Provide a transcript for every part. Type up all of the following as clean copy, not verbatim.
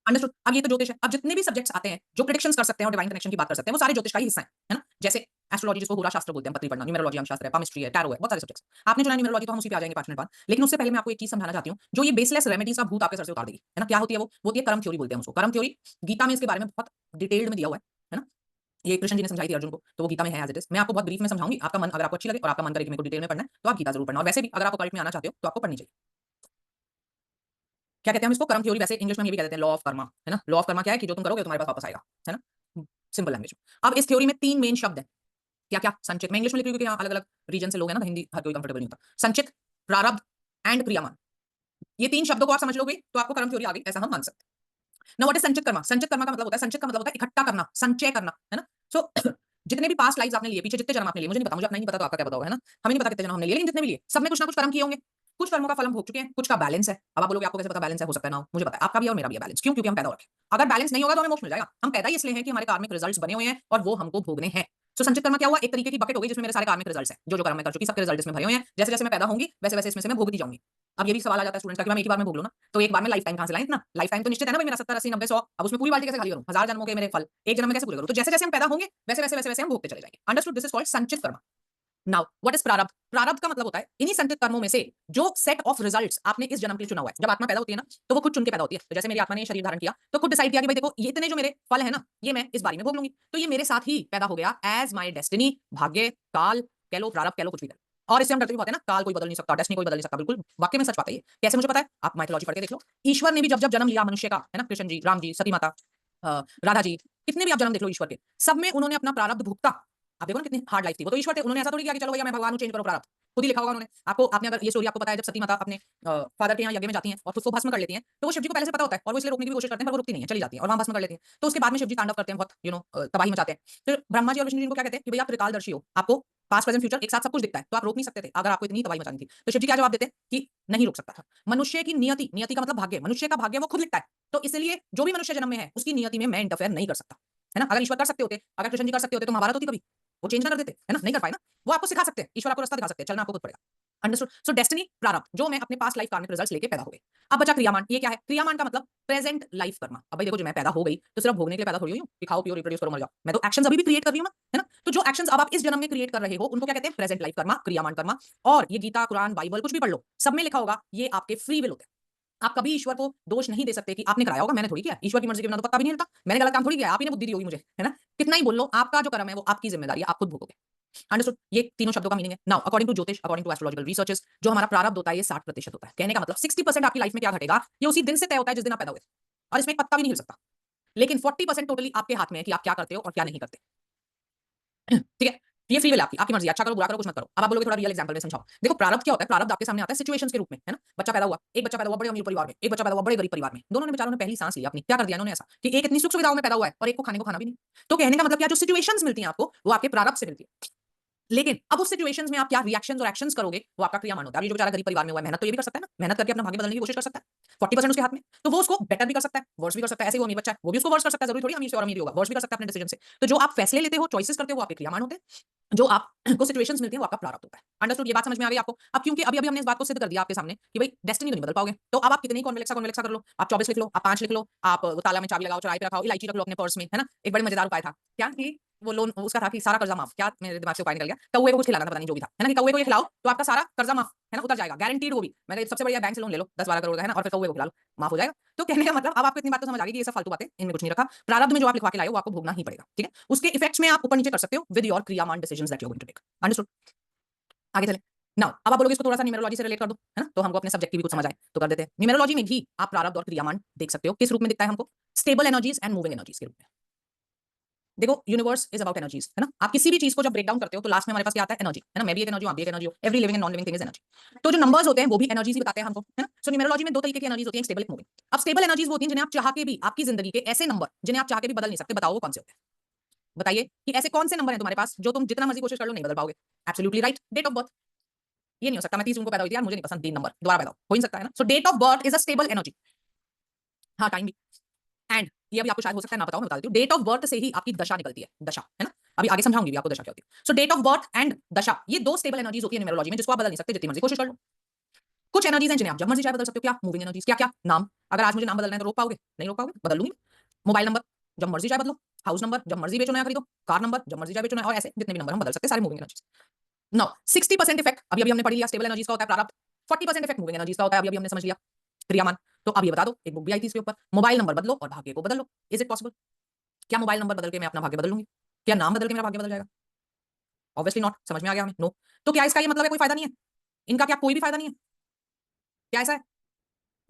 Understood. अब ये तो ज्योतिष है। अब जितने भी सब्जेक्ट्स आते हैं जो प्रेडिक्शंस कर सकते हैं और डिवाइन कनेक्शन की बात कर सकते हैं, वो सारे ज्योतिष का ही हिस्सा है ना? जैसे एस्ट्रोलॉजी जिसको होरा शास्त्र बोलते हैं, पत्री पढ़ना, न्यूमेरोलॉजी अंकशास्त्र है, पामिस्ट्री है, टैरो है, बहुत सारे सब्जेक्ट्स। आपने चुना न्यूमेरोलॉजी तो हम उसी पे आ जाएंगे 5 मिनट बाद। लेकिन उससे पहले मैं आपको एक चीज समझाना चाहती हूँ, जो ये बेसलेस रेमेडीज का भूत आपके सर से उतार देगी, है ना? क्या होती है वो? वो होती है कर्म थ्योरी बोलते हैं उसको। कर्म थ्योरी गीता में इसके बारे में बहुत डिटेल्ड में दिया हुआ है ना? ये कृष्ण जी ने समझाई थी अर्जुन को, तो वो गीता में है एज़ इट इज़। मैं आपको बहुत ब्रीफ में समझाऊंगी, आपका मन अगर आपको अच्छी लगे और आपका मन करे कि मेरे को डिटेल में पढ़ना है, तो आप गीता जरूर पढ़ना। और वैसे भी अगर आप ऑकल्ट में आना चाहते हो तो आपको पढ़नी चाहिए। क्या कहते हैं हम इसको? कर्म थ्योरी। वैसे इंग्लिश में हम ये भी कहते हैं लॉ ऑफ कर्मा, है ना? लॉ ऑफ कर्मा क्या है कि जो तुम करोगे तुम्हारे पास वापस आएगा, है ना? सिंपल लैंग्वेज में। अब इस थ्योरी में 3 मेन शब्द हैं। क्या-क्या? संचित। मैं इंग्लिश में लिख रही हूँ क्योंकि यहाँ अलग-अलग रीजन से लोग हैं ना, तो हिंदी हर कोई कंफर्टेबल नहीं होता। संचित, प्रारब्ध एंड क्रियामान। ये 3 शब्दों को आप समझ लोगे तो आपको कर्म थ्योरी आ गई, ऐसा हम मान सकते हैं। नाउ व्हाट इज संचित कर्मा? संचित कर्मा का मतलब होता है, संचित का मतलब होता है इकट्ठा करना, संचय करना, है ना? सो जितने भी पास्ट लाइव्स आपने लिए, पीछे जितने जन्म आपने लिए, मुझे नहीं पता, मुझे अपना ही नहीं पता, तो आपका क्या पता होगा, है ना? हमें नहीं पता कितने जन्म हमने लिए, लेकिन जितने भी लिए, सब में कुछ ना कुछ कर्म किए होंगे। कुछ कर्मों का फल हम भोग चुके हैं, कुछ का बैलेंस है। अब आप बोलोगे आपको कैसे पता बैलेंस है? हो सकता है ना हो, मुझे पता है। आपका भी है और मेरा भी है बैलेंस। क्यों? क्योंकि हम पैदा हो रखे हैं। अगर बैलेंस नहीं होगा तो हमें मोक्ष मिल जाएगा। हम पैदा ही इसलिए हैं कि हमारे कार्मिक रिजल्ट्स बने हुए हैं और वो हमको भोगने हैं। सो संचित कर्म क्या हुआ? एक तरीके की बकेट हो गई जिसमें मेरे सारे कार्मिक रिजल्ट्स हैं। जो कर्म मैं कर चुकी, सबके रिजल्ट इसमें भरे हुए हैं। जैसे-जैसे मैं पैदा होंगी, वैसे-वैसे इसमें से मैं भोगती जाऊंगी। अब ये भी सवाल आ जाता है स्टूडेंट्स का कि मैं एक ही बार में भोग लूं ना, तो एक बार में लाइफ टाइम कहां से लाएं इतना? लाइफ टाइम तो निश्चित है ना भाई, मेरा 70 80 90 100। अब उसमें पूरी बाल्टी कैसे खाली करूं? 1000 जन्मों के मेरे फल एक जन्म में कैसे पूरे करूं? तो जैसे-जैसे हम पैदा होंगे, वैसे-वैसे हम भोगते चले जाएंगे। अंडरस्टूड? दिस इज कॉल्ड संचित कर्म। नाउ व्हाट इज प्रारब्ध? प्रारब्ध का मतलब होता है इन्हीं संचित कर्मों में से जो सेट ऑफ रिजल्ट्स आपने इस जन्म के लिए चुना हुआ है। जब आत्मा पैदा होती है ना, तो वो खुद चुन के पैदा होती है। तो जैसे मेरी आत्मा ने शरीर धारण किया, तो खुद डिसाइड किया कि भाई देखो, ये इतने जो मेरे फल है ना, ये मैं इस बारी में भोग लूंगी। तो ये मेरे साथ ही पैदा हो गया एज माई डेस्टिनी। भाग्य, काल कह लो, प्रारब्ध कह लो, कुछ भी कह लो। और इससे हम डरते भी बहुत है ना, काल कोई बदल नहीं सकता, डेस्टिनी कोई बदल नहीं सकता। बिल्कुल वाकई में सच बात है ये। कैसे मुझे पता है? आप माइथोलॉजी पढ़ के देख लो। ईश्वर ने भी जब जब जन्म लिया मनुष्य का, है ना, कृष्ण जी, राम जी, सती माता, राधा जी, कितने भी आप जन्म देख लो ईश्वर के, सब में उन्होंने अपना प्रारब्ध भुगता। आप देखो ना कितनी हार्ड लाइफ थी। वो तो ईश्वर थे, उन्होंने ऐसा थोड़ी किया कि चलो भैया मैं भगवान हूं, चेंज करो प्रारब्ध। खुद ही लिखा होगा उन्होंने। आपको आपने अगर ये स्टोरी आपको पता है, जब सती माता अपने फादर के यहाँ यज्ञ में जाती हैं और खुद को भस्म कर लेती हैं, तो वो शिव जी को पहले से पता होता है और वो इसलिए रोकने की भी कोशिश करते हैं, पर वो रुकती नहीं है, चली जाती है और वहां भस्म कर लेती हैं। तो उसके बाद में शिव जी तांडव करते हैं, बहुत तबाही मचाते हैं। फिर ब्रह्मा जी और विष्णु जी को क्या कहते हैं कि भैया आप त्रिकालदर्शी हो, आपको पास्ट प्रेजेंट फ्यूचर एक साथ सब कुछ दिखता है, तो आप रोक नहीं सकते थे अगर आपको इतनी तबाही मचानी थी। तो शिव जी क्या जवाब देते हैं कि नहीं रोक सकता था। मनुष्य की नियति, नियति का मतलब भाग्य, मनुष्य का भाग्य वो खुद लिखता है। तो इसलिए जो भी मनुष्य जन्म में है, उसकी नियति में मैं इंटरफेयर नहीं कर सकता, है ना? अगर ईश्वर कर सकते होते, अगर कृष्ण जी कर सकते होते, तो महाभारत होती कभी? वो चेंज ना कर देते, है ना? नहीं कर पाए ना। वो आपको सिखा सकते हैं, ईश्वर आपको रास्ता दिखा सकते हैं, चलना आपको खुद पड़ेगा। अंडरस्टूड? सो डेस्टिनी, प्रारब्ध, जो मैं अपने पास्ट लाइफ कार्मिक रिजल्ट्स लेके पैदा हो गई। अब बचा क्रियामान। ये क्या है? क्रियामान का मतलब प्रेजेंट लाइफ कर्मा। अब भाई देखो, जो मैं पैदा हो गई तो सिर्फ भोगने के लिए पैदा थोड़ी हुई हूँ कि खाओ पियो रिप्रोड्यूस करो मर जाओ। मैं तो एक्शंस अभी भी क्रिएट कर रही हूँ ना, है ना? तो जो एक्शंस अब आप इस जन्म में क्रिएट कर रहे हो, उनको क्या कहते हैं? प्रेजेंट लाइफ कर्मा, क्रियामान कर्मा। और ये गीता, कुरान, बाइबल कुछ भी पढ़ लो, सब में लिखा होगा ये आपके फ्री विल होते हैं। आप कभी ईश्वर को दोष नहीं दे सकते कि आपने कराया होगा, मैंने थोड़ी किया। ईश्वर की मर्जी के बिना तो पत्ता भी नहीं हिलता। मैंने गलत काम थोड़ी किया, आप ही ने बुद्धि दी होगी मुझे, है ना? कितना ही बोल लो, आपका जो कर्म है वो आपकी जिम्मेदारी है, आप खुद भोगोगे। अंडरस्टूड? ये तीनों शब्दों का मीनिंग है। नाउ अकॉर्डिंग टू ज्योतिष, अकॉर्डिंग टू एस्ट्रोलॉजिकल रिसर्चेस, जो हमारा प्रारब्ध होता है ये 60% होता है। कहने का मतलब 60% आपकी लाइफ में क्या घटेगा, ये उसी दिन से तय होता है जिस दिन आप पैदा हुए। और इसमें एक पत्ता भी नहीं हिल सकता। लेकिन 40% टोटली आपके हाथ में है कि आप क्या करते हो और क्या नहीं करते। ठीक है? ये फ्री विल है आपकी, आपकी मर्जी है, अच्छा करो, बुरा करो, कुछ मत करो। अब आप बोलोगे थोड़ा रियल एग्जांपल में समझाओ। देखो प्रारब्ध क्या होता है? प्रारब्ध आपके सामने आता है सिचुएशंस के रूप में, है ना? बच्चा पैदा हुआ, एक बच्चा पैदा हुआ बड़े अमीर परिवार में, एक बच्चा पैदा हुआ बड़े गरीब परिवार में। दोनों ने बेचारों ने पहली सांस ली अपनी। क्या कर दिया इन्होंने ऐसा कि एक इतनी सुख सुविधाओं में पैदा हुआ है और एक को खाने को खाना भी नहीं। तो कहने का मतलब क्या, जो सिचुएशंस मिलती हैं आपको, वो आपके प्रारब्ध से मिलती है। लेकिन अब उस सिचुएशंस में आप क्या रिएक्शंस और एक्शंस करोगे, वो आपका क्रियामान होता है। अब ये जो बेचारा गरीब परिवार में हुआ है, मेहनत तो ये भी कर सकता है ना, मेहनत करके अपना भाग्य बदलने की कोशिश कर सकता है। 40% उसके हाथ में, तो वो उसको बेटर भी कर सकता है, वर्स भी कर सकता है। ऐसे ही वो अमीर बच्चा है, वो भी उसको वर्स कर सकता है। जरूरी थोड़ी अमीर से और अमीर ही होगा, वर्स भी कर सकता है अपने डिसीजन से। तो जो आप फैसले लेते हो, चॉइसेस करते हो, वो आपके क्रियामान होते हैं। जो आपको सिचुएशंस मिलती है, वो आपका प्रारब्ध होता है। अंडरस्टूड? ये बात समझ में आ गई आपको? अब क्योंकि अभी अभी हमने इस बात को सिद्ध कर दिया आपके सामने कि भाई डेस्टिनी तो नहीं बदल पाओगे, तो अब आप कितनी कॉन्वेलेक्सा कॉन्वेलेक्सा कर लो, आप 24 लिख लो, आप 5 लिख लो, आप वो ताला में चाबी लगाओ, चौराहे पे रखाओ, इलायची रख लो अपने पर्स में, है ना? एक बड़ी मजेदार उपाय था क्या कि वो लोन उसका था कि सारा कर्जा माफ, क्या मेरे दिमाग से उपाय निकल गया, कौवे को कुछ खिलाना, पता नहीं जो भी था, है ना? कि कौवे को ये खिलाओ तो आपका सारा कर्जा माफ, है ना, उतर जाएगा, गारंटीड वो भी। मैंने सबसे बढ़िया बैंक से लोन ले लो 10-12 करोड़ का, है ना, और फिर कौवे को खिला लो, माफ हो जाएगा। तो कहने का मतलब अब आपको इतनी बात तो समझ आ गई कि ये सब फालतू बातें, इनमें कुछ नहीं रखा। प्रारब्ध में जो आप लिखवा के लाए हो वो आपको भोगना ही पड़ेगा, ठीक है? उसके इफेक्ट्स में आप ऊपर नीचे कर सकते हो विद योर क्रियामान decisions that you are going to take. Understood? आगे चले। नाउ अब आप बोलोगे इसको थोड़ा सा न्यूमेरोलॉजी से रिलेट कर दो, है ना? तो हमको अपने सब्जेक्ट की भी कुछ समझ आए तो कर देते हैं। न्यूमेरोलॉजी में भी आप प्रारब्ध और क्रियामान देख सकते हो। किस रूप में दिखता है हमको? Stable energies and moving energies के रूप में। देखो यूनिवर्स इज अबाउट एनर्जीज, है ना? आप किसी भी चीज को जब ब्रेक डाउन करते हो तो लास्ट में हमारे पास क्या आता है? एनर्जी, है ना? मैं भी एक एनर्जी हूं, आप भी एक एनर्जी हो, every living and non living thing is energy. तो जो नंबर्स होते हैं वो भी एनर्जीज ही बताते हैं हमको, है ना? सो न्यूमेरोलॉजी में दो तरीके की एनर्जीज होती हैं, स्टेबल, एक मूविंग। अब स्टेबल एनर्जीज वो होती हैं जिन्हें आप चाह के भी, आपकी जिंदगी के ऐसे नंबर जिन्हें आप चाह के भी बदल नहीं सकते, बताओ वो कौन से होते हैं? बताइए कि ऐसे कौन से नंबर हैं तुम्हारे पास जो तुम जितना मर्जी कोशिश कर लो नहीं बदल पाओगे? Absolutely right, date of birth. ये नहीं हो सकता, मैं 30 जून को पैदा हुई थी यार, मुझे नहीं पसंद 3 नंबर, दोबारा पैदा हो ही नहीं सकता, है ना? So date of birth is a stable energy. हाँ, टाइम भी। एंड ये अभी आपको शायद हो सकता है ना पता हो, मैं बता देती हूँ। डेट ऑफ बर्थ से ही आपकी दशा निकलती है, दशा, है ना? अभी आगे समझाऊंगी भी आपको दशा क्या होती है। सो डेट ऑफ बर्थ एंड दशा, ये दो स्टेबल एनर्जीज होती है न्यूमेरोलॉजी में, जिसको आप बदल नहीं सकते जितनी मर्जी कोशिश कर लो। कुछ एनर्जीज हैं जिन्हें आप जब मर्जी चाहे बदल सकते हो। क्या? Moving energies. क्या क्या? नाम, अगर आज मुझे नाम बदलना है तो रोक पाओगे? नहीं रोक पाओगे, बदल लूंगी। मोबाइल नंबर जब मर्जी चाहे बदलो, हाउस नंबर जब मर्जी बेचो नया खरीदो, कार नंबर जब मर्जी चाहे बेचो नया, और ऐसे जितने भी नंबर हम बदल सकते हैं, सारे मूविंग एनर्जीज। नाउ 60% इफेक्ट अभी हमने पढ़ लिया, स्टेबल एनर्जीज का होता है प्रारब्ध। 40% इफेक्ट मूविंग एनर्जीज का होता है, अभी हमने समझ लिया क्रियामान। तो अब ये बता दो, एक बुक भी आई थी इसके ऊपर, मोबाइल नंबर बदलो और भाग्य को बदल लो। Is it possible? क्या मोबाइल नंबर बदल के मैं अपना भाग्य बदल लूंगी? क्या नाम बदल के मेरा भाग्य बदल जाएगा? Obviously not. समझ में आ गया हमें? नो। तो क्या इसका ये मतलब है कोई फायदा नहीं है? इनका क्या कोई भी फायदा नहीं है? क्या ऐसा है?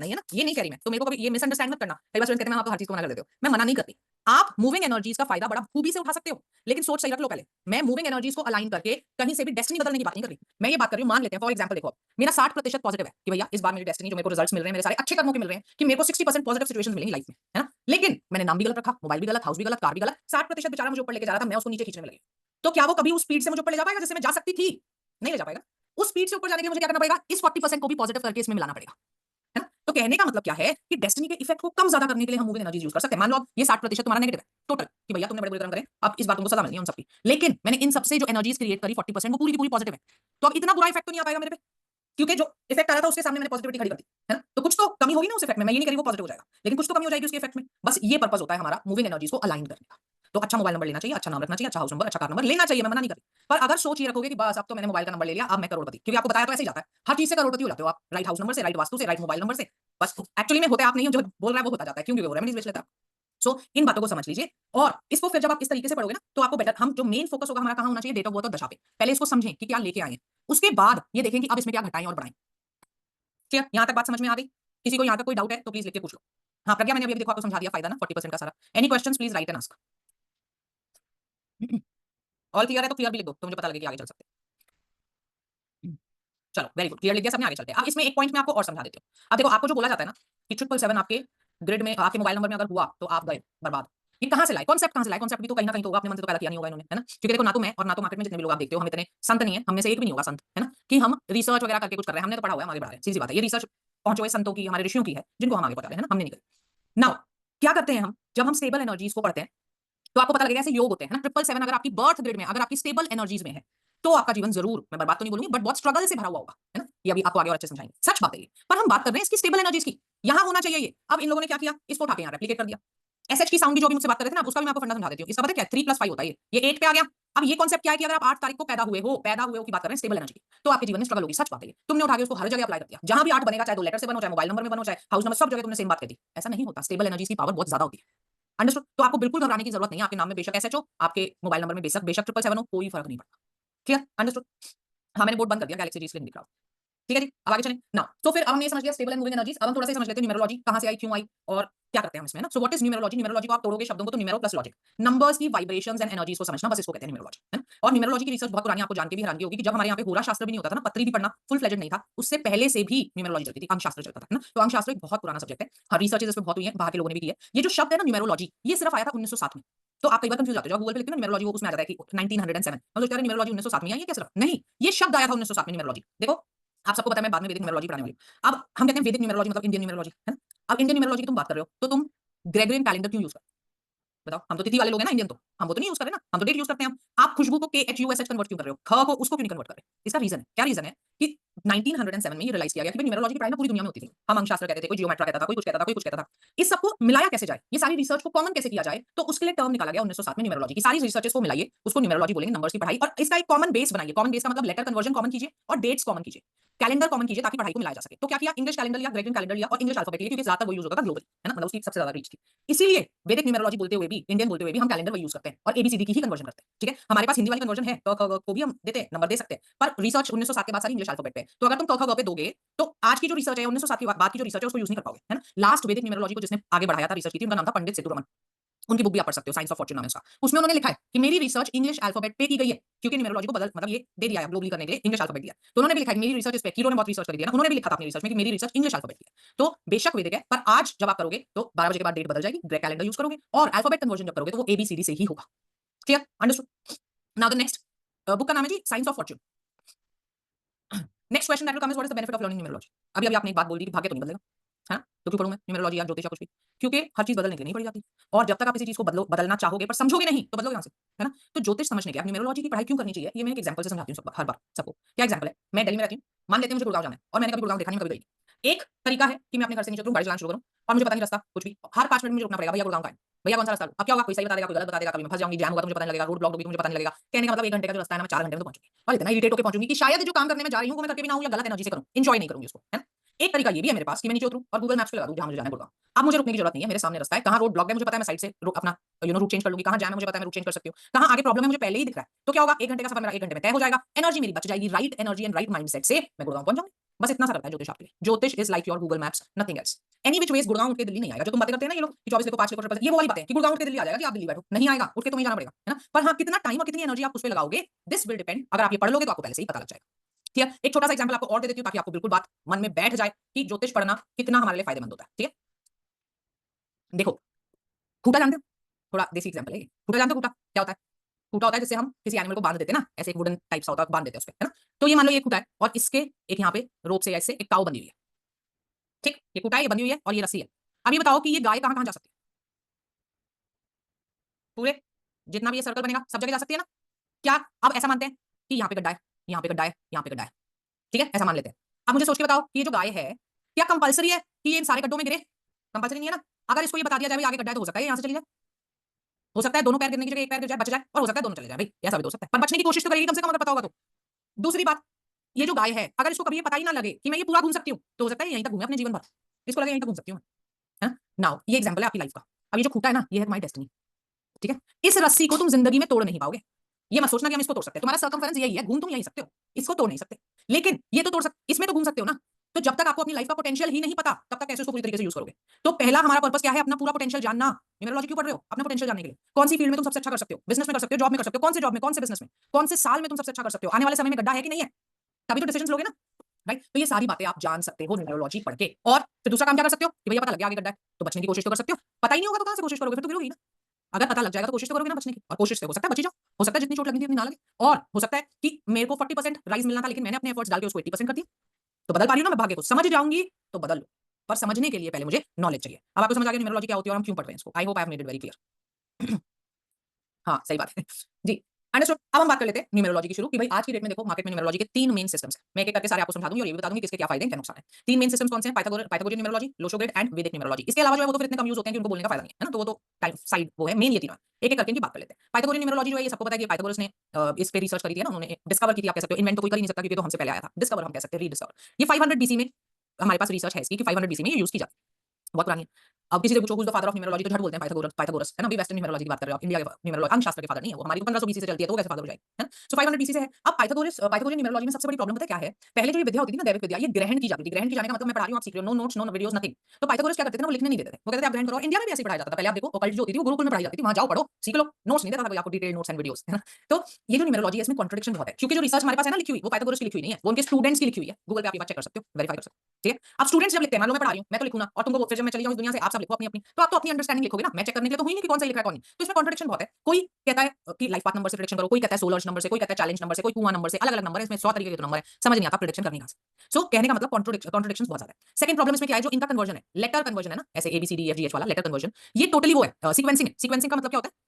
नहीं है ना, ये नहीं कह रही मैं। तो मेरे को कभी ये मिसअंडरस्टैंड मत करना। कई बार स्टूडेंट कहते हैं मैम आप तो हर चीज को मना कर देते हो। मैं मना नहीं करती। आप मूविंग एनर्जीज का फायदा बड़ा खूबी से उठा सकते हो, लेकिन सोच सही रख लो पहले। मैं मूविंग एनर्जीज को अलाइन करके कहीं से भी डेस्टिनी बदलने की बात नहीं कर रही। मैं ये बात कर रही हूं, मान लेते हैं फॉर एग्जांपल, देखो मेरा 60% पॉजिटिव है कि भैया इस बार मेरी डेस्टिनी, जो मेरे को रिजल्ट्स मिल रहे हैं, मेरे सारे अच्छे कर्मों के मिल रहे हैं, कि मेरे को 60% पॉजिटिव सिचुएशंस मिलेंगी लाइफ में, है ना। लेकिन मैंने नाम भी गलत रखा, मोबाइल भी गलत, हाउस भी गलत, कार भी गलत, 60% बेचारा मुझे ऊपर लेके जा रहा था, मैं उसको नीचे खींचने में लगी। तो क्या वो कभी उस स्पीड से मुझे ऊपर ले जा पाएगा जिससे मैं जा सकती थी? नहीं ले जा पाएगा। उस स्पीड से ऊपर जाने के लिए मुझे क्या करना पड़ेगा? इस 40% को भी पॉजिटिव करके इसमें मिलाना पड़ेगा, है ना। तो कहने का मतलब क्या है कि डेस्टिनी के इफेक्ट को कम ज्यादा करने के लिए हम मूविंग एनर्जीज यूज कर सकते हैं। मान लो ये 60% तुम्हारा नेगेटिव है टोटल, कि भैया तुमने बड़े बुरे कर्म करे, अब इस बार तुमको सजा मिलनी है उन सबकी, लेकिन मैंने इन सबसे जो एनर्जीज क्रिएट करी 40% वो पूरी की पूरी पॉजिटिव है। तो अब इतना बुरा इफेक्ट तो नहीं आ पाएगा मेरे पे, क्योंकि जो इफेक्ट आ रहा था उसके सामने मैंने पॉजिटिविटी खड़ी कर दी, है ना। तो कुछ तो कमी होगी ना उस इफेक्ट में। मैं ये नहीं कह रही वो पॉजिटिव हो जाएगा, लेकिन कुछ तो कमी हो जाएगी उसके इफेक्ट में। बस ये पर्पस होता है हमारा मूविंग एनर्जीज को अलाइन करने का। तो अच्छा मोबाइल नंबर लेना चाहिए, अच्छा नाम रखना चाहिए, अच्छा हाउस नंबर, अच्छा कार नंबर लेना चाहिए, मैं मना नहीं कर रही। पर अगर सोच ये रखोगे कि बस अब तो मैंने मोबाइल का नंबर ले लिया, अब मैं करोड़पति, क्योंकि आपको बताया तो ऐसे ही जाता है, हर चीज से करोड़पति हो जाते हो आप, राइट हाउस नंबर से, राइट वास्तु से, राइट मोबाइल नंबर से। बस एक्चुअली में होते आप नहीं हो, जो बोल रहा है वो होता जाता है, क्योंकि वो रेमेडीज बेच लेता है। सो इन बातों को समझ लीजिए, और इसको फिर जब आप इस तरीके से पढ़ोगे ना, तो आपको बेटर, हम जो मेन फोकस होगा हमारा कहां होना चाहिए? डेट ऑफ बर्थ और दशा पे। पहले इसको समझें कि क्या लेके आए हैं, उसके बाद ये देखें कि अब इसमें क्या घटाएं और बढ़ाएं। क्लियर? यहां तक बात समझ में आ गई? किसी को यहां तक कोई डाउट है तो प्लीज लिख के पूछ लो। हाँ प्रज्ञा, मैंने अभी देखो आपको समझा दिया फायदा ना 40% का सारा। Any questions please right and ask. All clear है तो क्लियर भी लिख दो, तो मुझे पता लगे कि आगे चल सकते हैं। चलो वेरी गुड, क्लियर लिख दिया सबने, आगे चलते हैं। अब इसमें एक पॉइंट मैं आपको और समझा देती हूँ। अब देखो आपको जो बोला जाता है ना कि 777 आपके ग्रिड में, आपके मोबाइल नंबर में अगर हुआ तो आप गए बर्बाद। ये कहां से लाए? कॉन्सेप्ट कहां से लाए? कॉन्सेप्ट भी तो कहीं ना कहीं तो होगा, अपने मन से तो पैदा किया नहीं होगा इन्होंने, है ना। क्योंकि देखो ना तो मैं और ना तो मार्केट में जितने भी लोग आप देखते हो, हम इतने संत नहीं है, हम में से एक भी नहीं होगा संत, है ना, कि हम रिसर्च वगैरह करके कुछ कर रहे हैं। हमने तो पढ़ा हुआ है, हम आगे बढ़ा रहे हैं, सीधी सी बात है। ये रिसर्च पहुंचे हुए संतों की, हमारे ऋषियों की है, जिनको हम आगे पहुंचा रहे हैं, है ना, हमने नहीं करी। नाउ क्या करते हैं हम, जब हम स्टेबल एनर्जीज को पढ़ते हैं तो आपको पता लगेगा ऐसे योग होते हैं ना। 777 अगर आपकी बर्थ ग्रिड में, अगर आपकी स्टेबल एनर्जीज में है, तो आपका जीवन जरूर, मैं बर्बाद तो नहीं बोलूंगी, बट बहुत स्ट्रगल से भरा हुआ होगा, है ना। ये अभी आपको आगे और अच्छे समझाएंगे, सच बात है ये। पर हम बात कर रहे हैं इसकी स्टेबल एनर्जीज की, यहां होना चाहिए ये। अब इन लोगों ने क्या किया, इसको उठा के यहां रेप्लिकेट कर दिया। एसएच की साउंड की जो भी मुझसे बात कर रहे थे ना, उसका भी मैं आपको फंडा समझा देती हूँ। इसका पता क्या है? 3+5 होता है ये 8 पे आ गया। अब ये कॉन्सेप्ट क्या है कि अगर आप 8 तारीख को पैदा हुए हो की बात कर रहे हैं स्टेबल एनर्जी की, तो आपके जीवन में स्ट्रगल होगी, सच बात है ये। तुमने उठा के उसको हर जगह अप्लाई कर दिया, जहां भी 8 बनेगा, चाहे 2 लेटर से बनो, चाहे मोबाइल नंबर में बनो, चाहे हाउस नंबर, सब जगह तुमने सेम बात कर दी। ऐसा नहीं होता, स्टेबल एनर्जीज की पावर बहुत ज्यादा होती है। अंडरस्टूड? तो आपको बिल्कुल घबराने की जरूरत नहीं है। आपके नाम में बेशक एसएच हो, आपके मोबाइल नंबर में बेशक बेशक 777 हो, कोई फर्क नहीं पड़ता। क्लियर? अंडरस्टूड? हाँ मैंने बोर्ड बंद कर दिया, गैलेक्सी जी स्क्रीन दिख रहा है। ठीक है जी, अब आगे चलें ना। तो फिर अब हमने ये समझ लिया स्टेबल एंड मूविंग एनर्जीज। अब हम थोड़ा सा समझ लेते हैं न्यूमेरोलॉजी कहां से आई, क्यों आई, और क्या करते हैं हम इसमें ना। So what is numerology? Numerology को आप तोड़ोगे शब्दों को तो न्यूमेरो प्लस लॉजिक, नंबर्स की वाइब्रेशंस एंड एनर्जीज को समझना, बस इसको कहते हैं न्यूमेरोलॉजी, है ना। और न्यूमेरोलॉजी की रिसर्च बहुत पुरानी, आपको जान के भी हैरानगी होगी कि जब हमारे यहाँ पे होरा शास्त्र भी नहीं होता था ना, पत्री भी पढ़ना फुल फ्लेजेड नहीं था, उससे पहले से भी न्यूमेरोलॉजी चलती थी, अंकशास्त्र चलता था ना। तो अंकशास्त्र एक बहुत पुराना सब्जेक्ट है, हर रिसर्चेज इसमें बहुत हुई है, बाहर के लोगों ने भी की है। ये जो शब्द है ना न्यूमेरोलॉजी, ये सिर्फ आया था 1907 में। तो आप कई बार कंफ्यूज जाते हो, जब गूगल पे लिखते हो ना न्यूमेरोलॉजी, वो उसमें आ जाता है कि 1907। हम सोचते हैं न्यूमेरोलॉजी 1907 में आई है क्या? सिर्फ नहीं, ये शब्द आया था 1907 में न्यूमेरोलॉजी। देखो आप सबको पता है मैं बाद में वैदिक न्यूमेरोलॉजी पढ़ाने वाली हूं। अब हम कहते हैं वैदिक न्यूमेरोलॉजी मतलब इंडियन न्यूमेरोलॉजी, है ना। अब इंडियन न्यूमेरोलॉजी की तुम बात कर रहे हो, तो तुम ग्रेगोरियन कैलेंडर क्यों यूज करते हो? बताओ, हम तो तिथि वाले लोग हैं ना इंडियन, तो हम वो तो नहीं यूज कर रहे ना, हम तो डेट यूज करते हैं। आप खुशबू को KHUSH कन्वर्ट क्यों कर रहे हो? ख को उसको क्यों नहीं कन्वर्ट कर रहे? इसका रीजन है, क्या रीजन है कि 1907 में ये रियलाइज किया गया कि न्यूमेरोलॉजी की पढ़ाई ना पूरी दुनिया में होती थी। हम अंकशास्त्र कहते थे, कोई जियोमेट्रा कहता था, कोई कुछ कहता था, कोई कुछ कहता था। इस सबको मिलाया कैसे जाए, ये सारी रिसर्च को कॉमन कैसे किया जाए, तो उसके लिए टर्म निकाला गया 1907 में न्यूमेरोलॉजी की। सारी रिसर्चेस को मिलाइए, उसको न्यूमेरोलॉजी बोलेंगे, नंबर्स की पढ़ाई, और इसका एक कॉमन बेस बनाइए। कॉमन बेस का मतलब लेटर कन्वर्जन कॉमन कीजिए और डेट्स कॉमन कीजिए, कैलेंडर कॉमन कीजिए, ताकि पढ़ाई को मिलाया जा सके। तो क्या किया, इंग्लिश कैलेंडर लिया, ग्रेगोरियन कैलेंडर लिया और इंग्लिश अल्फाबेट लिया, क्योंकि ज्यादातर वो यूज होता था ग्लोबल, है ना, मतलब उसकी सबसे ज्यादा रीच थी। इसीलिए वैदिक न्यूमेरोलॉजी बोलते हुए भी, इंडियन बोलते हुए भी हम कैलेंडर वही यूज करते हैं और एबीसीडी की ही कन्वर्जन करते हैं। ठीक है, हमारे पास हिंदी वाली कन्वर्जन है, क ख ग को भी हम देते हैं, नंबर दे सकते हैं, पर रिसर्च 1907 के बाद सारी इंग्लिश अल्फाबेट पे है। तो अगर तुम क ख ग पे दोगे, तो आज की जो रिसर्च है 1907 के बाद की जो रिसर्च है उसको यूज नहीं कर पाओगे, है ना। लास्ट वैदिक न्यूमेरोलॉजी को जिसने आगे बढ़ाया था, रिसर्च की थी, उनका नाम था पंडित सेतु रमन। उनकी बुक भी आप पढ़ सकते हो, साइंस ऑफ फॉर्च्यून नाम है उसका। उसमें उन्होंने लिखा है कि मेरी रिसर्च इंग्लिश अल्फाबेट पे की गई है, क्योंकि न्यूमेरोलॉजी को बदल, मतलब ये दे दिया है ग्लोबली करने के लिए, इंग्लिश अल्फाबेट दिया। तो उन्होंने भी लिखा है मेरी रिसर्च इस पे, कीरो ने बहुत रिसर्च कर दिया ना, उन्होंने भी लिखा था अपनी रिसर्च में कि मेरी रिसर्च इंग्लिश अल्फाबेट की है। तो बेशक वैदिक है, पर आज जब आप करोगे तो 12 बजे के बाद डेट बदल जाएगी, ग्रेक कैलेंडर यूज करोगे, और अल्फाबेट कन्वर्जन जब करोगे तो वो ABCD से ही होगा। Clear? Understood? Now the next book का नाम है जी science of fortune. Next question that will come is what is the benefit of learning numerology. अभी अभी आपने एक बात बोल दी कि भाग्य तो नहीं बदलेगा, है ना, तो क्यों पढ़ूं मैं न्यूमेरोलॉजी या ज्योतिष या कुछ भी? क्योंकि हर चीज बदलने के लिए नहीं पढ़ी जाती, और जब तक आप किसी चीज को बदलना चाहोगे पर समझोगे नहीं, तो बदलोगे कहां से, है ना। तो ज्योतिष समझने के आप न्यूमेरोलॉजी की पढ़ाई क्यों करनी चाहिए, ये मैं एक एग्जांपल से समझाती हूँ हर बार सबको। क्या एग्जांपल है? मैं दिल्ली में रहती हूँ, मान लेते हैं मुझे गुड़गांव जाना है, और मैंने कभी गुड़गांव देखा नहीं, कभी गई। एक तरीका है कि मैं अपने घर से नीचे उतरूं, गाड़ी चलाना शुरू करूं, और मुझे पता नहीं रास्ता कुछ भी, हर 5 मिनट मुझे रुकना पड़ेगा, भैया गुड़गांव का है, भैया कौन सा रास्ता, अब क्या होगा, कोई सही बता देगा, कोई गलत बता देगा, कभी मैं फंस जाऊंगी, जैम होगा तो मुझे पता नहीं लगेगा, रोड ब्लॉक होगी तो मुझे पता नहीं लगेगा। कहने का मतलब 1 घंटे का जो रास्ता है ना, मैं 4 घंटे में तो पहुंचूंगी, और इतना इरिटेट होकर पहुंचूंगी कि शायद जो काम करने में जा रही हूँ वो मैं करके भी ना हूं या गलत एनर्जी से करूं, एंजॉय नहीं करूंगी उसको, है ना। एक तरीका ये भी है मेरे पास कि मैं नीचे उतरूं और गूगल मैप्स पे लगा दूं जहां मुझे जाना है गुड़गांव। अब मुझे रुकने की जरूरत नहीं है, मेरे सामने रास्ता है, कहां रोड ब्लॉक है मुझे पता है, मैं साइड से अपना रूट चेंज कर लूंगी, कहां जाम है मुझे पता है, मैं रूट चेंज कर सकती हूँ, कहां आगे प्रॉब्लम है मुझे पहले ही दिख रहा है, तो क्या होगा, 1 घंटे का सफर मेरा 1 घंटे में तय हो जाएगा, एनर्जी मेरी बच जाएगी, right energy and right mindset से मैं गुड़गांव पहुंच जाऊंगी। बस इतना सा करता है ज्योतिष आपके लिए, ज्योतिष is like your Google maps, nothing else. Any which ways Gurgaon उठ के दिल्ली नहीं आएगा, जो तुम बातें करते हैं ना ये लोग कि 24 लिखो 5 लिखो, ये वो वाली बातें कि गुड़गांव उठ के दिल्ली आ जाएगा कि आप दिल्ली बैठो, नहीं आएगा, उठ के तुम्हें जाना पड़ेगा, है ना। पर हाँ, कितना टाइम और कितनी एनर्जी आप उस पे लगाओगे, दिस विल डिपेंड, अगर आप ये पढ़ लोगे तो आपको पहले से ही पता लग जाएगा। ठीक है, एक छोटा सा एग्जांपल आपको और दे देती हूँ ताकि आपको बिल्कुल बात मन में बैठ जाए कि ज्योतिष पढ़ना कितना हमारे लिए फायदेमंद होता है। ठीक है, देखो, खूंटा जानते हो, थोड़ा देसी एग्जांपल है ये, खूंटा जानते हो, खूंटा क्या होता है, खूंटा होता है जिससे हम किसी एनिमल को बांध देते हैं ना, ऐसे एक वुडन टाइप सा होता है, बांध देते हैं उस पे, है ना। तो ये मान लो ये खूंटा है और इसके एक यहाँ पे रोप से या इससे एक काऊ बंधी हुई है, ठीक, ये खूंटा है, ये बंधी हुई है और ये रस्सी है। अब ये बताओ कि ये गाय कहाँ कहाँ जा सकती है, पूरे जितना भी ये सर्कल बनेगा सब जगह जा सकती है ना। क्या अब ऐसा मानते हैं कि यहाँ पे गड्ढा है, यहाँ पे गड्ढा है, यहाँ पे गड्ढा है, ठीक है, ऐसा मान लेते हैं। अब मुझे सोच के बताओ कि ये जो गाय है, क्या कंपलसरी है कि ये इन सारे गड्ढों में गिरे, कंपलसरी नहीं है ना। अगर इसको ये बता दिया जाए भाई आगे गड्ढा है तो हो सकता है यहाँ से चली जाए, हो सकता है दोनों पैर गिरने की जगह एक पैर गिर जाए बच जाए, और हो सकता है दोनों चले जाए, भाई ऐसा भी हो सकता है, पर बचने की कोशिश तो करेगी कम से कम, अगर पता होगा तो। दूसरी बात, ये जो गाय है अगर इसको कभी ये पता ही ना लगे कि मैं ये पूरा घूम सकती हूँ, तो हो सकता है यहीं तक घूमे अपने जीवन भर, इसको लगे यहीं तक घूम सकती हूँ, है ना। नाउ ये एग्जांपल है आपकी लाइफ का। अब ये जो खूंटा है ना, ये है तुम्हारी डेस्टिनी, ठीक है। इस रस्सी को तुम जिंदगी में तोड़ नहीं पाओगे, ये मत सोचना कि हम इसको तोड़ सकते हैं, तुम्हारा सर्कमफेरेंस यही है, घूम तुम यही सकते हो, इसको तोड़ नहीं सकते, लेकिन ये तो तोड़ सकते, इसमें तो घूम सकते हो ना। तो जब तक आपको अपनी लाइफ का पोटेंशियल ही नहीं पता, तब तक कैसे उसको पूरी तरीके से यूज करोगे। तो पहला हमारा पर्पस क्या है, अपना पूरा पोटेंशियल जानना। न्यूमरोलॉजी क्यों पढ़ रहे हो, अपना पोटेंशियल जानने के लिए, कौन सी फील्ड में तुम सबसे अच्छा कर सकते हो, बिजनेस में कर सकते हो, जॉब में कर सकते हो, कौन से जॉब में, कौन से बिजनेस में, कौन से साल में तुम सबसे अच्छा कर सकते हो, आने वाले समय में गड्ढा है कि नहीं है, तभी तो डिसीजन लोगे ना, राइट। तो ये सारी बातें आप जान सकते हो न्यूमरोलॉजी पढ़ के। और फिर दूसरा काम क्या कर सकते हो कि भैया पता लग गया आगे गड्ढा है, तो बचने की कोशिश तो कर सकते हो, पता ही नहीं होगा तो कहां से कोशिश करोगे, फिर तो गिरोगी ना। अगर पता लग जाएगा तो कोशिश तो करोगे ना बचने की, और कोशिश से हो सकता है बची जाओ, हो सकता है जितनी चोट लगनी थी उतनी ना लगे, और हो सकता है कि मेरे को 40% राइज मिलना था लेकिन मैंने अपने एफर्ट्स डाल के उसको 80% कर दिया, तो बदल पा रही हूं ना मैं भाग्य को, समझ जाऊंगी तो बदल लो। पर समझने के लिए पहले मुझे नॉलेज चाहिए। अब आपको समझ आ गया न्यूमरोलॉजी क्या होती है और हम क्यों पढ़ रहे हैं इसको। I hope I have made it very clear. हाँ, सही बात है। जी, अंडरस्टूड। अब हम बात कर लेते हैं न्यूमरोलॉजी की शुरू कि भाई आज की डेट में देखो मार्केट में न्यूमरोलॉजी के 3 मेन सिस्टम्स हैं। मैं एक-एक करके सारे आपको समझा दूंगी और ये भी बता दूंगी कि इसके क्या फायदे हैं, क्या नुकसान है। 3 मेन सिस्टम्स कौन से हैं? Pythagorean numerology, Lo Shu grid and Vedic numerology. इसके अलावा जो है वो तो फिर इतने कम यूज होते हैं कि उनको बोलने का फायदा नहीं है ना, तो वो तो टाइप साइड वो है, मेन ये तीनों है। एक-एक करके इनकी बात कर लेते हैं। पाइथागोरियन न्यूमरोलॉजी जो है ये सबको पता है कि पाइथागोरस ने इस पे रिसर्च करी थी ना, उन्होंने डिस्कवर की थी, आप कह सकते हो। इन्वेंट तो कोई कर ही नहीं सकता क्योंकि ये तो हमसे पहले आया था। डिस्कवर हम कह सकते हैं, रीडिस्कवर। ये 500 बीसी में हमारे पास रिसर्च है इसकी कि 500 बीसी में ये यूज की जाती है। बहुत पुरानी है। अब किसी से पूछो who is the father of numerology तो झट बोलते हैं पाइथागोरस, पाइथागोरस, है ना। अभी वेस्टर्न न्यूमरोलॉजी की बात कर रहे हो आप, इंडिया के न्यूमरोलॉजी अंक शास्त्र के फादर नहीं है वो, हमारी तो 1500 बीसी से चलती है, तो वो कैसे फादर हो जाएगी, है ना। सो 500 बीसी से है। अब पाइथागोरियन न्यूमरोलॉजी में सबसे बड़ी प्रॉब्लम पता है क्या है? पहले जो ये विद्या होती थी ना, दैविक विद्या, ये ग्रहण की जाती थी। ग्रहण की जाने का मतलब मैं पढ़ा रही हूँ, आप सीख रहे हो, no notes, no videos, nothing. तो पाइथागोरस क्या करते थे ना, वो लिखने नहीं देते थे। वो कहते थे आप ग्रहण करो। इंडिया में भी ऐसे ही पढ़ाया जाता था। पहले आप देखो ओकल्ट जो होती थी वो गुरुकुल में पढ़ाई जाती थी, वहां जाओ पढ़ो, सीख लो, नोट्स नहीं देता था कोई आपको, डिटेल्ड नोट्स एंड वीडियोस, है ना। तो ये जो न्यूमरोलॉजी है इसमें कॉन्ट्रडिक्शन बहुत है, क्योंकि जो रिसर्च हमारे पास है ना लिखी हुई, वो पाइथागोरस की लिखी हुई नहीं है, वो उनके स्टूडेंट्स की लिखी हुई है। गूगल पे आप ये बात चेक कर सकते हो, वेरीफाई कर सकते हो, ठीक है। अब स्टूडेंट्स जब लिखते हैं, मान लो मैं पढ़ा रही हूँ, मैं तो लिखूँ ना, और तुमको फिर जब मैं चली जाऊँ इस दुनिया से, आप सब लिखो अपनी अपनी, तो आप तो अपनी अंडरस्टैंडिंग लिखोगे ना, मैं चेक करने के लिए तो हुई नहीं कि कौन सा लिख रहा है कौन नहीं। तो इसमें कॉन्ट्रडिक्शन बहुत है। कोई कहता है कि लाइफ पाथ नंबर से प्रेडिक्शन करो, कोई कहता है सोलर नंबर से, कोई कहता है चैलेंज नंबर से, कोई कुआं नंबर से, अलग अलग नंबर है इसमें, 100 तरीके के तो नंबर है, समझ नहीं आता प्रेडिक्शन करने का। सो कहने का मतलब कॉन्ट्रडिक्शंस बहुत ज्यादा है। सेकंड प्रॉब्लम इसमें क्या है, जो इनका कन्वर्जन है, लेटर कन्वर्जन है ना, ऐसे ABCDEFGH वाला लेटर कन्वर्जन, ये टोटली वो है सीक्वेंसिंग है। सीक्वेंसिंग का मतलब क्या होता है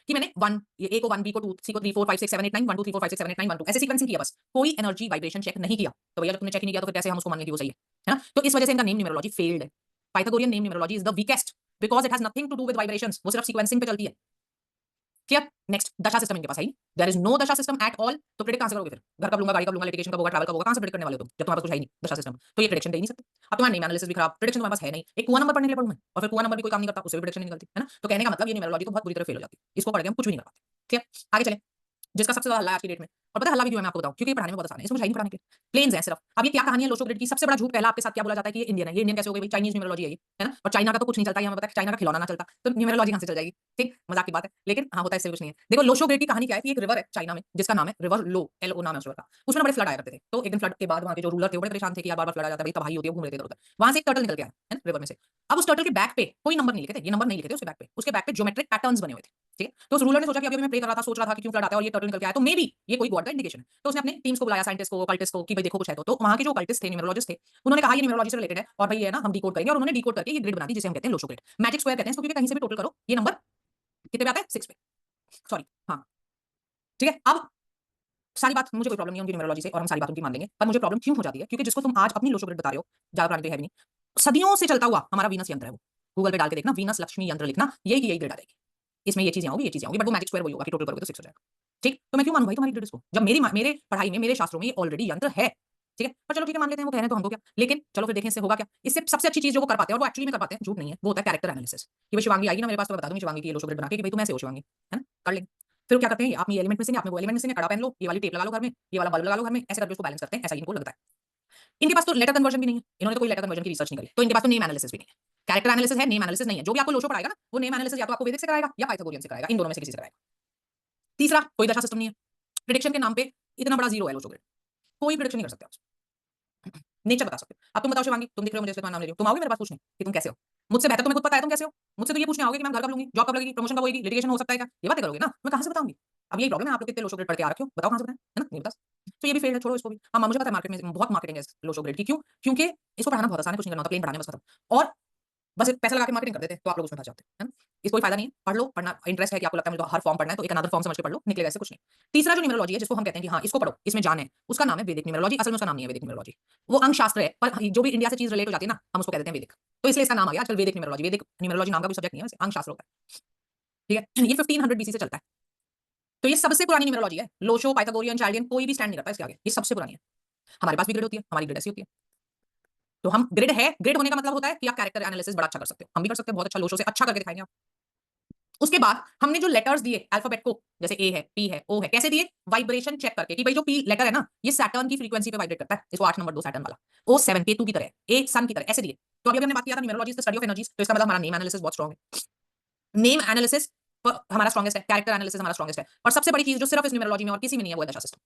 कि मैंने 1 ये A को 1 B को 2 C को 3 4 5 6 7 8 9 1 2 3 4 5 6 7 8 9 1 2 ऐसे सीक्वेंसिंग किया बस, कोई एनर्जी वाइब्रेशन चेक नहीं किया। तो भैया जब तुमने चेक ही नहीं किया तो फिर कैसे हम उसको मान लें कि वो सही है ना। तो इस वजह से इनका नेम न्यूमरोलॉजी फेल्ड है। Pythagorean name numerology is the weakest because it has nothing to do with vibrations, वो सिर्फ सीक्वेंसिंग पे चलती है। क्लियर। नेक्स्ट, दशा सिस्टम इनके पास है ही, देयर इज नो दशा सिस्टम एट ऑल। तो प्रेडिक्ट कहां से करोगे फिर? घर कब लूंगा, गाड़ी कब लूंगा, लिटिगेशन कब होगा, ट्रैवल कब होगा, कहां से प्रेडिक्ट करने वाले हो तुम जब तुम्हारे पास कुछ है ही नहीं दशा सिस्टम। तो ये प्रेडिक्शन दे ही नहीं सकते। अब तुम्हारा नेम एनालिसिस भी खराब, प्रेडिक्शन तुम्हारे पास है नहीं। एक कुआं नंबर पढ़ने के लिए पढ़ूं मैं, और फिर कुआं नंबर भी कोई काम नहीं करता, उससे भी प्रेडिक्शन नहीं निकलती, है ना। तो कहने का मतलब ये न्यूमरोलॉजी तो बहुत बुरी तरह फेल हो जाती है, इसको पढ़ के हम कुछ भी नहीं कर पाते। ठीक है, आगे चले। जिसका सबसे ज्यादा हल्ला है आज की डेट में, और पता है हल्ला भी क्यों है मैं आपको बताऊं, क्योंकि ये पढ़ाने में बहुत आसान है, इसको मुझे नहीं पढ़ाने के प्लेन्स है सिर्फ। अब ये क्या कहानी है लोशो ग्रिड की, सबसे बड़ा झूठ पहला आपके साथ क्या बोला जाता है कि ये इंडियन है। ये इंडियन कैसे हो गई भाई, चाइनीज न्यूमरोलॉजी है ये, है ना। और चाइना का तो कुछ नहीं चलता, ये हमें पता है चाइना का खिलौना ना चलता तो न्यूमरोलॉजी कहां से चल जाएगी। ठीक, मजाक की बात है, लेकिन हाँ होता है, इससे कुछ नहीं है। देखो लोशो ग्रिड की कहानी क्या है कि एक रिवर है चाइना में जिसका नाम है रिवर LO नाम है उस रिवर का। उसमें बड़े फ्लड आया करते थे, तो एक दिन फ्लड के बाद वहां के जो रूलर थे वो बड़े परेशान थे कि यार बार-बार फ्लड आ जाता है, भाई तबाही होती है, घूम रहे थे इधर-उधर। वहां से एक टर्टल निकल के आया, है ना, रिवर में से। अब उस टर्टल के बैक पे कोई नंबर नहीं लिखे थे, ये नंबर नहीं लिखे थे उसके बैक पे, उसके बैक पे ज्योमेट्रिक पैटर्न्स बने हुए थे। ठीक है, तो उस रूलर ने सोचा कि अभी मैं प्रे कर रहा था, सोच रहा था कि क्यों फ्लड आता है और ये टर्टल निकल के आया, तो मे बी ये कोई गॉड का इंडिकेशन है। तो उसने अपने टीम्स को बुलाया, साइंटिस्ट को, ऑकल्टिस्ट को, कि भाई देखो कुछ है तो वहां के जो ऑकल्टिस्ट थे, न्यूमरोलॉजिस्ट थे, उन्होंने कहा ये न्यूमरोलॉजी से रिलेटेड है और भाई ये ना हम डिकोड करेंगे, और उन्होंने डिकोड करके ये ग्रिड बना दी जिसे हम कहते हैं लोशो ग्रिड। मैजिक स्क्वायर कहते हैं इसको, क्योंकि कहीं से भी टोटल करो ये नंबर कितने पे आता है, 6 पे, सॉरी, हाँ। ठीक है, अब सारी बात मुझे कोई प्रॉब्लम नहीं है उनकी न्यूमरोलॉजी से, और हम सारी बात उनकी मान लेंगे, पर मुझे प्रॉब्लम क्यों हो जाती है, क्योंकि जिसको तुम आज अपनी लोशो ग्रिड बता रहे हो, ज्यादा पुरानी तो है भी नहीं, सदियों से चलता हुआ हमारा वीनस यंत्र है वो। गूगल पे डाल के देखना वीनस लक्ष्मी यंत्र लिखना, यही की यही ग्रेड आ जाएगी। इसमें ये चीजें होंगी, ये चीजें होंगी, बट वो मैजिक स्क्वायर वही होगा कि टोटल करोगे तो 6 हो जाएगा। ठीक, तो मैं क्यों मानूं भाई तुम्हारी ग्रेड इसको, जब मेरे पढ़ाई में, मेरे शास्त्रों में ये ऑलरेडी यंत्र है। ठीक है, पर चलो ठीक है मान लेते हैं, वो कह रहे हैं तो हमको क्या, लेकिन चलो फिर देखें इससे होगा क्या। इससे सबसे अच्छी चीज जो वो कर पाते हैं और वो एक्चुअली में कर पाते हैं, झूठ नहीं है, वो होता है कैरेक्टर एनालिसिस। कि भाई शिवांगी आएगी ना मेरे पास तो मैं बता दूंगी शिवांगी की ये लो ग्रेड बना के कि भाई तुम ऐसे हो शिवांगी, है ना, कर लेंगे। फिर क्या करते हैं, आप ये एलिमेंट में से नहीं, आपने वो एलिमेंट में से नहीं, कड़ा पहन लो, ये वाली टेप लगा लो घर में, ये वाला बल्ब लगा लो घर में, ऐसे करके उसको बैलेंस करते हैं, ऐसा इनको लगता है। इनके पास तो लेटर कन्वर्जन भी नहीं है, इन्होंने तो कोई लेटर कन्वर्जन की रिसर्च नहीं करी, तो इनके पास तो नेम एनालिसिस भी नहीं है। कैरेक्टर एनालिसिस है, नेम एनालिसिस नहीं है। जो भी आपको लोशो पढ़ाएगा ना, वो नेम एनालिसिस या तो आपको वैदिक से कराएगा या पाइथागोरियन से कराएगा, इन दोनों में से किसी से कराएगा। तीसरा, कोई दशा सिस्टम नहीं है। प्रिडिक्शन के नाम पे इतना बड़ा जीरो है लोशो ग्रेड, कोई प्रिडिक्शन नहीं कर सकते आप। नेचर बता सकते हो। अब तुम बताओ शिवांगी, तुम दिख रहे हो मुझे, इसलिए तुम्हारा नाम ले रही हो, तुम आओगे मेरे पास पूछने कि तुम कैसे हो। मुझसे बेहतर तुम्हें खुद पता है तुम कैसे हो। मुझसे तो ये पूछने आओगे कि मैं घर कब लूंगी, जॉब कब लगेगी, प्रमोशन कब होगी, लिटिगेशन हो सकता है क्या, ये बातें करोगे ना, मैं कहां से बताऊंगी। अब यही प्रॉब्लम है, आप लोग कितने लोशो ग्रेड पढ़ के आ रखे हो, बताओ कहां से बताएं, है ना, नहीं बता। तो ये भी फेल है, छोड़ो इसको भी। हाँ मुझे पता है मार्केट में बहुत मार्केटिंग है लोशो ग्रेड की, क्यों, क्योंकि इसको पढ़ाना बहुत आसान है, कुछ नहीं करना होता, प्लेन पढ़ाने बस खत्म। और बस पैसा लगा के मार्केटिंग कर देते हैं, तो आप लोग उसमें फंस जाते हैं, है ना। इसको कोई फायदा नहीं है, पढ़ लो, पढ़ना इंटरेस्ट है कि आपको लगता है मुझे तो हर फॉर्म पढ़ना है, तो एक अनदर फॉर्म समझ के पढ़ लो, निकलेगा ऐसे कुछ नहीं। तीसरा जो न्यूमरोलॉजी है, जिसको हम कहते हैं कि हाँ इसको पढ़ो, इसमें जान है, उसका नाम है वैदिक न्यूमरोलॉजी। असल में उसका नाम नहीं है वैदिक न्यूमरोलॉजी, वो अंग शास्त्र है, पर जो भी इंडिया से चीज रिलेट हो जाती है ना, हम उसको कहते हैं वैदिक, तो इसलिए इसका नाम आ गया आजकल वैदिक न्यूमरोलॉजी। वैदिक न्यूमरोलॉजी नाम का कोई सब्जेक्ट नहीं है, वैसे अंग शास्त्र होता है। ठीक है, ये 1500 बीसी से चलता है, तो ये सबसे पुरानी न्यूमरोलॉजी है। लोशो, पाइथागोरियन, चाइल्डियन कोई भी स्टैंड नहीं करता इसके आगे, ये सबसे पुरानी है। हमारे पास भी ग्रेड होती है, हमारी ग्रेड ऐसी होती है। तो हम ग्रेड है, ग्रेड होने का मतलब होता है कि आप कैरेक्टर एनालिसिस बड़ा अच्छा कर सकते हो, हम भी कर सकते हैं बहुत अच्छा, लोशो से अच्छा करके दिखाएंगे आप। उसके बाद हमने जो लेटर्स दिए अल्फाबेट को, जैसे ए है, पी है, ओ है, कैसे दिए, वाइब्रेशन चेक करके कि भाई जो पी लेटर है ना, ये सैटर्न की फ्रीक्वेंसी पे वाइब्रेट करता है, इसको 8 नंबर दो सैटर्न वाला, ओ 7 केतु की तरह, ए सन की तरह, ऐसे दिए। तो अभी हमने बात किया था numerology is the study of energies, तो इसका मतलब हमारा नेम एनालिसिस बहुत स्ट्रांग है। नेम एनालिसिस हमारा स्ट्रांगेस्ट है, कैरेक्टर एनालिसिस हमारा स्ट्रांगेस्ट है, और सबसे बड़ी चीज जो सिर्फ इस न्यूमरोलॉजी में और किसी में नहीं है, वो है दशा सिस्टम।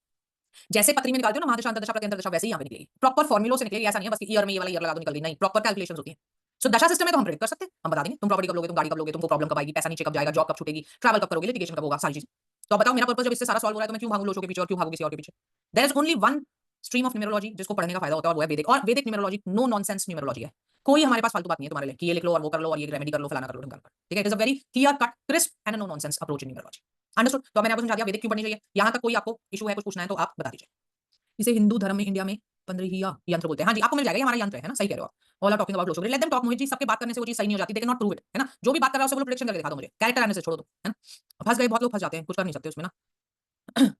जैसे पत्री में निकालते हो ना महादशा अंतर्दशा प्रत्यंतर दशा, वैसे ही यहाँ पे निकलेगी, प्रॉपर फॉर्मुलों से निकलेगी, ऐसा नहीं है बस ईयर में ये वाला ईयर लगा दो निकल गई, नहीं, प्रॉपर कैलकुलेशंस होती है। सो दशा सिस्टम में तो हम प्रेडिक्ट कर सकते हैं, हम बता देंगे तुम प्रॉपर्टी कब लोगे, तुम गाड़ी कब लोगे, तुमको प्रॉब्लम कब आएगी, पैसा नीचे कब जाएगा, जॉब कब छूटेगी, ट्रैवल कब करोगे, लिटिगेशन कब होगा, सारी चीज। तो बताओ मेरा पर्पस जब इससे सारा सॉल्व हो रहा है तो मैं क्यों भागूं लोशो के पीछे और क्यों भागूं किसी और के पीछे। There is only one stream of numerology जिसको पढ़ने का फायदा होता है, और वो है वैदिक। और वैदिक न्यूमरोलॉजी नो नॉनसेंस न्यूमरोलॉजी है, कोई हमारे पास फालतू बात नहीं है तुम्हारे लिए कि ये लिख लो और वो कर लो और ये रेमेडी कर लो, फलाना कर लो, ढमकाना कर लो। ठीक है, it is a very clear cut crisp and no nonsense approach in numerology. Understood. तो मैंने आपको समझा दिया वैदिक क्यों पढ़नी चाहिए, यहां तक कोई आपको इशू है, कुछ पूछना है तो आप बता दीजिए। इसे हिंदू धर्म में इंडिया में 15 यंत्र बोलते हैं। हाँ जी, आपको मिल जाएगा, ये हमारा यंत्र है ना, सही कह रहे हो आप। All are talking about Lo Shu, let them talk. Mohit ji, सबके बात करने से वो चीज सही नहीं हो जाती, they can not prove it, है ना। जो भी बात कर रहा है उसे बोलो प्रेडिक्शन करके दिखा दो मुझे, कैरेक्टर एनालिसिस छोड़ दो, है ना। फंस गए बहुत लोग, फंस जाते हैं, कुछ कर नहीं सकते उसमें ना।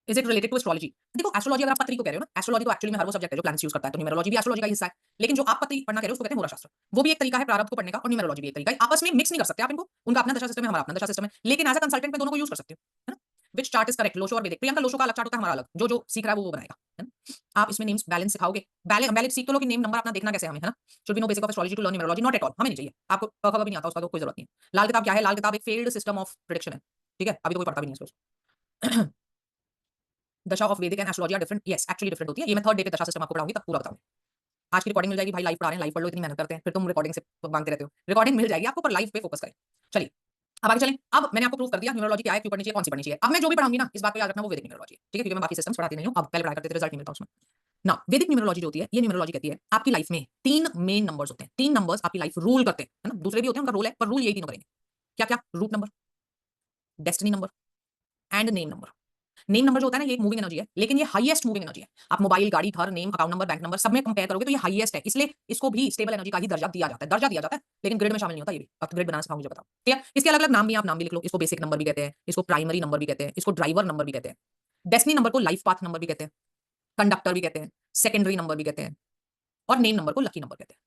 Is it related to astrology. देखो एस्ट्रोलॉजी अगर आप पत्री को कह रहे हो ना, एस्ट्रोलॉजी तो एक्चुअली में हर वो सब्जेक्ट है जो प्लैनेट्स यूज करता है, तो न्यूमरोलॉजी भी एस्ट्रोलॉजी का हिस्सा है। लेकिन जो आप पत्री पढ़ना कह रहे हो उसको कहते हैं होराशास्त्र, वो भी एक तरीका है प्रारब्ध को पढ़ने का, और न्यूमरोलॉजी भी एक तरीका है। आपस में मिक्स नहीं कर सकते आप इनको, उनका अपना दशा सिस्टम है, हमारा अपना दशा सिस्टम है, लेकिन एज अ कंसल्टेंट में दोनों को यूज कर सकते हो, है ना। विच चार्ट इज करेक्ट, लोशो और वैदिक। प्रियंका, लोशो का अलग चार्ट होता है, हमारा अलग, जो जो सीख रहा है वो बनाएगा, है ना। आप इसमें नेम्स बैलेंस सिखाओगे, बैलेंस सीख तो लो कि नेम नंबर अपना देखना कैसे हमें, है ना। Should be know basic of astrology to learn numerology, not at all, हमें नहीं चाहिए। आपको खबर भी नहीं आता उसका तो कोई जरूरत नहीं है। लाल किताब क्या है, लाल किताब एक फेल्ड सिस्टम ऑफ प्रेडिक्शन है, ठीक है, अभी तो कोई पढ़ता भी नहीं है इसको। Dasha of Vedic and astrology are different, yes actually different होती है। ये मैं थर्ड डे पे दशा सिस्टम आपको पढ़ाऊंगी, तब पूरा बताऊंगी। आज की रिकॉर्डिंग मिल जाएगी भाई, लाइव पढ़ा रहे हैं, लाइव पढ़ लो, इतनी मेहनत करते हैं, फिर तुम रिकॉर्डिंग से मांगते रहते हो। रिकॉर्डिंग मिल जाएगी आपको, पर लाइव पे फोकस करें। चलिए अब आगे चलें। अब मैंने आपको प्रूव कर दिया न्यूमरोलॉजी क्या है, क्यों पढ़नी चाहिए, कौन सी पढ़नी चाहिए। अब मैं जो भी पढ़ाऊंगी ना, इस बात को याद रखना, वो वैदिक न्यूमरोलॉजी है, ठीक है, क्योंकि मैं बाकी सिस्टम्स पढ़ाती नहीं हूं। अब पहले पढ़ाया करते थे, रिजल्ट नहीं मिलता उसमें ना। वैदिक न्यूमरोलॉजी जो होती है, ये न्यूमरोलॉजी कहती है आपकी लाइफ में 3 मेन नंबर्स होते हैं, 3 नंबर्स आपकी लाइफ रूल करते हैं, है ना। दूसरे भी होते हैं, उनका रोल है, पर रूल यही तीनों करेंगे। क्या क्या, root number, destiny number and name number. Name number जो होता है ना, ये एक मूविंग एनर्जी है, लेकिन ये हाईएस्ट मूविंग एनर्जी है। आप मोबाइल, गाड़ी, घर, name, account number, bank number सब में कंपेयर करोगे तो ये हाईएस्ट है, इसलिए इसको भी स्टेबल एनर्जी का ही दर्जा दिया जाता है, लेकिन ग्रिड में शामिल नहीं होता। ये भी अब ग्रिड बनाना सिखाऊंगी, मुझे बताओ, ठीक है। इसके अलग अलग नाम भी हैं, आप नाम भी लिख लो। इसको बेसिक नंबर भी कहते हैं, इसको प्राइमरी नंबर भी कहते हैं, इसको ड्राइवर नंबर भी कहते हैं। डेस्टिनी नंबर को लाइफ पाथ नंबर भी कहते हैं, कंडक्टर भी कहते हैं, सेकेंडरी नंबर भी कहते हैं, और नेम नंबर को लकी नंबर कहते हैं।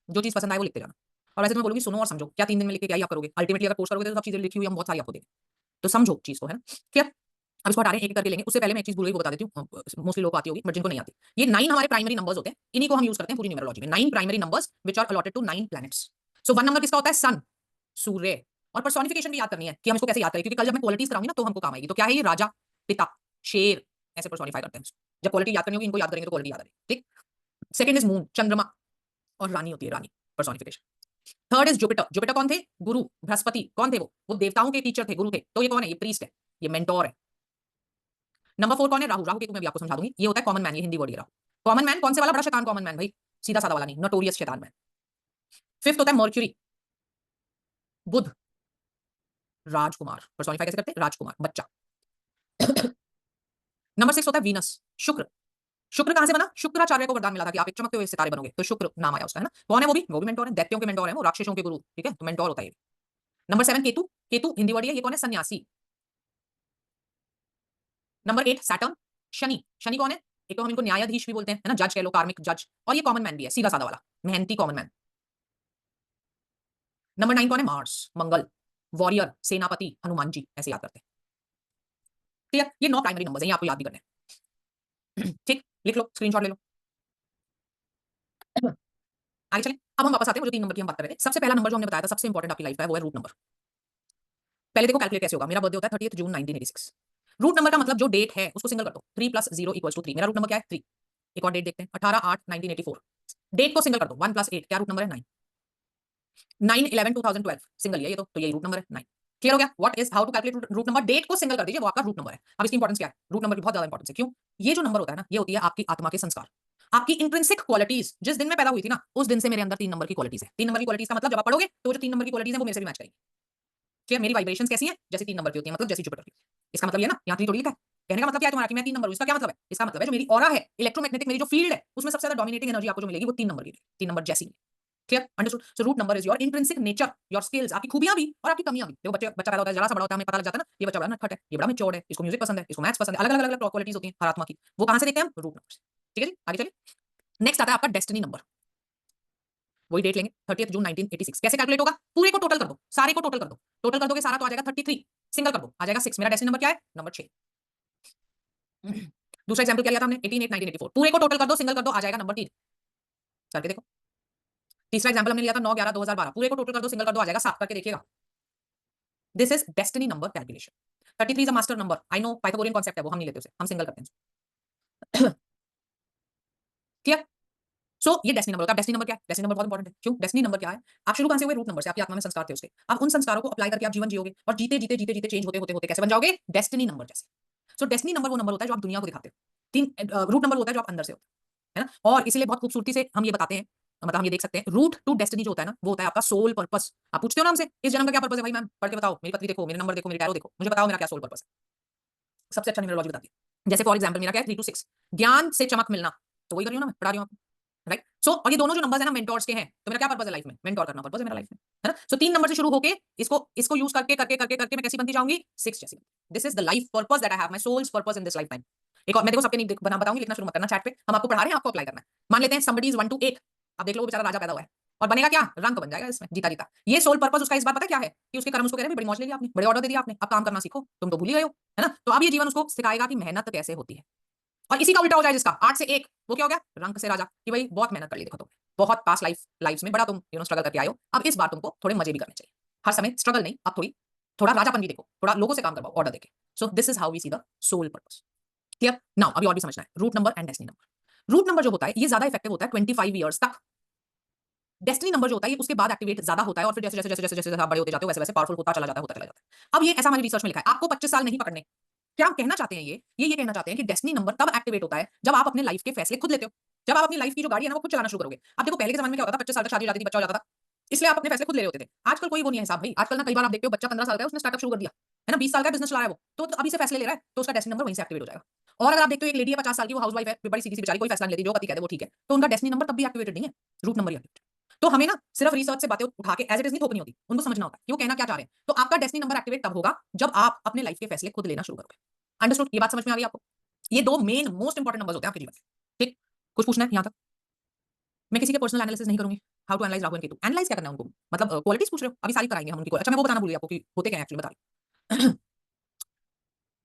जो चीज पसंद आए वो लिखते जाना। और वैसे तो मैं बोलूंगी सुनो और समझो, क्या 3 दिन में लिख के क्या ही आप करोगे, अल्टीमेटली अगर कोर्स करोगे तो सब चीजें लिखी हुई हम बहुत सारी आपको देंगे, तो समझो चीज को, है ना। ठीक। अब इसको हटा रहे हैं, एक एक करके लेंगे। उससे पहले मैं एक चीज भूल गई, वो बता देती हूँ, मोस्टली लोग आती होगी बट जिनको नहीं आती। ये 9 हमारे प्राइमरी नंबर्स होते हैं, इन्हीं को हम यूज करते हैं पूरी न्यूमरोलॉजी में। 9 primary numbers which are allotted to 9 planets. So 1 number किसका होता है, सन, सूर्य। और पर्सोनिफिकेशन भी याद करनी है कि हम इसको कैसे याद करें, क्योंकि कल जब मैं क्वालिटीज कराऊंगी ना तो हमको काम आएगी। तो क्या है ये, राजा, पिता, शेर, ऐसे पर्सोनिफाई करते हैं इसको। जब क्वालिटी याद करनी होगी, इनको याद करेंगे तो क्वालिटी याद आ रही, ठीक। सेकंड इज मून, चंद्रमा, और रानी होती है, रानी, personification. Third is Jupiter. Jupiter कौन थे, गुरु, बृहस्पति कौन थे, वो देवताओं के टीचर थे, गुरु थे। तो ये कौन है, ये प्रीस्ट है, ये मेंटोर है। नंबर 4 कौन है, राहु। राहु के मैं भी आपको समझा दूंगी, ये होता है कॉमन मैन, ये हिंदी वर्ड है राहु। कॉमन मैन कौन से वाला, बड़ा शैतान कॉमन मैन भाई, सीधा साधा वाला नहीं, नोटोरियस शैतान मैन। फिफ्थ होता है मर्क्यूरी, बुध, राजकुमार, पर्सोनिफाई कैसे करते हैं, राजकुमार, बच्चा। नंबर 6 होता है वीनस, शुक्र, शुक्र कहां से बना? शुक्राचार्य को वरदान मिला था कि आप एक चमकते हुए सितारे बनोगे, तो शुक्र नाम आया उसका, है ना? कौन है वो भी मेंटोर है, दैत्यों के मेंटोर है वो, राक्षसों के गुरु, ठीक है? तो मेंटोर होता है ये। नंबर 7 केतु, केतु हिंदी वर्ड है, ये कौन है? सन्यासी। नंबर 8 सैटर्न, शनि, शनि कौन है? एक तो हम इनको न्यायाधीश भी बोलते हैं, है ना? जज कह लो, कार्मिक जज, और ये कॉमन मैन भी है, सीधा साधा वाला, मेहनती कॉमन मैन। नंबर 9 कौन है? मार्स, मंगल, वॉरियर, सेनापति, हनुमान जी, ऐसे याद करते हैं। क्लियर? ये 9 प्राइमरी नंबर्स हैं, ये आपको याद भी करने हैं। ठीक, लिख लो, स्क्रीनशॉट ले लो। आगे चलें। अब हम वापस आते हैं, वो जो 3 नंबर की हम बात कर रहे थे। सबसे पहला नंबर जो हमने बताया था, सबसे इंपॉर्टेंट आपकी लाइफ का है, वो है रूट नंबर। पहले देखो कैलकुलेट कैसे होगा। मेरा बर्थडे होता है 30 जून 1986। रूट नंबर का मतलब जो डेट है उसको सिंगल कर दो। 3 + 0 = 3। मेरा रूट नंबर क्या है? 3। एक और डेट देखते हैं, 18/8/1984। डेट को सिंगल कर दो। 1 + 8 क्या रूट नंबर है? 9। 9/11/2012 सिंगल है ये, तो यही रूट नंबर है 9। क्लियर हो गया? What is how to calculate root number? Date को सिंगल कर दीजिए, वो आपका रूट नंबर है। अब इसकी इंपॉर्टेंस क्या है? रूट नंबर की बहुत ज्यादा इंपॉर्टेंस है। क्यों? ये जो नंबर होता है ना, ये होती है आपकी आत्मा के संस्कार, आपकी इंट्रिंसिक क्वालिटीज। जिस दिन मैं पैदा हुई थी ना, उस दिन से मेरे अंदर 3 नंबर की क्वालिटीज है। 3 नंबर की क्वालिटीज का मतलब जब आप पढ़ोगे तो वो जो 3 नंबर की क्वालिटीज है वो मेरे से भी मैच करेगी। ठीक है? मेरी वाइब्रेशंस कैसी हैं? जैसे 3 नंबर की होती है, मतलब जैसी जुपिटर की। इसका मतलब ये ना, यहाँ 3 थोड़ी लिखा है। कहने का मतलब क्या है तुम्हारा कि मैं 3 नंबर हूं? इसका क्या मतलब है? इसका मतलब है जो मेरी ऑरा है, इलेक्ट्रोमैग्नेटिक मेरी जो फील्ड है, उसमें सबसे ज्यादा डोमिनेटिंग एनर्जी आपको जो मिलेगी वो 3 नंबर की, 3 नंबर जैसी। Clear? Understood? So root number is your intrinsic nature, your skills, आपकी खूबियां भी और आपकी कमियां भी। देखो बच्चा पैदा होता है, जरा सा बड़ा होता है, हमें पता लग जाता है ना, ये बच्चा बड़ा नटखट है, ये बड़ा मैच्योर्ड है, इसको म्यूजिक पसंद है, इसको मैथ्स पसंद है, अलग-अलग क्वालिटीज होती हैं हर आत्मा की। वो कहां से देखते हैं हम? रूट नंबर से। ठीक है जी? आगे चलिए। नेक्स्ट आता है आपका डेस्टिनी नंबर। वही डेट लेंगे, 30 जून 1986। कैसे कैलकुलेट होगा? पूरे को टोटल कर दो, सारे को टोटल कर दो। टोटल कर दोगे सारा तो आ जाएगा 33। सिंगल कर दो, आ जाएगा 6। मेरा डेस्टिनी नंबर क्या है? नंबर 6। दूसरा एग्जांपल क्या लिया था हमने? 18/8/1984। पूरे को टोटल कर दो, सिंगल कर दो, आ जाएगा नंबर 3। करके देखो। तीसरा एग्जांपल हमने लिया था 9/11/2012। पूरे को टोटल कर दो, सिंगल कर दो, आ जाएगा 7। करके देखिएगा। This is destiny number calculation. 33 is a master number. I know Pythagorean concept है वो, हम नहीं लेते उसे, हम सिंगल करते हैं। क्लियर? सो ये डेस्टिनी नंबर होता है। डेस्टिनी नंबर क्या है? डेस्टिनी नंबर बहुत इंपॉर्टेंट है। क्यों? डेस्टिनी नंबर क्या है? आप शुरू कहां से हुए? रूट नंबर से। आपकी आत्मा में संस्कार थे उसके। आप उन संस्कारों को अप्लाई करके आप जीवन जियोगे और जीते जीते जीते जीते चेंज होते होते होते कैसे बन जाओगे? डेस्टिनी नंबर जैसे। सो डेस्टिनी नंबर वो नंबर होता है जो आप दुनिया को दिखाते हो। तीन रूट नंबर होता है जो आप अंदर से होता है ना? और इसीलिए बहुत खूबसूरती से हम ये बताते हैं, मतलब हम ये देख सकते हैं, रूट टू डेस्टिनी जो होता है ना, वो होता है आपका सोल पर्पस। आप पूछते हो ना हमसे, इस जन्म का क्या पर्पस है भाई मैम? पढ़ के बताओ, मेरी पत्री देखो, मेरे नंबर देखो, मेरी टैरो देखो, मुझे बताओ मेरा क्या सोल पर्पस है। सबसे अच्छा न्यूमरोलॉजी बताती है। जैसे फॉर एग्जांपल मेरा क्या है? 3 to 6, ज्ञान से चमक मिलना। तो वही कर रही हूं ना, मैं पढ़ा रही हूं आपको, राइट? सो और ये दोनों जो नंबर्स है ना, मेंटोर्स के हैं। तो मेरा क्या पर्पस है लाइफ में? मेंटोर करना पर्पस है मेरा लाइफ में, है ना? सो 3 नंबर से शुरू होके इसको इसको यूज करके करके करके करके मैं कैसी बनती जाऊंगी? 6 जैसी। This is the life purpose that I have, my soul's purpose in this lifetime. एक और मैं देखो सबके नहीं बना बताऊंगी, लिखना शुरू मत करना चैट पे, हम आपको पढ़ा रहे हैं, आपको अप्लाई करना है। मान लेते हैं समबडी इज 1 to 8। अब देख लो वो बेचारा राजा पैदा हुआ है और बनेगा क्या? रंक बन जाएगा इसमें, जीता जीता। ये सोल पर्पस उसका इस बार पता क्या है? कि उसके कर्म उसको कह रहे हैं बड़ी मौज ले लिया आपने, बड़े ऑर्डर दे दिया आपने, अब काम करना सीखो, तुम तो भूल ही गए हो, है ना? तो अब ये जीवन उसको सिखाएगा कि मेहनत कैसे होती है। और इसी का उल्टा हो जाए जिसका 8 से 1, वो क्या हो गया? रंक से राजा, कि भाई बहुत मेहनत कर ली देखो तुम, बहुत पास लाइफ्स में बड़ा तुम स्ट्रगल करके आए हो, अब इस बार तुमको थोड़े मजे भी करने चाहिए। हर समय स्ट्रगल नहीं, अब थोड़ा राजापन भी देखो, थोड़ा लोगों से काम करवाओ ऑर्डर देके। So this is how we see the soul purpose. Clear? Now अभी और भी समझना है root number and destiny number. Root number जो होता है ये ज्यादा इफेक्टिव होता है 25 ईयर्स तक। डेस्टिनी नंबर जो होता है ये उसके बाद एक्टिवेट ज्यादा होता है और फिर जैसे जैसे जैसे जैसे जैसे आप बड़े होते जाते हो वैसे वैसे पावरफुल होता चला जाता है, होता चला जाता है। अब ये ऐसा हमारी रिसर्च में लिखा है, आपको 25 साल नहीं पकड़ने। क्या हम कहना चाहते हैं? ये कहना चाहते हैं कि डेस्टिनी नंबर तब एक्टिवेट होता है जब आप अपने लाइफ के फैसले खुद लेते हो, जब आप अपनी लाइफ की जो गाड़ी है ना वो खुद चलाना शुरू करोगे। अब देखो पहले के जमाने में क्या होता था, 25 साल तक शादी हो जाती थी, बच्चा हो जाता था, इसलिए आप अपने फैसले खुद ले रहे होते थे। आजकल कोई वो नहीं है साहब भाई, आजकल ना कई बार आप देखते हो बच्चा 15 साल का है, उसने स्टार्टअप शुरू कर दिया, है ना? 20 साल का बिजनेस चला रहा है वो, तो अभी से फैसले ले रहा है, तो उसका डेस्टिनी नंबर वहीं से एक्टिवेट हो जाएगा। और अगर आप देखते हो एक लेडी है 50 साल की, वो हाउसवाइफ है, बड़ी सीधी सी बेचारी, कोई फैसला नहीं लेती, जो पति कहते वो ठीक है, तो उनका डेस्टिनी नंबर तब भी एक्टिवेटेड नहीं है, रूट नंबर ही एक्टिवेट। तो हमें ना सिर्फ रिसर्च से बातें उठा के एज इट इज नहीं थोपनी होती, उनको समझना होता है कि वो कहना क्या चाह रहे हैं। तो आपका डेस्टिनी नंबर एक्टिवेट तब होगा जब आप अपने लाइफ के फैसले खुद लेना शुरू करोगे। अंडरस्टूड? ये बात समझ में आ गई आपको? ये 2 मेन मोस्ट इंपोर्टेंट नंबर्स होते हैं आपके जीवन में। ठीक? कुछ पूछना है यहाँ तक? मैं किसी के पर्सनल एनालिसिस नहीं करूंगी। How to analyse Rahu and Ketu. Analyse क्या करना है उनको? मतलब क्वालिटीज पूछ रहे हो? अभी सारी कराएंगे हम उनकी। अच्छा मैं वो बताना भूल गया आपको कि होते क्या है एक्चुअली, बता रही।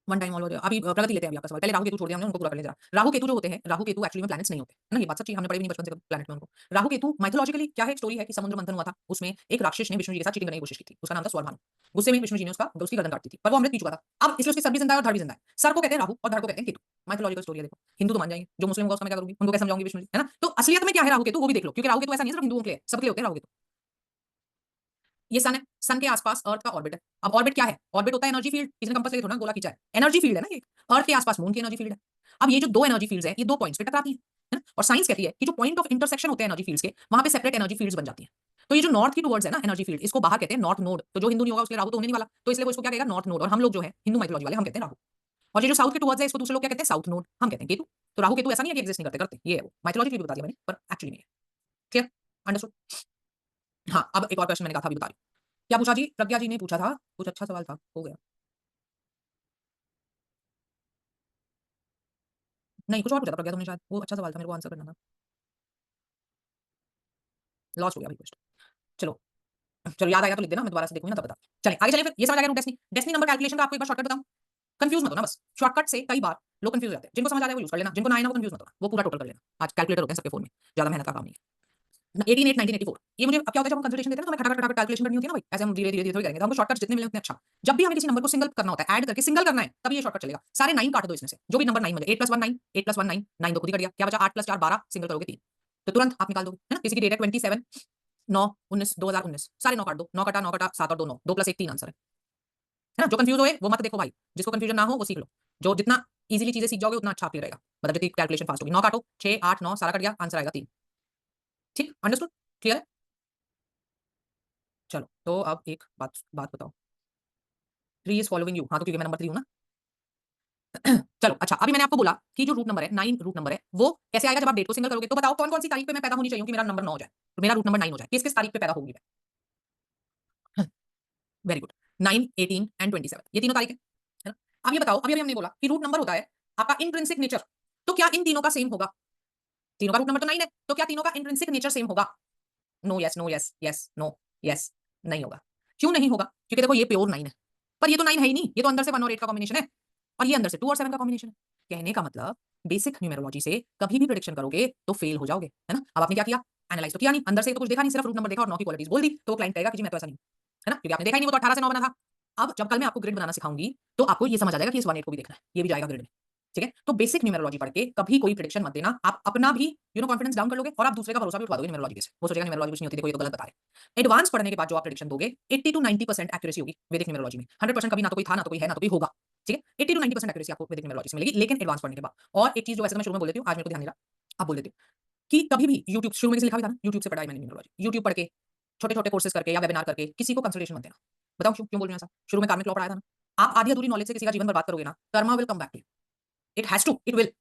वन टाइम ऑल हो गया। अभी प्रगति लेते हैं अभी आपका सवाल। पहले राहु केतु छोड़ दिया हमने, उनको पूरा कर लें जरा। राहु केतु जो होते हैं, राहु केतु एक्चुअली में प्लैनेट्स नहीं होते, है ना? ये बात सच्ची है, हमने पढ़ी भी नहीं बचपन से कभी प्लैनेट में उनको। राहु केतु माइथोलॉजिकली क्या है? स्टोरी है कि समुद्र मंथन हुआ था, उसमें एक राक्षस ने विष्णु जी के साथ चीटिंग करने की कोशिश की थी, उसका नाम था स्वरभानु। गुस्से में विष्णु जी ने उसकी गर्दन काट दी थी, पर वो अमृत पी चुका था। अब इसलिए उसकी सर भी जिंदा है और धड़ भी जिंदा है। सर को कहते हैं राहु और धड़ को कहते हैं केतु। माइथोलॉजिकल स्टोरी है देखो। हिंदू तो मान जाएंगे, जो मुस्लिम होगा उसका मैं क्या करूंगी, उनको कैसे समझाऊंगी विष्णु जी, है ना? तो असलियत में क्या है राहु केतु वो भी देख लो, क्योंकि राहु केतु ऐसा नहीं है सिर्फ हिंदुओं के लिए, सबके लिए होते हैं राहु केतु। ये सन है, सन के आसपास अर्थ का ऑर्बिट है। अब ऑर्बिट क्या है? ऑर्बिट होता है एनर्जी फील्ड। किसी ने कंपास लेके थोड़ा ना गोला खींचा है, एनर्जी फील्ड है ना ये। अर्थ के आसपास मून की एनर्जी फील्ड है। अब ये जो दो एनर्जी फील्ड्स हैं, ये दो पॉइंट्स पे टकराती हैं, है ना? और साइंस कहती है कि जो पॉइंट ऑफ इंटरसेक्शन होते हैं एनर्जी फील्ड्स के, वहां पे सेपरेट एनर्जी फील्ड्स बन जाती हैं। तो ये जो नॉर्थ की टुवर्ड्स है ना एनर्जी फील्ड, इसको बाहर कहते हैं नॉर्थ नोड। तो जो हिंदू नहीं होगा उसके राहु तो होने नहीं वाला, तो इसलिए वो इसको क्या कहेगा? North node. और हम लोग जो है हिंदू माइथोलॉजी वाले, हम कहते हैं राहु। और ये जो साउथ के टुवर्ड्स है इसको दूसरे लोग क्या कहते हैं, साउथ नोड, हम कहते हैं केतु। तो राहु केतु ऐसा नहीं है कि एग्जिस्ट नहीं करते, करते ये है वो, माइथोलॉजिकली भी बता दिया मैंने, पर एक्चुअली नहीं है। Clear, understood. हाँ, अब एक और क्वेश्चन मैंने कहा था अभी बता रही हूँ। क्या पूछा जी, प्रज्ञा जी ने पूछा था, कुछ अच्छा सवाल था, हो गया। नहीं, कुछ और पूछा था प्रज्ञा तुमने शायद, वो अच्छा सवाल था, मेरे को आंसर करना था। लॉस्ट हो गया भाई क्वेश्चन। चलो, चलो याद आएगा तो लिख देना, मैं दोबारा से देखूंगी ना तब बता। चलिए आगे चलिए फिर, ये समझ आ गया root destiny. Destiny number calculation का आपको एक बार शॉर्टकट बताऊं, कंफ्यूज मत होना बस, शॉर्टकट से कई बार लोग कंफ्यूज हो जाते हैं। जिनको समझ आ जाए वो यूज कर लेना, जिनको ना आए ना वो कंफ्यूज मत होना, वो पूरा टोटल कर लेना। आज कैलकुलेटर होते हैं सबके फोन में, ज्यादा मेहनत का काम नहीं है। 18 8 1984 ये मुझे अब क्या होता है, जब हम कंसल्टेशन देते हैं ना, तो हमें खटाखट खटाखट कैलकुलेशन करनी होती है ना भाई, ऐसे हम धीरे धीरे धीरे करेंगे तो हमको शॉर्टकट जितने मिले उतने अच्छा। जब भी हमें किसी नंबर को सिंगल करना होता है, ऐड करके सिंगल करना है, तभी ये शॉर्टकट चलेगा। सारे 9 काट दो इसमें से, जो भी नंबर 9 मिले, 8 + 1 9, 8 + 1 9, 9 तो खुद ही कट गया, क्या बचा 8 + 4 12, सिंगल करोगे 3, तो तुरंत आप निकाल दोगे, है ना। किसी की डेट है 27 9 19 2019, सारे 9 काट दो, 9 कटा 9 कटा 7 और 2 9, 2 + 1 3 आंसर है ना। जो कंफ्यूज होए वो मत देखो भाई, जिसको कंफ्यूजन ना हो वो सीख लो। जो जितना इजीली चीजें सीख जाओगे उतना अच्छा आपके रहेगा, मतलब जितनी कैलकुलेशन फास्ट होगी। 9 काटो, 6 8 9 सारा कट गया, आंसर आएगा 3। ठीक, अंडरस्टूड, क्लियर है। चलो तो अब एक बात बात बताओ, 3 इज फॉलोइंग यू, हाँ तो क्योंकि मैं नंबर 3 हूं ना। चलो अच्छा, अभी मैंने आपको बोला कि जो रूट नंबर है 9 रूट नंबर है, वो कैसे आएगा जब आप डेट को सिंगल करोगे। तो बताओ कौन कौन सी तारीख पे मैं पैदा होनी चाहिए कि मेरा नंबर 9 हो जाए, तो मेरा रूट नंबर 9 हो जाए, किस किस तारीख पे पैदा होगी मैं। वेरी गुड, 9 18 एंड 27 ये तीनों तारीख है ना। अब ये बताओ, अभी अभी हमने बोला कि रूट नंबर होता है आपका इंट्रिंसिक नेचर, तो क्या इन तीनों का सेम होगा। तीनों का रूट नंबर तो 9 है, तो क्या तीनों का इंट्रिंसिक नेचर सेम होगा। No yes no yes yes no yes, नहीं होगा। क्यों नहीं होगा, क्योंकि देखो ये प्योर 9 है, पर ये तो 9 है ही नहीं, ये तो अंदर से 1 और 8 का कॉम्बिनेशन है, और ये अंदर से 2 और 7 का कॉम्बिनेशन है। कहने का मतलब बेसिक न्यूमेरोलॉजी से कभी भी प्रेडिक्शन करोगे तो फेल हो जाओगे, है ना। अब आपने क्या किया, एनालाइज तो किया नहीं, अंदर से तो कुछ देखा नहीं, सिर्फ रूट नंबर देखा और 9 की क्वालिटीज बोल दी, तो वो क्लाइंट कहेगा कि जी मैं तो ऐसा नहीं हूं, है ना, क्योंकि आपने देखा ही नहीं, वो तो 18 से 9 बना था। अब जब कल मैं आपको ग्रिड बनाना सिखाऊंगी तो आपको ये समझ आ जाएगा कि इस 1 8 को भी देखना है, ये भी जाएगा ग्रिड में। ठीक है, तो बेसिक न्यूमेरोलॉजी पढ़ के कभी कोई प्रेडिक्शन मत देना, आप अपना भी कॉन्फिडेंस डाउन कर लोगे और आप दूसरे का भरोसा भी उठवा दोगे न्यूमेरोलॉजी से, वो सोचेगा न्यूमेरोलॉजी कुछ नहीं होती, देखो ये तो गलत बता रहे हैं। एडवांस पढ़ने के बाद जो आप प्रेडिक्शन दोगे 80 to 90% एक्यूरेसी होगी वैदिक न्यूमेरोलॉजी में, 100% कभी ना तो कोई था ना तो कोई है ना तो कोई होगा। ठीक है, 80 to 90% एक्यूरेसी आपको वैदिक न्यूमेरोलॉजी से मिलेगी, लेकिन एडवांस पढ़ने के बाद। और एक चीज जो वैसे तो मैं शुरू में बोल देती हूँ, आज मेरे को ध्यान नहीं रहा, अब बोल देती हूँ कि कभी भी यूट्यूब शुरू में किसी लिखा भी था ना, यूट्यूब से पढ़ाई मैंने न्यूमेरोलॉजी, यूट्यूब पढ़ के छोटे छोटे कोर्सेज करके या वेबिनार करके किसी को कंसल्टेशन मत देना। बताओ क्यों, क्यों बोल रही हूं ऐसा। शुरू में कार्मिक लॉ पढ़ाया था ना, आप आधी अधूरी नॉलेज से किसी का जीवन बर्बाद करोगे ना, karma will come back to you, it has to, it will.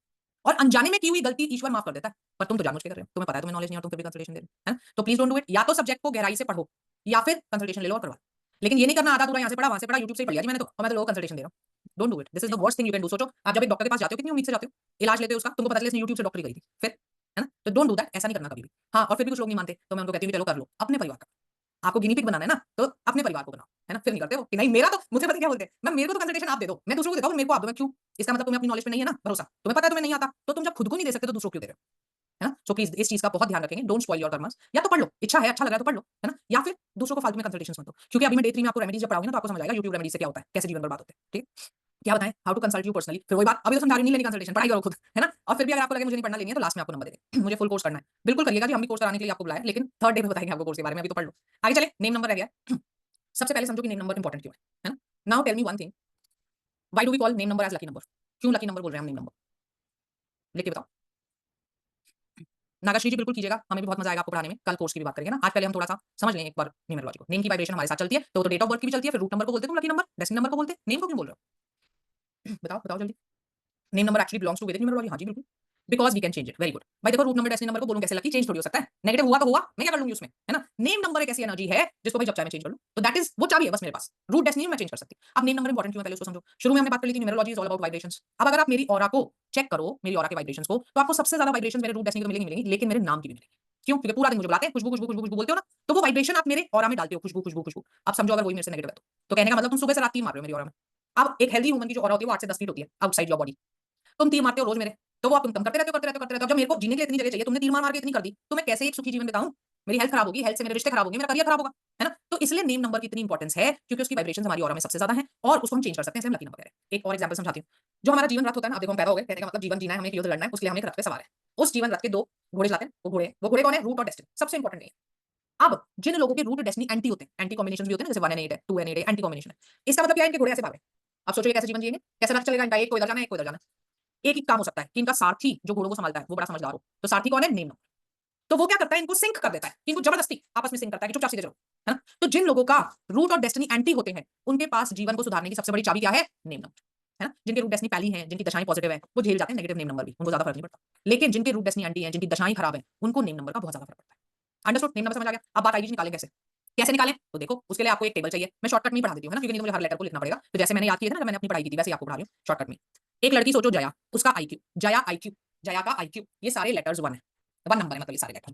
और अनजाने में की हुई गलती ईश्वर माफ कर देता है, पर तुम तो जानबूझ के कर रहे हो, तुम्हें पता है तुम्हें नॉलेज नहीं है और तुम फिर भी कंसल्टेशन दे रहे हो, है ना। तो प्लीज डोंट डू इट, या तो सब्जेक्ट को गहराई से पढ़ो या फिर कंसल्टेशन ले लो और करवा, लेकिन ये नहीं करना आधा पूरा यहाँ से पढ़ा वहां से पढ़ा, यूट्यूब से पढ़ लिया जी मैंने तो, और मैं तो लोगों को कंसल्टेशन दे रहा हूँ। Don't do it, this is the worst thing you can do. सोचो आप जब एक डॉक्टर के पास जाते हो कितनी उम्मीद से जाते हो, इलाज लेते हो उसका, तुमको पता चले इसने यूट्यूब से डॉक्टरी करी थी फिर, है ना। तो डोंट डू दैट, ऐसा नहीं करना कभी भी। हाँ, और फिर भी कुछ लोग नहीं मानते तो मैं उनको कहती हूँ चलो कर लो अपने परिवार का, आपको गिनी पिग बनाना है ना तो अपने परिवार को बनाओ, है ना। फिर नहीं करते हो कि नहीं मेरा तो, मुझे पता क्या बोलते हैं, मैं मेरे को तो कंसल्टेशन आप दे दो, मैं दूसरों को देता हूँ, मेरे को आप दो, मैं क्यों। इसका मतलब तुम्हें अपनी नॉलेज पे नहीं है ना भरोसा, तुम्हें पता है तुम्हें नहीं आता, तो तुम जब खुद को नहीं दे सकते तो दूसरों को क्यों दे रहे हो, है ना। सो प्लीज इस चीज का बहुत ध्यान रखेंगे, डोंट स्पॉइल योर कर्मस। या तो पढ़ लो, इच्छा है अच्छा लग रहा है तो पढ़ लो, है ना, या फिर दूसरों को फालतू में कंसल्टेशन मत दो, क्योंकि अभी मैं डे 3 में आपको रेमेडीज जब पढ़ाऊंगी ना तो आपको समझ आएगा यूट्यूब रेमेडीज से क्या होता है, कैसे जीवन बर्बाद होते हैं। ठीक है, क्या बताएं, how to consult you personally, फिर वही बात, अभी तो समझा रही नहीं लेनी कंसल्टेशन, पढ़ाई करो खुद, है ना। और फिर भी अगर आपको लगे मुझे नहीं पढ़ना लेनी है तो लास्ट में आपको नंबर दे दे मुझे फुल कोर्स करना है, बिल्कुल करिएगा जी, हम भी कोर्स कराने के लिए आपको बुलाया, लेकिन थर्ड डे में बताएंगे आपको कोर्स के बारे में, अभी तो पढ़ लो। आगे चले, नेम नंबर रह गया। सबसे पहले समझो कि नेम नंबर इंपॉर्टेंट क्यों है ना। Now tell me one thing, why do we call name number as lucky number, क्यों लकी नंबर बोल रहे हैं हम नेम नंबर, लिख के बताओ। नागाश्री जी बिल्कुल कीजिएगा, हमें भी बहुत मजा आएगा आपको पढ़ाने में, कल कोर्स की भी बात करेंगे ना। आज पहले हम थोड़ा सा समझ लें एक बार न्यूमेरोलॉजी को, नेम की वाइब्रेशन हमारे साथ चलती है, तो डेट ऑफ बर्थ की भी चलती है, फिर रूट नंबर को बोलते हैं तुम लकी नंबर, डेस्टिनी नंबर को बोलते हैं, नेम को क्यों बोल रहे हो। बताओ बताओ जल्दी। Name number actually belongs to Vedic numerology, हाँ जी बिल्कुल, because we can change it, very good. भाई देखो रूट नंबर डेस्टिनी नंबर को बोलूं कैसे, लकी चेंज थोड़ी हो सकता है, नेगेटिव हुआ तो हुआ, मैं क्या कर लूंगी उसमें, है ना। नेम नंबर एक ऐसी एनर्जी है जिसको भाई जब चाहे मैं चेंज कर लूं, तो दैट इज वो चाबी है बस मेरे पास, रूट डेस्टिनी में मैं चेंज कर सकती। अब नेम नंबर इंपॉर्टेंट क्यों है पहले उसको समझो। शुरू में हमने बात कर ली थी numerology is all about vibrations. अब अगर आप मेरी ऑरा को चेक करो, मेरी ऑरा के वाइब्रेशंस को, तो आपको सबसे ज्यादा वाइब्रेशंस मेरे रूट डेस्टिनी को मिलेंगी मिलेंगी, लेकिन मेरे नाम की भी मिलेगी। क्यों, क्योंकि पूरा दिन मुझे बुलाते हैं खुशबू खुशबू खुशबू खुशबू बोलते हो ना, तो वो वाइब्रेशन आप मेरे ऑरा में डालते हो, खुशबू खुशबू खुशबू। अब समझो अगर वही मेरे से नेगेटिव है तो कहने का मतलब तुम सुबह से रात तीर मार रहे हो मेरी ऑरा में। अब एक हेल्दी ह्यूमन की जो ऑरा होती है वो 8 से 10 फीट होती है आउटसाइड योर बॉडी, तुम तीर मारते हो रोज मेरे, तो वो आप तुम करते रहते हो करते रहते हो करते रहते हो। जब मेरे को जीने के लिए इतनी जगह चाहिए, तुमने तीर मार मार के इतनी कर दी, तो मैं कैसे एक सुखी जीवन बिताऊं। मेरी हेल्थ खराब होगी, हेल्थ से मेरे रिश्ते खराब होंगे, मेरा करियर खराब होगा, है ना। तो इसलिए नेम नंबर की इतनी इंपॉर्टेंस है क्योंकि उसकी वाइब्रेशंस हमारी ऑरा में सबसे ज्यादा है और उसको हम चेंज कर सकते हैं, इसलिए हम लकी नंबर कह रहे हैं। एक और एग्जांपल समझाती हूँ। जो हमारा जीवन रथ होता है ना, अब देखो हम पैदा हो गए, कहने का मतलब जीवन जीना है, हमें एक युद्ध लड़ना है, उसके लिए हम एक रथ पे सवार है। उस जीवन रथ के दो घोड़े चलाते हैं, वो घोड़े कौन है, रूट और डेस्टिनी, सबसे इंपॉर्टेंट नहीं है। अब जिन लोगों के रूट डेस्टिनी एंटी होते हैं, एंटी कॉम्बिनेशन भी होते हैं, जैसे 1 and 8 है, 2 and 8 है, एंटी कॉम्बिनेशन है, इसका मतलब क्या है, इनके घोड़े ऐसे भाग रहे हैं। अब सोचो ये कैसे जीवन जिएंगे, कैसे रथ चलेगा इनका, एक को इधर जाना है एक को इधर जाना है। एक ही काम हो सकता है कि इनका सारथी जो घोड़ों को संभालता है वो बड़ा समझदार हो, तो सारथी कौन है, नेम नंबर। तो वो क्या करता है, इनको सिंक कर देता है, इनको जबरदस्ती आपस में सिंक करता है कि चुपचाप सीधे चलो, है ना। तो जिन लोगों का रूट और डेस्टिनी एंटी होते हैं उनके पास जीवन को सुधारने की सबसे बड़ी चाबी क्या है, नेम नंबर। है ना? जिनके रूट डेस्टिनी पहली है, जिनकी दशाएं पॉजिटिव है, वो झेल जाते हैं नेगेटिव नेम नंबर भी, उनको ज्यादा फर्क नहीं पड़ता। लेकिन जिनके रूट डेस्टिनी एंटी है, जिनकी दशाएं खराब है, उनको नेम नंबर का बहुत ज्यादा फर्क पड़ता है। अंडरस्टूड? नेम नंबर समझ आ गया। अब बात आईडी निकालें कैसे? कैसे निकालें? तो देखो उसके लिए आपको एक टेबल चाहिए। मैं शॉर्टकट में ही पढ़ा देती हूँ, है ना, क्योंकि नहीं तो मुझे हर लेटर को लिखना पड़ेगा। तो जैसे मैंने याद किया था ना जब मैंने अपनी पढ़ाई की थी, वैसे ही आपको पढ़ा रही हूँ शॉर्टकट में। एक लड़की सोचो जया, उसका आईक्यू, जया आईक्यू, जया का आईक्यू, ये सारे लेटर्स 1 है। 1 नंबर है मतलब ये सारे लेटर।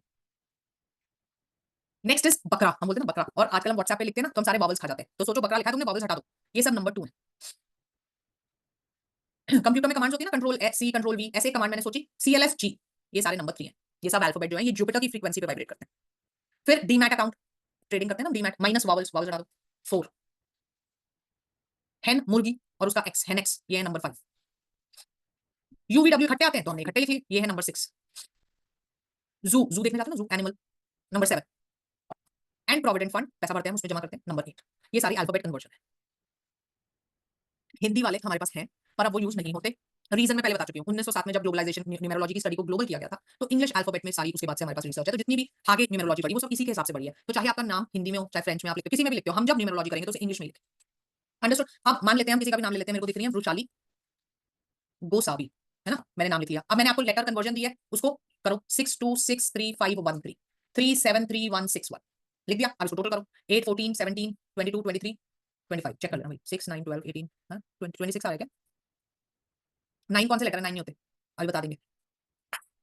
नेक्स्ट इज बकरा, हम बोलते हैं ना बकरा, और आजकल हम व्हाट्सएप पे लिखते हैं ना तो हम सारे बबल्स खा जाते हैं। तो सोचो बकरा लिखा है तुमने, बबल्स हटा दो, ये सब नंबर 2 है। कंप्यूटर में कमांड्स होती है ना, कंट्रोल सी कंट्रोल वी, ऐसे कमांड मैंने सोची CLF G, ये सारे नंबर 3 हैं। ये सब अल्फाबेट जो है ये जुपिटर की फ्रीक्वेंसी पे वाइब्रेट करते हैं। फिर डीमैट अकाउंट, ट्रेडिंग करते हैं ना, डीमैट माइनस वावल्स, वावल्स हटा दो 4। हेन मुर्गी और उसका एक्स, हेन एक्स, ये है नंबर 5। UVW इकट्ठे आते हैं तो हमने इकट्ठे लिखे, ये है नंबर 6। जू, जू देखने जाते हैं ना, जू animal, number 7। And provident fund, पैसा भरते हैं उसमें जमा करते हैं, नंबर 8। ये सारी अल्फाबेट कन्वर्जन है। हिंदी वाले हमारे पास हैं पर अब वो यूज नहीं होते। रीजन मैं पहले बता चुकी हूँ, 1907 में जब ग्लोबलाइजेशन न्यूमेरोलॉजी की स्टडी को ग्लोबल किया गया था तो इंग्लिश अल्फाबेट में सारी उसके बाद से हमारे पास रिसर्च है। तो जितनी भी आगे न्यूमेरोलॉजी बढ़ी वो सब इसी के हिसाब से बढ़ी है। तो चाहे आपका नाम हिंदी में हो चाहे फ्रेंच में आप लिखते हो, किसी में भी लिखते हो, हम जब न्यूमेरोलॉजी करेंगे तो उसे इंग्लिश में लिखते हैं। अंडरस्टूड? अब मान लेते हैं हम किसी का भी नाम ले लेते हैं, मेरे को दिख रही है वृशाली गोसावी, है ना, मैंने नाम लिख लिया। अब मैंने आपको लेटर कन्वर्जन दी है, उसको करो 62633513 373161 लिख दिया। अब इसको टोटल करो 8 14 17 22 23 25, चेक कर लेना भाई, 6 9 12 18, हाँ 26 आ रहा है क्या? 9 कौन से लेटर है? 9 नहीं होते, अभी बता देंगे।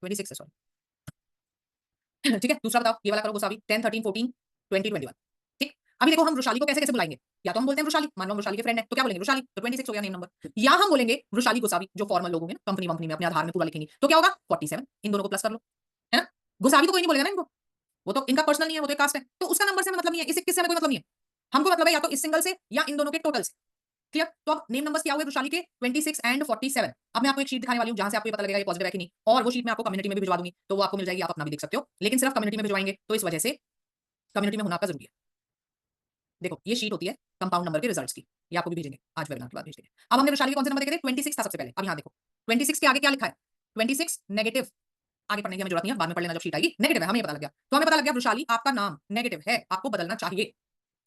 26 है सॉरी। ठीक है, दूसरा बताओ, ये वाला करो गोसावी 10 13 14 20 21। ठीक, अभी देखो हम वृशाली को कैसे कैसे बुलाएंगे। या तो हम बोलते हैं वृशाली, मान लो वृशाली के फ्रेंड है तो क्या बोलेंगे वृशाली, तो 26 हो गया नेम नंबर। या हम बोलेंगे वृशाली गोसावी, जो फॉर्मल लोग होंगे ना कंपनी वंपनी में अपने आधार में पूरा लिखेंगे, तो क्या होगा 47। इन दोनों को प्लस कर लो, है ना। गोसावी तो कोई नहीं बोलेगा ना इनको, वो तो इनका पर्सनल नहीं है, वो तो एक कास्ट है, तो उसका नंबर से हमें मतलब नहीं है, इस 21 से हमें कोई मतलब नहीं है। हमको मतलब है या तो इस सिंगल से या इन दोनों के टोटल से। क्लियर? तो अब नेम नंबर्स क्या हुए वृशाली के 26 एंड 47। अब मैं आपको एक शीट दिखाने वाली हूं जहां से आपको ये पता लगेगा ये पॉजिटिव है कि नहीं, और वो शीट मैं आपको कम्युनिटी में भी भिजवा दूंगी तो वो आपको मिल जाएगी, आप अपना भी देख सकते हो। लेकिन सिर्फ कम्युनिटी में भिजवाएंगे तो इस वजह से कम्युनिटी में होना आपका जरूरी है। देखो ये शीट होती है कंपाउंड नंबर के रिजल्ट्स की, ये आपको भी भेजेंगे आज वेबिनार के बाद भेज देंगे। अब हमने वृशाली के कौन से नंबर देखे थे? 26 था सबसे पहले। अब यहाँ देखो 26 के आगे क्या लिखा है? 26 नेगेटिव, आगे पढ़ने की हमें जरूरत नहीं है, बाद में पढ़ लेना जब शीट आएगी। नेगेटिव है, हमें ये पता लग गया। तो हमें पता लग गया वृशाली आपका नाम नेगेटिव है, आपको बदलना चाहिए।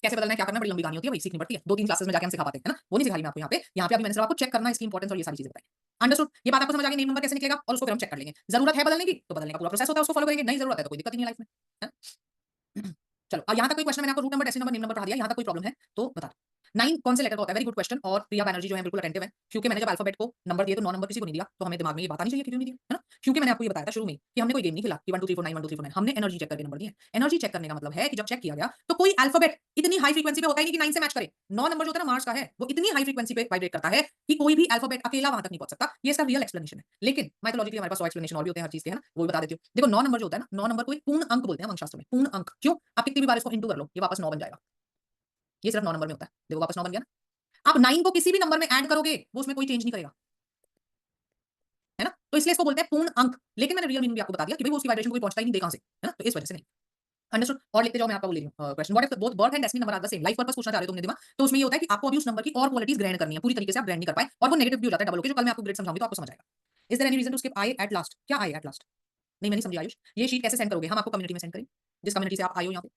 कैसे बदलना है, क्या करना है, बड़ी लंबी कहानी होती है भाई, सीखनी पड़ती है। 2-3 क्लासेस में जाके हम सिखा पाते हैं, है ना, वो नहीं सिखाई मैं आपको यहाँ पे अभी मैंने सिर्फ आपको चेक करना है इसकी इंपॉर्टेंस और ये सारी चीजें बताई। अंडरस्टूड? ये बात आपको समझ आ गई, नेम नंबर कैसे निकलेगा और उसको फिर हम चेक कर लेंगे। जरूरत है बदलने की तो बदलने का पूरा प्रोसेस होता है, उसको फॉलो करेंगे। नहीं जरूरत है तो कोई दिक्कत ही नहीं है लाइफ में, है ना? चलो, अब यहाँ तक कोई क्वेश्चन, मैंने आपको root number decimal number name number पढ़ा दिया, यहाँ तक कोई प्रॉब्लम है तो बता दो। 9 कौन से लेटर का होता है? Very good question. और प्रिया बैनर्जी जो है बिल्कुल अटेंटिव है, क्योंकि मैंने जब अल्फाबेट को नंबर दिए तो 9 नंबर किसी को नहीं दिया, तो हमें दिमाग में ये बात आनी चाहिए कि क्यों नहीं दिया, है ना। क्योंकि मैंने आपको ये बताया था शुरू में कि हमने कोई गेम नहीं खेला कि 1 2 3 4 9 1 2 3 4 9, हमने एनर्जी चेक करके नंबर दिए। एनर्जी चेक करने का मतलब है कि जब चेक किया गया तो कोई अल्फाबेट इतनी हाई फ्रीक्वेंसी पे होता ही नहीं कि 9 से मैच करे। 9 नंबर जो होता है ना मार्स का है, वो इतनी हाई फ्रीक्वेंसी पे वाइब्रेट करता है कि कोई भी अल्फाबेट अकेला वहां तक नहीं पहुंच सकता। ये इसका रियल एक्सप्लेनेशन है। लेकिन माइथोलॉजिकली हमारे पास 100 एक्सप्लेनेशन और भी होते हैं हर चीज के, है ना, वो भी बता देती हूँ। देखो 9 नंबर जो होता है ना, 9 नंबर को एक पूर्ण अंक बोलते हैं अंकशास्त्र में, पूर्ण अंक। क्यों? आप कितनी भी बार इसको इंटू कर लो ये वापस 9 बन जाएगा। ये सिर्फ 9 नंबर में होता है, देखो वापस 9 बन गया ना। आप 9 को किसी भी नंबर में ऐड करोगे वो उसमें कोई चेंज नहीं करेगा, है ना। तो इसलिए इसको बोलते हैं पूर्ण अंक। लेकिन मैंने रियल मीनिंग भी आपको बता दिया कि भाई वो उसकी वाइब्रेशन कोई पहुंचता ही नहीं, दे कहां से, है ना, तो इस वजह से नहीं। अंडरस्टूड? और लिखते जाओ, मैं आपका बोल रही हूं question. What if both birth and destiny number are the same? Life purpose पूछना चाह रहे हो तुमने दिमाग, तो उसमें ये होता है कि आपको अभी उस नंबर की और क्वालिटीज ग्रहण करनी है, पूरी तरीके से आप ग्रहण नहीं कर पाए और वो नेगेटिव भी हो जाता है डबल होके, जो कल मैं आपको ग्रेड समझाऊंगी तो आपको समझ आएगा। Is there any reason to skip I at last? क्या आई एट लास्ट? नहीं, मैं नहीं समझी आयुष, ये शीट कैसे सेंड करोगे? हम आपको कम्युनिटी में सेंड करेंगे, जिस कम्युनिटी से आप आए हो यहाँ पे।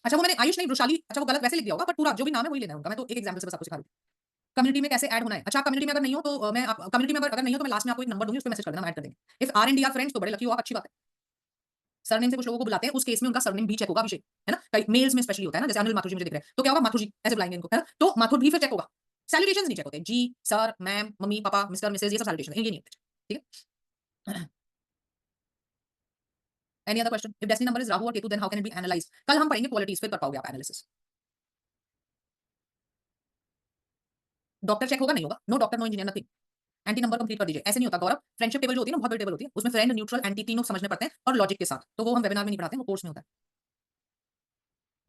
अच्छा वो मैंने आयुष नहीं वृशाली, अच्छा वो गलत वैसे लिख दिया होगा, बट पूरा जो भी नाम है वही लेना है उनका। मैं तो एक एग्जांपल से बस आपको सिखा रही हूं कम्युनिटी में कैसे ऐड होना है। अच्छा आप कम्युनिटी में अगर नहीं हो तो मैं कम्युनिटी में अगर नहीं हो तो मैं लास्ट में आपको एक नंबर दूंगी, उस पे मैसेज कर देना, हम ऐड कर देंगे। If R and D are friends तो बड़े लकी हो आप, अच्छी बात है। सरनेम से कुछ लोगों को बुलाते हैं, उस केस में उनका सरनेम भी चेक होगा, अभिषेक, है ना, कई मेल्स में स्पेशली होता है ना, जैसे अनिल माथुर जी मुझे दिख रहे हैं तो क्या होगा, माथुर जी ऐसे बुलाएंगे इनको, है ना, तो माथुर भी फिर चेक होगा। सैल्यूटेशंस नहीं चेक होते, जी sir ma'am mummy papa mister missus, ये सब सैल्यूटेशन, ये नहीं होते, ठीक है। Any other question? If destiny number is Rahu और Ketu then how can it be analysed? कल हम पढ़ेंगे क्वालिटीज, फिर कर पाओगे आप एनालिसिस। डॉक्टर चेक होगा नहीं होगा? No doctor no engineer nothing. Anti number complete कर दीजिए, ऐसे नहीं होता गौरव। फ्रेंडशिप टेबल जो होती है ना, बहुत बड़ी टेबल होती है, उसमें फ्रेंड न्यूट्रल एंटी तीनों समझने पड़ते हैं और लॉजिक के साथ, तो वो हम वेबिनार में नहीं पढ़ाते हैं, वो कोर्स में होता है।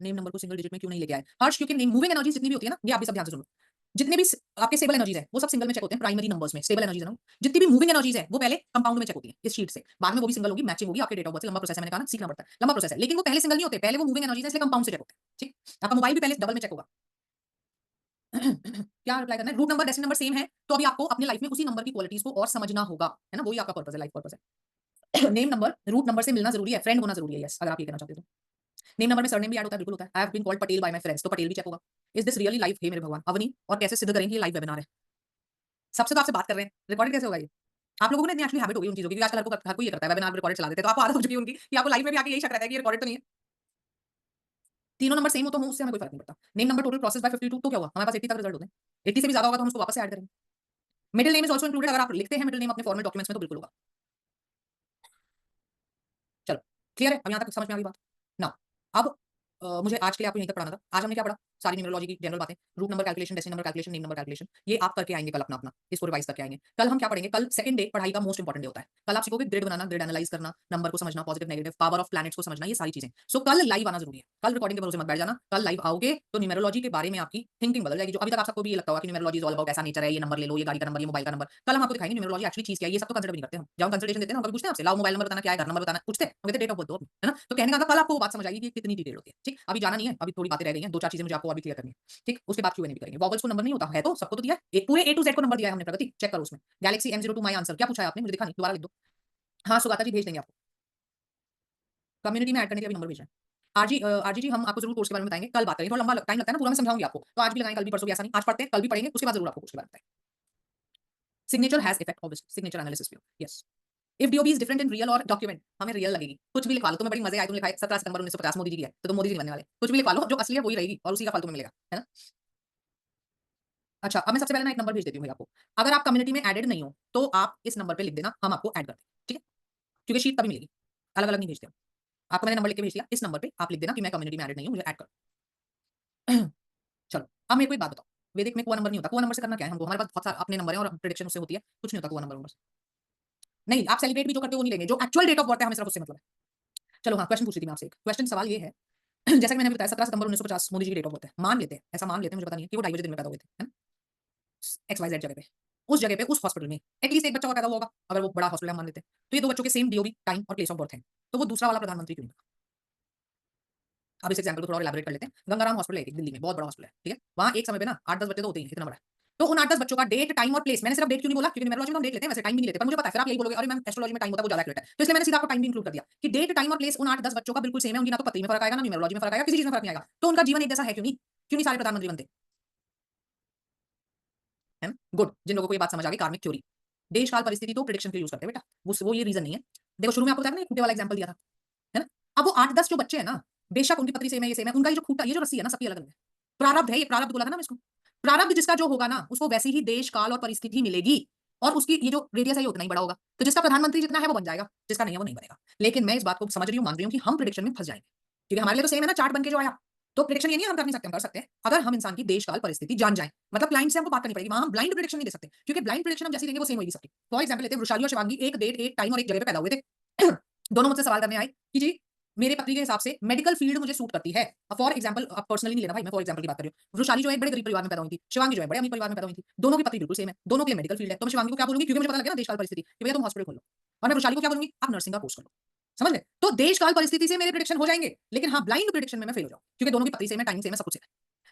नेम नंबर को सिंगल डिजिट में क्यों नहीं लेके आए हर्ष? क्योंकि नेम मूविंग एनर्जी जितनी भी होती है ना, ये आप भी सब ध्यान से सुनो, जितने भी आपके स्टेबल एनर्जीज है वो सब सिंगल में चेक होते हैं, प्राइमरी नंबर्स में स्टेबल एनर्जीज है ना, जितनी भी मूविंग एनर्जीज है वो पहले कंपाउंड में चेक होती है इस शीट से, बाद में वो भी सिंगल होगी, मैचिंग होगी आपके डेट ऑफ बर्थ से। लंबा प्रोसेस है, मैंने कहा ना, सीखना पड़ता है, लंबा प्रोसेस है, लेकिन वो पहले सिंगल नहीं होते, पहले वो मूविंग एनर्जीज है इसलिए कंपाउंड से चेक होते हैं, ठीक। आपका मोबाइल भी पहले डबल में चेक होगा। क्या रिप्लाई करना है? Root number decimal number same है तो अभी आपको अपने लाइफ में उसी नंबर की क्वालिटीज को और समझना होगा, है ना, वही आपका पर्पस है, लाइफ पर्पस है। नेम नंबर रूट नंबर से मिलना जरूरी है, फ्रेंड होना जरूरी है, यस, अगर आप ये कहना चाहते हो तो। नेम नंबर में सरनेम भी ऐड होता है, बिल्कुल होता है। I have been called Patel by my friends, तो पटेल भी चेक होगा। Is this really life? हे मेरे भगवान, अवनी, और कैसे सिद्ध करेंगे ये लाइव वेबिनार है। सबसे तो आपसे बात कर रहे हैं, रिकॉर्डेड कैसे होगा ये? आप लोगों को ना इतनी एक्चुअली हैबिट हो गई उन चीज़ों की, क्योंकि आजकल हर कोई ये करता है, वेबिनार में रिकॉर्डेड चला देते हैं, तो आपको आदत हो चुकी है उनकी कि आपको लाइव में भी आके यही शक रहता है कि ये रिकॉर्डेड तो नहीं है। तीनों नंबर सेम हो तो हो, उससे हमें कोई फ़र्क नहीं पड़ता। Name number total process by 52 तो क्या हुआ? हमारे पास 80 तक रिजल्ट होते हैं। 80 से भी ज़्यादा होगा तो हम उसको वापस से ऐड करेंगे। Middle name is also included, अगर आप लिखते हैं मिडल नेम अपने फॉर्मल डॉक्यूमेंट्स में तो बिल्कुल होगा। चलो, क्लियर है? अब यहाँ तक समझ में आ गई बात? नाउ अब मुझे आज के लिए आपको यहीं तक पढ़ाना था। आज हमने क्या पढ़ा? सारी न्यूमेरोलॉजी की जनरल बातें, root number calculation, decimal number calculation, name number calculation, ये आप करके आएँगे कल अपना-अपना, इसको रिवाइज़ करके आएँगे। कल हम क्या पढ़ेंगे? कल सेकंड डे पढ़ाई का मोस्ट इंपोर्टेंट डे होता है। कल आप सीखोगे ग्रिड बनाना, ग्रिड एनालाइज़ करना, नंबर को समझना, positive, negative, power of planets को समझना, ये सारी चीज़ें। सो कल लाइव आना ज़रूरी है। कल रिकॉर्डिंग के भरोसे मत बैठ जाना। कल लाइव आओगे तो न्यूमेरोलॉजी के बारे में आपकी थिंकिंग बदल जाएगी। जो अभी तक आप सबको भी ये लगता होगा कि न्यूमेरोलॉजी इज़ ऑल अबाउट ऐसा नेचर है, ये नंबर ले लो, ये गाड़ी का नंबर, ये मोबाइल का नंबर। कल हम आपको दिखाएँगे न्यूमेरोलॉजी एक्चुअली चीज़ क्या है, ये सब तो कंसिडर भी नहीं करते हम। जब हम कंसल्टेशन देते हैं ना, हम कभी पूछते हैं आपसे, लाओ मोबाइल नंबर बताना क्या है, घर नंबर बताना, पूछते हैं? हम कहते हैं डेट ऑफ बर्थ दो अपनी, है ना? तो कहने का मतलब कल आपको वो बात समझ आएगी कि कितनी डिटेल होती है। ठीक? अभी जाना नहीं है, अभी थोड़ी बातें रह गई हैं, 2-4 चीज़ें मुझे आपको और भी क्लियर करनी है। ठीक? उसके बाद क्यूएनए भी करेंगे। वॉवल्स को नंबर नहीं होता है तो सबको तो दिया है। एक पूरे ए टू जेड को नंबर दिया है हमने प्रगति, चेक करो उसमें। गैलेक्सी M02 माय आंसर क्या पूछा है आपने? मुझे दिखा नहीं, दोबारा लिख दो। हाँ, सुगाता जी भेज देंगे आपको। कम्युनिटी में ऐड करने के लिए अभी नंबर भेज रहे हैं। आरजी जी हम आपको ज़रूर कोर्स के बारे में बताएँगे, कल बात करेंगे, थोड़ा लंबा टाइम लगता है ना, पूरा मैं समझाऊँगी आपको। तो आज भी लगाएँ, कल भी, परसों भी ऐसा नहीं। आज पढ़ते हैं, कल भी पढ़ेंगे, उसके बाद ज़रूर आपको कोर्स के बारे में बताएँगे। Signature has effect obviously, signature analysis view, yes. If DOB is different in real और डॉक्यूमेंट, हमें रियल लगेगी। कुछ भी लिखवा लो, तुम्हें बड़ी मजे आए, तुमने लिखा है 17 सितंबर 1950 मोदी जी की है, तो तुम मोदी जी नहीं बनने वाले। कुछ भी लिखवा लो, जो असली है वही रहेगी और उसी का फल तुम्हें मिलेगा, है ना? अच्छा, अब मैं सबसे पहले ना एक नंबर भेज देती हूँ भई आपको। अगर आप कम्युनिटी में एडेड नहीं हो, तो आप इस नंबर पे लिख देना, हम आपको ऐड कर देंगे, ठीक है? क्योंकि शीट तभी मिलेगी, अलग-अलग नहीं भेजते हम। आपको मैंने नंबर लिख के भेज दिया, इस नंबर पे आप लिख देना कि मैं कम्युनिटी में एडेड नहीं हूँ, मुझे ऐड करो। चलो, अब मेरे को एक बात बताओ, वैदिक में कुआँ नंबर नहीं होता, कुआँ नंबर से करना क्या है हमको? हमारे पास बहुत सारे अपने नंबर हैं और प्रेडिक्शन उससे होती है, कुछ नहीं होता कुआँ नंबर से। नहीं, आप सेलिब्रेट भी जो करते हो वो नहीं लेंगे, जो एक्चुअल डेट ऑफ बर्थ है हमें सिर्फ उससे मतलब है। चलो हाँ, क्वेश्चन पूछ रही थी मैं आपसे एक। क्वेश्चन सवाल ये है जैसा कि मैंने अभी बताया 17 सितंबर 1950 मोदी जी की डेट ऑफ बर्थ है। मान लेते हैं, ऐसा मान लेते हैं, मुझे पता नहीं है कि वो 2:30 बजे दिन में पैदा हुए थे, है ना? XYZ जगह पे। उस जगह पे, उस हॉस्पिटल में एटलीस्ट एक बच्चा और पैदा हुआ होगा, अगर वो बड़ा हॉस्पिटल है हम मान लेते हैं। तो ये 2 बच्चों के सेम डीओबी, टाइम और प्लेस ऑफ बर्थ है। तो वो दूसरा वाला प्रधानमंत्री क्यों नहीं बना? अब इस एग्जांपल को थोड़ा और इलैबोरेट कर लेते हैं। गंगाराम हॉस्पिटल है एक दिल्ली में, बहुत बड़ा हॉस्पिटल है, ठीक है? वहाँ एक समय पे ना 8-10 बच्चे तो होते ही हैं, इतना बड़ा है। तो उन 8-10 बच्चों का डेट, टाइम और प्लेस, मैंने सिर्फ डेट क्यों नहीं बोला? क्योंकि न्यूमेरोलॉजी में तो हम डेट लेते हैं, वैसे टाइम भी नहीं लेते। पर मुझे पता है फिर आप यही बोलोगे, अरे मैम एस्ट्रोलॉजी में टाइम होता है, वो ज़्यादा एक्यूरेट है। तो इसलिए मैंने सीधा आपको टाइम भी इंक्लूड कर दिया कि डेट, टाइम और प्लेस उन 8-10 बच्चों का बिल्कुल सेम है, उनकी ना तो पति में फ़र्क आएगा, ना न्यूमेरोलॉजी में फ़र्क आएगा, किसी चीज़ में फ़र्क नहीं आएगा। तो उनका जीवन एक जैसा है क्यों नहीं? क्यों नहीं सारे प्रधानमंत्री बनते? है ना? गुड, जिन लोगों को ये बात समझ आ गई, कार्मिक थ्योरी। देश काल परिस्थिति तो प्रेडिक्शन के लिए यूज़ करते हैं बेटा। वो ये रीज़न नहीं है। देखो शुरू में आपको बताया ना, एक खूंटे वाला एग्जांपल दिया था, है ना? अब वो 8-10 जो बच्चे हैं ना, बेशक उनकी पत्री सेम है, ये सेम है, उनका ये जो खूंटा, ये जो रस्सी है ना, सबकी अलग-अलग है। प्रारब्ध है, ये प्रारब्ध बोला था ना मैं इसको। प्रारब्ध जिसका जो होगा ना, उसको वैसी ही देश, काल और परिस्थिति मिलेगी और उसकी ये जो रेडियस है, ये उतना ही बड़ा होगा। तो जिसका प्रधानमंत्री जितना है वो बन जाएगा, जिसका नहीं है वो नहीं बनेगा। लेकिन मैं इस बात को समझ रही हूँ, मान रही हूँ कि हम प्रेडिक्शन में फँस जाएँगे। क्योंकि हमारे लिए तो सेम है ना, चार्ट बन के जो आया। तो प्रेडिक्शन ये नहीं है हम कर नहीं सकते, हम कर सकते हैं। अगर हम इंसान की देश, काल, परिस्थिति जान जाएँ। मतलब क्लाइंट से हमको बात करनी पड़ेगी, वहाँ हम ब्लाइंड प्रेडिक्शन नहीं दे सकते। क्योंकि ब्लाइंड प्रेडिक्शन हम जैसी देंगे वो सेम होगी सबकी। फॉर एग्जाम्पल लेते हैं वृषाली और शिवांगी, एक डेट, एक टाइम और एक जगह पे पैदा हुए थे। दोनों मुझसे सवाल करने आए कि जी मेरे पति के हिसाब से मेडिकल फील्ड मुझे सूट करती है। फॉर एग्जांपल, आप पर्सनली नहीं लेना भाई, मैं फॉर एग्जांपल की बात कर रही हूँ। वृषाली जो है एक बड़े गरीब परिवार में पैदा हुई थी, शिवांगी जो है बड़े अमीर परिवार में पैदा हुई थी। दोनों की पति बिल्कुल सेम है, दोनों के लिए मेडिकल फील्ड है। तो मैं शिवांगी को क्या बोलूंगी, क्योंकि मुझे पता लग गया ना देश काल परिस्थिति, कि भैया तुम हॉस्पिटल खोलो। और मैं वृषाली को क्या बोलूंगी, आप नर्सिंग का कोर्स करो। समझ गए? तो देश काल परिस्थिति से मेरे प्रेडिक्शन हो जाएंगे, लेकिन हाँ ब्लाइंड प्रेडिक्शन में मैं फेल हो जाऊँ, क्योंकि दोनों की पति सेम है, टाइम सेम है, सब कुछ सेम है।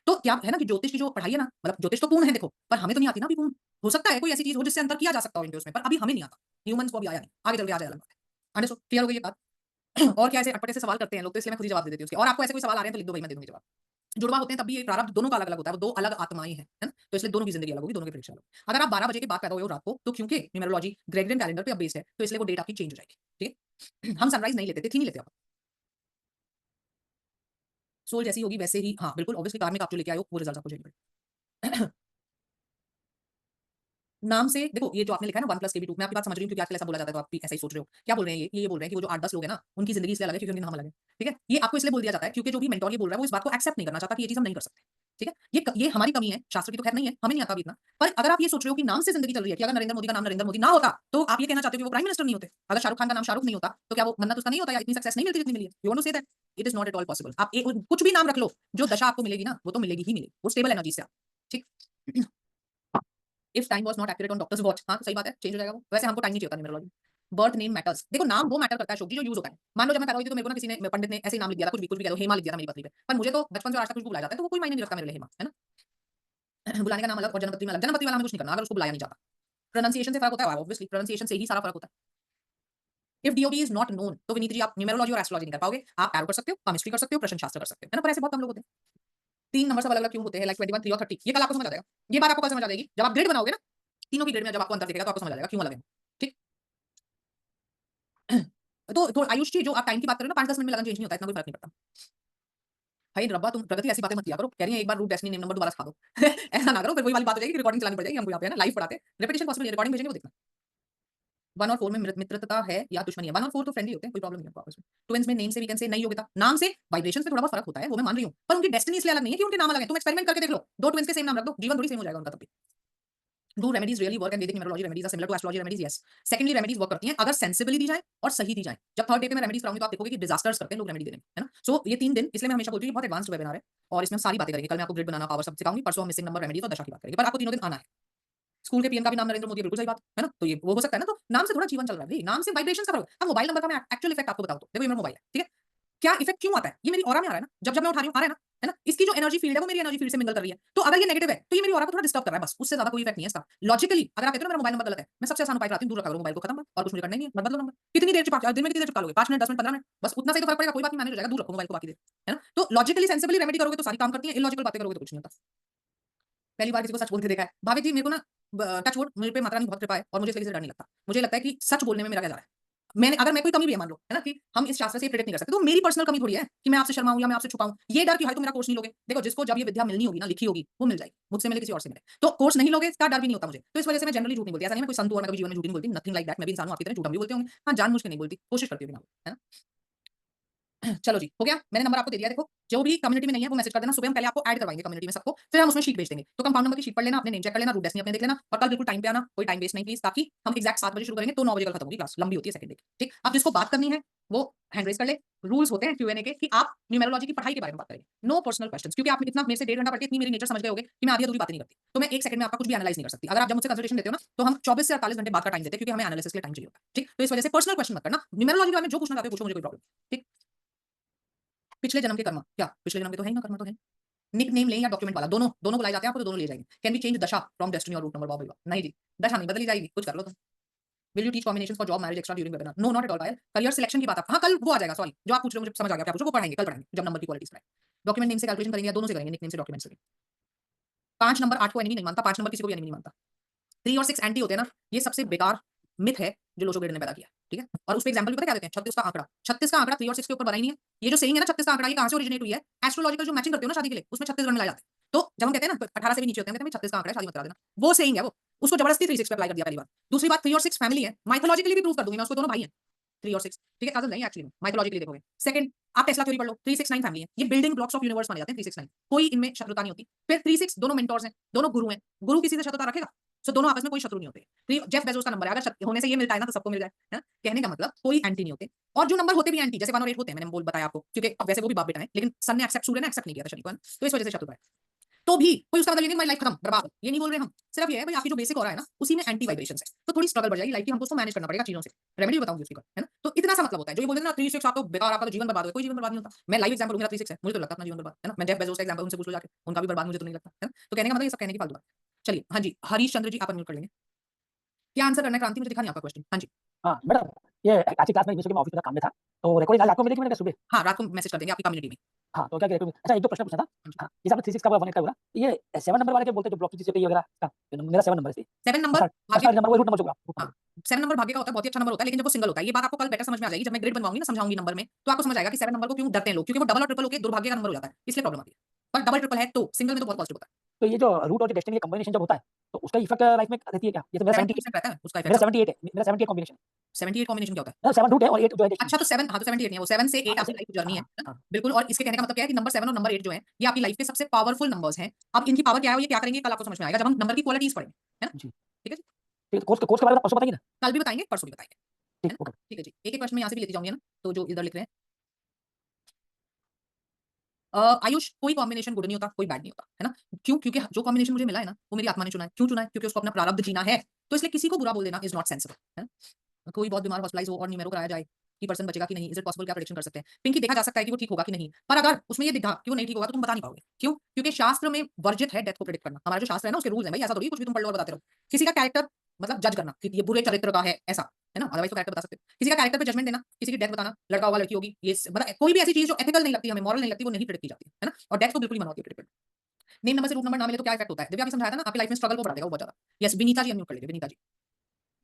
तो क्या है ना कि ज्योतिष की जो पढ़ाई है ना, मतलब ज्योतिष तो पूर्ण है देखो, पर हमें तो नहीं आती ना अभी पूर्ण। हो सकता है कोई ऐसी चीज हो जिससे अंतर किया जा सकता हो इनके उसमें, पर अभी हमें नहीं आता। ह्यूमंस को अभी आया नहीं, आगे चल के आ जाए, अलग बात है। अंडरस्टूड? क्लियर हो गई ये बात? और क्या ऐसे अटपटे से सवाल करते हैं लोग, तो इसलिए मैं खुद ही जवाब दे देती हूँ उसके। और आपको ऐसे कोई सवाल आ रहे हैं तो लिख दो भाई, मैं दे दूँगी जवाब। जुड़वा होते हैं तब भी ये प्रारब्ध दोनों का अलग-अलग होता है, वो 2 अलग आत्माएँ हैं, है ना? तो इसलिए दोनों की ज़िंदगी अलग होगी, दोनों की प्रेडिक्शन अलग होगी। अगर आप 12 बजे के बाद पैदा हुए हो रात को, तो क्योंकि न्यूमेरोलॉजी ग्रेगोरियन कैलेंडर पे अब बेस्ड है, तो इसलिए वो डेट आपकी चेंज हो जाएगी, ठीक है? हम सनराइज़ नहीं लेते, तिथि नहीं लेते अब। सोल जैसी होगी वैसे ही, हाँ, बिल्कुल ऑब्वियसली कार्मिक आप जो लेके आए हो, वो रिजल्ट्स आपको चाहिए। नाम से देखो, ये जो आपने लिखा है ना 1 + KB 2, मैं आपकी बात समझ रही हूँ क्योंकि आजकल ऐसा बोला जाता है तो आप भी ऐसा ही सोच रहे हो। क्या बोल रहे हैं ये बोल रहे हैं कि वो जो 8-10 लोग हैं ना, उनकी ज़िंदगी इसलिए अलग है क्योंकि उनके नाम अलग है। ठीक है? ये आपको इसलिए बोल दिया जाता है क्योंकि जो भी मेंटर ये बोल रहा है वो इस बात को एक्सेप्ट नहीं करना चाहता कि ये चीज़ हम नहीं कर सकते। ठीक है? ये हमारी कमी है, शास्त्र की तो खैर नहीं है, हमें नहीं आता अभी इतना। पर अगर आप ये सोच रहे हो कि नाम से ज़िंदगी चल रही है कि अगर नरेंद्र मोदी का नाम नरेंद्र मोदी ना होता, तो आप ये कहना चाहते हो कि वो प्राइम मिनिस्टर नहीं होते। अगर शाहरुख खान का नाम शाहरुख नहीं होता, तो क्या वो मन्नत उसका नहीं होता या इतनी सक्सेस नहीं मिलती जितनी मिली है? You want to say that? It is not at all possible. आप कुछ भी नाम रख लो, जो दशा आपको मिलेगी ना, वो तो मिलेगी ही मिलेगी। वो स्टेबल एनर्जी से आप। ठीक? If time was not accurate on doctors watch, हाँ, तो सही बात है, चेंज हो जाएगा वो। वैसे हमको टाइम नहीं चाहिए होता न्यूमेरोलॉजी। Birth name matters. देखो नाम वो मैटर करता है अशोक जी, जो यूज़ होता है। मान लो जब मैं पैदा हुई थी तो मेरे को ना किसी ने पंडित ने ऐसे ही नाम लिख दिया था, कुछ भी कह दो, हेमा लिख दिया था मेरी पत्री पे। पर मुझे तो बचपन से आज तक मुझको बुलाया जाता है, तो वो कोई मायने नहीं रखता मेरे लिए हेमा, है ना? बुलाने का नाम अलग और जन्मपत्री में अलग। जन्मपत्री वाला हमें कुछ नहीं करना अगर उसको बुलाया नहीं जाता। प्रोनंसिएशन से फ़र्क होता है, ऑब्वियसली प्रोनंसिएशन से ही सारा फ़र्क होता है। If DOB is not known, तो विनीत जी आप न्यूमेरोलॉजी और एस्ट्रोलॉजी नहीं कर पाओगे। आप टैरो कर सकते हो, केमिस्ट्री कर सकते हो, प्रश्न शास्त्र कर सकते हो, है ना? पर ऐसे बहुत कम लोग होते हैं। 3 नंबर सब अलग-अलग क्यों होते हैं, लाइक 21, 3 और 30, ये कल आपको समझ आ जाएगा। ये बात आपको कल समझ आ जाएगी। जब आप ग्रिड बनाओगे ना, तीनों की ग्रेड में जब आपको अंतर दिखेगा तो आपको समझ आ जाएगा क्यों अलग है, ठीक? तो आयुष जी, जो आप टाइम की बात कर रहे हो ना, 5-10 मिनट में लगन चेंज नहीं होता है, इतना कोई फर्क नहीं पड़ता। भाई रब्बा, तुम प्रगति ऐसी बातें मत किया करो। कह रही है एक बार रूट डेस्टिनी नेम नंबर दोबारा सिखा दो। ऐसा ना करो, फिर वही वाली बात हो जाएगी कि रिकॉर्डिंग चलानी पड़ जाएगी हमको यहाँ पे, है ना? लाइव पढ़ाते हैं, रिपीटिशन पॉसिबल है, रिकॉर्डिंग भेजेंगे वो देखना। 1 और 4 में मित्रता है या दुश्मनी है? 1 और 4 तो फ्रेंडली होते हैं, कोई प्रॉब्लम नहीं है आपको आपस में। ट्विन्स में नेम से वी कैन से नई योग्यता, नाम से वाइब्रेशंस में थोड़ा बहुत फर्क होता है, वो मैं मान रही हूँ, पर उनकी डेस्टिनी इसलिए अलग नहीं है कि उनके नाम अलग है। तुम एक्सपेरिमेंट करके देख लो, 2 ट्विन्स के सेम नाम रख दो, जीवन थोड़ी सेम हो जाएगा उनका तब भी। Do remedies really work and Vedic numerology remedies are similar to astrology remedies? Yes. Secondly, remedies work करती हैं अगर सेंसिबली दी जाए और सही दी जाए। जब थर्ड डे पे मैं रेमेडीज कराऊंगी तो आप देखोगे कि डिजास्टर्स करते हैं लोग रेमेडी देने में, है ना? सो ये 3 दिन इसलिए मैं हमेशा बोलती हूँ ये बहुत एडवांस्ड वेबिनार है और इसमें हम सारी बातें करेंगे। कल मैं आपको ग्रिड बनाना, पावर सब सिखाऊंगी, परसों हम मिसिंग नंबर, रेमेडीज और दशा की बात करेंगे, पर आपको तीनों दिन आना है। स्कूल के पीएम का भी नाम नरेंद्र मोदी है, बिल्कुल सही बात है ना? तो ये वो हो सकता है ना, तो नाम से थोड़ा जीवन चल रहा है भाई, नाम से वाइब्रेशन का फर्क है। अब मोबाइल नंबर का मैं एक्चुअल इफेक्ट आपको बताऊं तो देखो, ये मेरा मोबाइल है, ठीक है? क्या इफेक्ट क्यों आता है? ये मेरी ऑरा में आ रहा है ना, जब जब मैं उठा रही हूँ आ रहा है ना, है ना? इसकी जो एनर्जी फील्ड है वो मेरी एनर्जी फील्ड से मिंगल कर रही है, तो अगर ये नेगेटिव है तो ये मेरी ऑरा को थोड़ा डिस्टर्ब कर रहा है, बस उससे ज्यादा कोई इफेक्ट नहीं है इसका। लॉजिकली अगर आप कहते हो ना मेरा मोबाइल नंबर गलत है, मैं सबसे आसान उपाय बताती हूँ, दूर रखा करो मोबाइल को, खत्म, और कुछ मुझे करना ही नहीं है, मत बदलो नंबर। कितनी देर चिपका, दिन में कितनी देर चिपका लोगे? 5 मिनट, 10 मिनट, 15 मिनट, बस उतना से तो फर्क पड़ेगा, कोई बात नहीं, मैनेज हो जाएगा, दूर रखो मोबाइल को बाकी देर, है ना? तो लॉजिकली सेंसिबली रेमेडी करोगे तो सारी काम करती है, इलॉजिकल बातें करोगे तो कुछ नहीं होता। पहली बार किसी को सच बोलते देखा है भाभी जी, मेरे को ना टच वुड, मुझे पे माता रानी बहुत कृपा है और मुझे इसलिए किसी से डर नहीं लगता। मुझे लगता है कि सच बोलने में मेरा क्या जा रहा है। मैंने अगर मैं कोई कमी भी है मान लो, है ना, कि हम इस शास्त्र से प्रेडिक्ट नहीं कर सकते, तो मेरी पर्सनल कमी थोड़ी है कि मैं आपसे शर्माऊं या मैं आपसे छुपाऊं। ये डर कि भाई तुम मेरा कोर्स नहीं लोगे, देखो जिसको जब ये विद्या मिलनी होगी ना, लिखी होगी, वो मिल जाएगी, मुझसे मिले किसी और से मिले, तो कोर्स नहीं लोगे इसका डर भी नहीं होता मुझे। तो इस वजह से मैं जनरली झूठ नहीं बोलती। ऐसा नहीं मैं कोई संत हूं और मैं कभी जीवन में झूठ नहीं बोलती, नथिंग लाइक दैट। मैं भी इंसान हूं, आपकी तरह झूठ भी बोलते होंगे, हाँ जानबूझ के नहीं बोलती, कोशिश करती हूँ बिना, है ना? चलो जी, हो गया, मैंने नंबर आपको दे दिया। देखो जो भी कम्युनिटी में नहीं है वो मैसेज कर देना, सुबह हम पहले आपको ऐड करवाएंगे कम्युनिटी में सबको, फिर हम उसमें शीट भेज देंगे। तो कंपाउंड नंबर की शीट पढ़ लेना, अपने नेम चेक कर लेना, रूट डेस्टिनी अपने देख लेना, और कल बिल्कुल टाइम पे आना, कोई टाइम वेस्ट नहीं प्लीज, ताकि हम एग्जैक्ट 7 बजे शुरू करेंगे तो 9 बजे कल खत्म होगी क्लास, लंबी होती है सेकंड डे, ठीक? अब जिसको बात करनी है वो हैंड रेज कर ले। रूल्स होते हैं क्यूएनए के कि आप न्यूमेरोलॉजी की पढ़ाई के बारे में बात करेंगे, नो पर्सनल क्वेश्चंस, क्योंकि आप इतना मेरे से 1.5 घंटा पढ़ के इतनी मेरी नेचर समझ गए होगे कि मैं आधी अधूरी बातें नहीं करती, तो मैं 1 सेकंड में आपका कुछ भी एनालाइज नहीं कर सकती। अगर आप जब मुझसे कंसल्टेशन लेते हो ना, तो हम 24 से 48 घंटे बाद का टाइम देते हैं, क्योंकि हमें एनालिसिस के लिए टाइम चाहिए होता है, ठीक? तो इस वजह से पर्सनल क्वेश्चन मत करना, न्यूमेरोलॉजी के बारे में जो पूछना चाहते हो पूछो, मुझे कोई प्रॉब्लम, ठीक? पिछले जन्म के कर्म, क्या पिछले जन्म के तो है ही ना, कर्म तो है। निक नेम लें या डॉक्यूमेंट वाला, दोनों दोनों बुलाए जाते हैं आपको, तो दोनों ले जाएंगे। कैन वी चेंज दशा फ्रॉम डेस्टिनी और रूट नंबर? बाबा नहीं जी, दशा नहीं बदली जाएगी, कुछ कर लो तुम। Will you teach combinations for job marriage extra during webinar? No, not at all Payal. Career selection की बात आप, हाँ कल वो आ जाएगा, सॉरी जो आप पूछ रहे हो मुझे समझ आ गया, क्या पूछो वो पढ़ाएंगे, कल पढ़ाएंगे जब नंबर की क्वालिटीज पढ़ाएंगे। डॉक्यूमेंट नेम से कैलकुलेशन करेंगे या दोनों से करेंगे, निक नेम से डॉक्यूमेंट से? 5 नंबर 8 को एनिमी नहीं मानता, 5 नंबर किसी को भी एनिमी नहीं मानता। 3 और 6 एंटी होते हैं ना, ये सबसे बेकार मिथ है जो लोशो ग्रेड ने पैदा किया, ठीक है? और उसपे एग्जांपल भी पता क्या देते हैं? 36 का आंकड़ा। 36 का आंकड़ा 3 और 6 के ऊपर बना ही नहीं है। ये जो सेइंग है ना 36 का आंकड़ा, ये कहां से ओरिजिनेट हुई है? एस्ट्रोलॉजिकल जो मैचिंग करते हो ना शादी के लिए, उसमें 36 गण मिलाए जाते हैं। तो जब हम कहते हैं ना 18 से भी नीचे होते हैं, कहते हैं 36 का आंकड़ा है, शादी मत करा देना, वो सेइंग है वो। उसको जबरदस्ती 3 6 पे अप्लाई कर दिया पहली बार। दूसरी बात 3 और 6 फैमिली है, माइथोलॉजिकली भी प्रूव कर दूंगी मैं, उसको दोनों भाई हैं 3 और 6, ठीक है? कजन नहीं एक्चुअली, माइथोलॉजिकली देखोगे। सेकंड, आप टेस्ला थ्योरी पढ़ लो, 3 6 9 फैमिली है, ये बिल्डिंग ब्लॉक्स ऑफ यूनिवर्स माने जाते हैं 3 6 9, कोई इनमें शत्रुता नहीं होती। फिर 3 6 दोनों मेंटोर्स हैं, दोनों गुरु हैं, गुरु किसी से शत्रुता रखेगा? सो दोनों आपस में कोई शत्रु नहीं होते। जेफ बेजोस का नंबर है, अगर होने से ये मिलता है ना तो सबको मिल जाए, है ना? कहने का मतलब कोई एंटी नहीं होते। और जो नंबर होते भी एंटी, जैसे 1 और 8 होते हैं, मैंने बोल बताया आपको, क्योंकि अब वैसे वो भी बाप बेटा है, लेकिन सन ने एक्सेप्ट, सूर्य ने एक्सेप्ट नहीं किया था शनि को, है ना? तो इस वजह से शत्रु है। तो भी कोई उसका मतलब ये नहीं हमारी लाइफ खत्म बर्बाद, ये नहीं बोल रहे हम। सिर्फ ये है भाई आपकी जो बेसिक हो रहा है ना, उसी में एंटी वाइब्रेशंस है, तो थोड़ी स्ट्रगल बढ़ जाएगी लाइफ की, हमको उसको मैनेज करना पड़ेगा चीजों से। रेमेडी बताऊंगी उसकी, है ना? तो इतना सा मतलब होता है। जो ये बोलते हैं ना 3 6 आप तो बेकार, आपका तो जीवन बर्बाद हो, कोई जीवन बर्बाद नहीं होता। मैं लाइव एग्जांपल दूंगा, 3 6 है, मुझे तो लगता है अपना जीवन बर्बाद, है ना? मैं जेफ बेजोस का एग्जांपल उनसे पूछ लो जाके, उनका भी बर्बाद मुझे तो नहीं लगता, है ना? तो कहने का मतलब ये सब कहने की फालतू बात। चलिए, हाँ जी, हरीश चंद्र जी आप अनम्यूट कर लेंगे। क्या आंसर करना है क्रांति? मुझे दिखा नहीं आपका क्वेश्चन। हाँ जी। हाँ मैडम, ये आज की क्लास में मिस हो गई, मैं ऑफिस में था, काम में था, तो रिकॉर्डिंग आज आपको मिलेगी मैंने कहा सुबह। हाँ, रात को मैसेज कर देंगे आपकी कम्युनिटी में। हाँ तो क्या कह रहे अच्छा एक दो प्रश्न पूछना था। हाँ जैसे आपने 36 का 18 का हुआ ना, ये 7 नंबर वाले के बोलते हैं जो ब्लॉक की वगैरह का, मेरा 7 नंबर है। 7 नंबर भाग्य, नंबर वो रूट नंबर जो हाँ, 7 नंबर भाग्य का होता है, बहुत ही अच्छा नंबर होता है, लेकिन जब वो सिंगल होता है, ये बात आपको कल बेटर समझ में आ जाएगी जब मैं ग्रिड बनवाऊंगी ना, समझाऊंगी नंबर में, तो आपको समझ आएगा कि 7 नंबर को क्यों डरते हैं लोग, क्योंकि वो डबल और ट्रिपल होके दुर्भाग्य का नंबर हो जाता है, इसलिए प्रॉब्लम आती है। पर डबल ट्रिपल है तो सिंगल में तो बहुत पॉजिटिव होता है। तो ये जो रूट और डेस्टिनी का कॉम्बिनेशन जब होता है तो उसका इफेक्ट लाइफ में रहती है क्या? जैसे मेरा 70% रहता है उसका मेरा इफेक्ट। 78 है, मेरा 78 कॉम्बिनेशन। 78 कॉम्बिनेशन क्या होता है? 7 रूट है और 8 जो है डेस्टिनी। अच्छा, तो 7, हाँ, तो 78 नहीं है वो, 7 से 8 हाँ आपकी लाइफ जर्नी है हाँ ना? हाँ बिल्कुल। और इसके कहने का मतलब क्या है कि नंबर 7 और नंबर 8 जो है, ये आपकी लाइफ के सबसे पावरफुल नंबर्स हैं। अब इनकी पावर क्या है और ये क्या करेंगे, कल आपको समझ में आएगा जब हम नंबर की क्वालिटीज पढ़ेंगे, है ना? जी। ठीक है जी? ठीक है, कोर्स के बारे में परसों बताइए ना। कल भी बताएंगे, परसों भी बताएंगे, है ठीक ना? ओके। ठीक है जी, एक एक क्वेश्चन मैं यहाँ से भी लेती जाऊंगी, है ना? तो जो इधर लिख रहे हैं, आयुष कोई कॉम्बिनेशन गुड नहीं होता, कोई बैड नहीं होता, है ना? क्यों? क्योंकि जो कॉम्बिनेशन मुझे मिला है ना, वो मेरी आत्मा ने चुना है। क्यों चुना है? क्योंकि उसको अपना प्रारब्ध जीना है, तो इसलिए किसी को बुरा बोल देना इज नॉट सेंसिबल, है ना? कोई बहुत बीमार हॉस्पिटलाइज हो और न्यूमेरो कराया जाए कि पर्सन बचेगा कि नहीं, इज इट पॉसिबल? क्या प्रेडिक्शन कर सकते हैं? पिंकी, देखा जा सकता है कि वो ठीक होगा कि नहीं, पर अगर उसमें ये दिखा कि वो नहीं ठीक होगा तो तुम बता नहीं पाओगे। क्यों? क्योंकि शास्त्र में वर्जित है डेथ को प्रेडिक्ट करना। हमारा जो शास्त्र है ना, उसके रूल्स हैं भाई, ऐसा थोड़ी कुछ भी तुम पढ़ लो और बताते रहो। किसी का कैरेक्टर मतलब जज करना कि ये बुरे चरित्र का है, ऐसा, है ना? अदरवाइज तो कैरेक्टर बता सकते हो। किसी का कैरेक्टर पे जजमेंट देना, किसी की डेथ बताना, लड़का होगा लड़की होगी, ये मतलब कोई भी ऐसी चीज जो एथिकल नहीं लगती, हमें मॉरल नहीं लगती, वो नहीं प्रेडिक्ट की जाती है ना? और डेथ तो बिल्कुल ही मना होती है प्रेडिक्ट। नेम नंबर से रूट नंबर ना मिले तो क्या इफेक्ट होता है? दिव्या अभी समझाया था ना, आपकी लाइफ में स्ट्रगल को बढ़ा देगा वो बहुत ज्यादा। यस, विनीता जी अनम्यूट कर लीजिए, विनीता जी।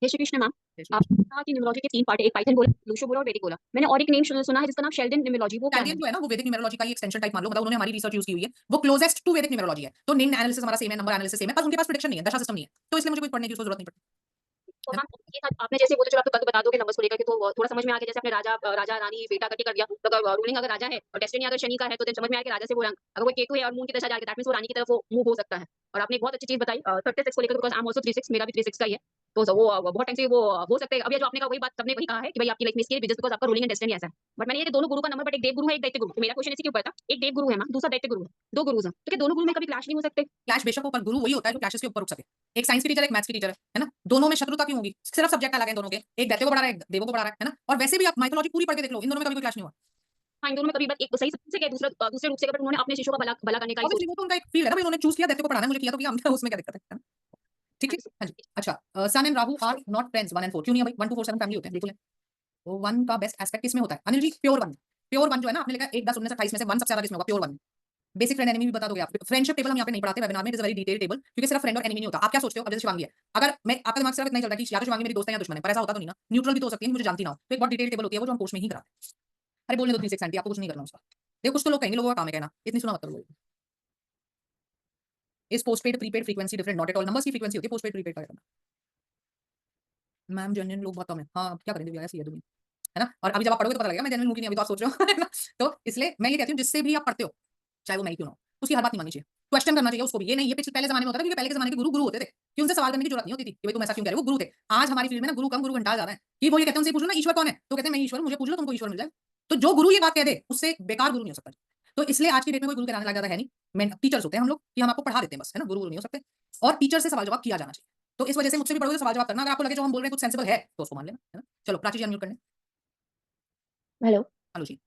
जय श्री कृष्ण मैम। जय श्री आपने कहा कि न्यूमरोलॉजी के 3 पार्ट है, एक पाइथन बोला, लूशो बोला और वैदिक बोला। मैंने और एक नेम सुना है जिसका नाम शेल्डन न्यूमरोलॉजी, वो क्या है? कैल्डियन जो है ना, वो वैदिक न्यूमरोलॉजी का ही एक्सटेंशन टाइप मान लो, मतलब उन्होंने हमारी रिसर्च यूज की हुई है, वो क्लोजेस्ट टू वैदिक न्यूमरोलॉजी है। तो नेम एनालिसिस हमारा सेम है, नंबर एनालिसिस सेम है, पर उनके पास प्रेडिक्शन नहीं है, दशा सिस्टम नहीं है, तो इसलिए मुझे कुछ पढ़ने की उसको जरूरत नहीं पड़ती। तो मैम ये था, आपने जैसे वो तो चलो आप बता दोगे नंबर्स को लेकर के, तो थोड़ा समझ में आ गया। जैसे आपने राजा रानी बेटा करके कर दिया, तो अगर रूलिंग अगर राजा है और डेस्टिनी अगर शनि का है, तो समझ में आया कि राजा से वो रंग, अगर वो केतु है और मून की दशा जा रही है, दैट मींस वो रानी की तरफ वो मूव हो सकता है। और आपने एक बहुत अच्छी चीज बताई 36 को लेकर, बिकॉज़ आई एम आल्सो 36, मेरा भी 36 का ही है। तो वो बहुत टाइम से वो हो सकते हैं। अब ये जो आपने कहा वही बात सबने वही कहा है कि भाई आपकी लाइफ में इसके बिजनेस, बिकॉज़ आपका रूलिंग एंड डेस्टिनी ऐसा है। बट मैंने ये कि दोनों गुरु का नंबर, बट एक देव गुरु है, एक दैत्य गुरु। तो मेरा क्वेश्चन इसी के ऊपर था, एक देव गुरु है मैम, दूसरा दैत्य गुरु है, 2 गुरुज हैं, तो क्या दोनों गुरु में कभी क्लैश नहीं हो सकते? क्लैश बेशक हो, पर गुरु वही होता है जो क्लैशेस के ऊपर रुक सके। एक साइंस की टीचर, एक मैथ्स की टीचर है ना? दोनों में शत्रुता क्यों होगी? सिर्फ सब्जेक्ट अलग है दोनों के, एक दैत्य को पढ़ा रहा है, एक देवों को पढ़ा रहा है ना? और वैसे भी आप माइथोलॉजी पूरी पढ़ के देख लो, इन दोनों में कभी कोई क्लैश नहीं हुआ। हाँ, इन दोनों में कभी बस एक सही से क्या दूसरे रूप से, बट उन्होंने अपने शिष्यों का भला भला करने का ही ऑब्वियसली वो तो उनका एक फील्ड है ना, भाई उन्होंने चूज किया दैत्य को पढ़ाना है, मुझे किया तो किया, हमने उसमें क्या दिक्कत है ना? ठीक है, हाँ जी। अच्छा, sun and Rahu are not friends 1 and 4, क्यों नहीं है भाई? 1 2 4 7 फैमिली होते हैं, बिल्कुल है। तो 1 का बेस्ट एस्पेक्ट किसमें होता है? अनिल जी, प्योर 1। प्योर 1 जो है ना, आपने लिखा है 1 10 19 28 में से 1 सबसे ज्यादा किसमें होगा? प्योर 1। बेसिक फ्रेंड एनिमी भी बता दोगे आप? फ्रेंडशिप टेबल हम यहाँ पे नहीं पढ़ाते वेबिनार में, it is very detail table, क्योंकि सिर्फ फ्रेंड और एनिमी नहीं होता। आप क्या सोचते हो? अब जैसे शिवांगी है, अगर मैं आपका दिमाग सिर्फ इतना ही चलता है कि या तो शिवांगी मेरी दोस्त है या दुश्मन है, पर ऐसा होता तो नहीं ना, न्यूट्रल भी तो हो सकती है, मुझे जानती ना हो। तो एक बहुत डिटेल टेबल होती है वो, जो हम कोर्स में ही कराते हैं। अरे बोलने दो 360 आंटी, आपको कुछ नहीं करना उसका। देखो कुछ तो लोग कहेंगे, लोगों का काम है कहना, इतनी सुना मत करो लोगों को। इस postpaid prepaid frequency different? Not at all, numbers की फ्रीक्वेंसी होती है पोस्टपेड प्रीपेड का। मैम जेन्युइन लोग बहुत कम है। हाँ, क्या करें दिव्या, ऐसी है दुनिया, है ना? और अभी जब आप पढ़ोगे तो पता लगेगा मैं जेन्युइन हूँ कि नहीं, अभी तो आप सोच रहे हो है ना? तो इसलिए मैं ये कहती हूँ, जिससे भी आप पढ़ते हो, चाहे वो मैं ही क्यों ना हो, उसकी हर बात नहीं माननी चाहिए, क्वेश्चन करना चाहिए उसको भी। ये नहीं, ये पहले जमाने में होता था, क्योंकि पहले के जमाने के गुरु गुरु होते थे कि उनसे सवाल करने की जरूरत नहीं होती थी कि भाई तुम ऐसा क्यों कह रहे हो, वो गुरु थे। आज हमारी फील्ड में ना गुरु कम गुरु घंटा ज्यादा है, कि वो ये कहते हैं उनसे पूछ लो ना ईश्वर कौन है, तो कहते हैं मैं ईश्वर, मुझे पूछ लो तुमको ईश्वर मिल जाए। तो जो गुरु ये बात कह दे उससे बेकार गुरु नहीं हो सकता। तो इसलिए आज की डेट में कोई गुरु कराने लग जाता है नहीं, मैं टीचर्स होते हैं हम लोग, कि हम आपको पढ़ा देते हैं बस, है ना? गुरु नहीं हो सकते। और टीचर से सवाल जवाब किया जाना चाहिए। तो इस वजह से मुझसे भी पढ़ोगे तो सवाल जवाब करना, अगर आपको लगे जो हम बोल रहे हैं कुछ सेंसिबल है तो उसको मान लेना, है ना? चलो प्राची जी अनम्यूट करने। हेलो। हेलो जी।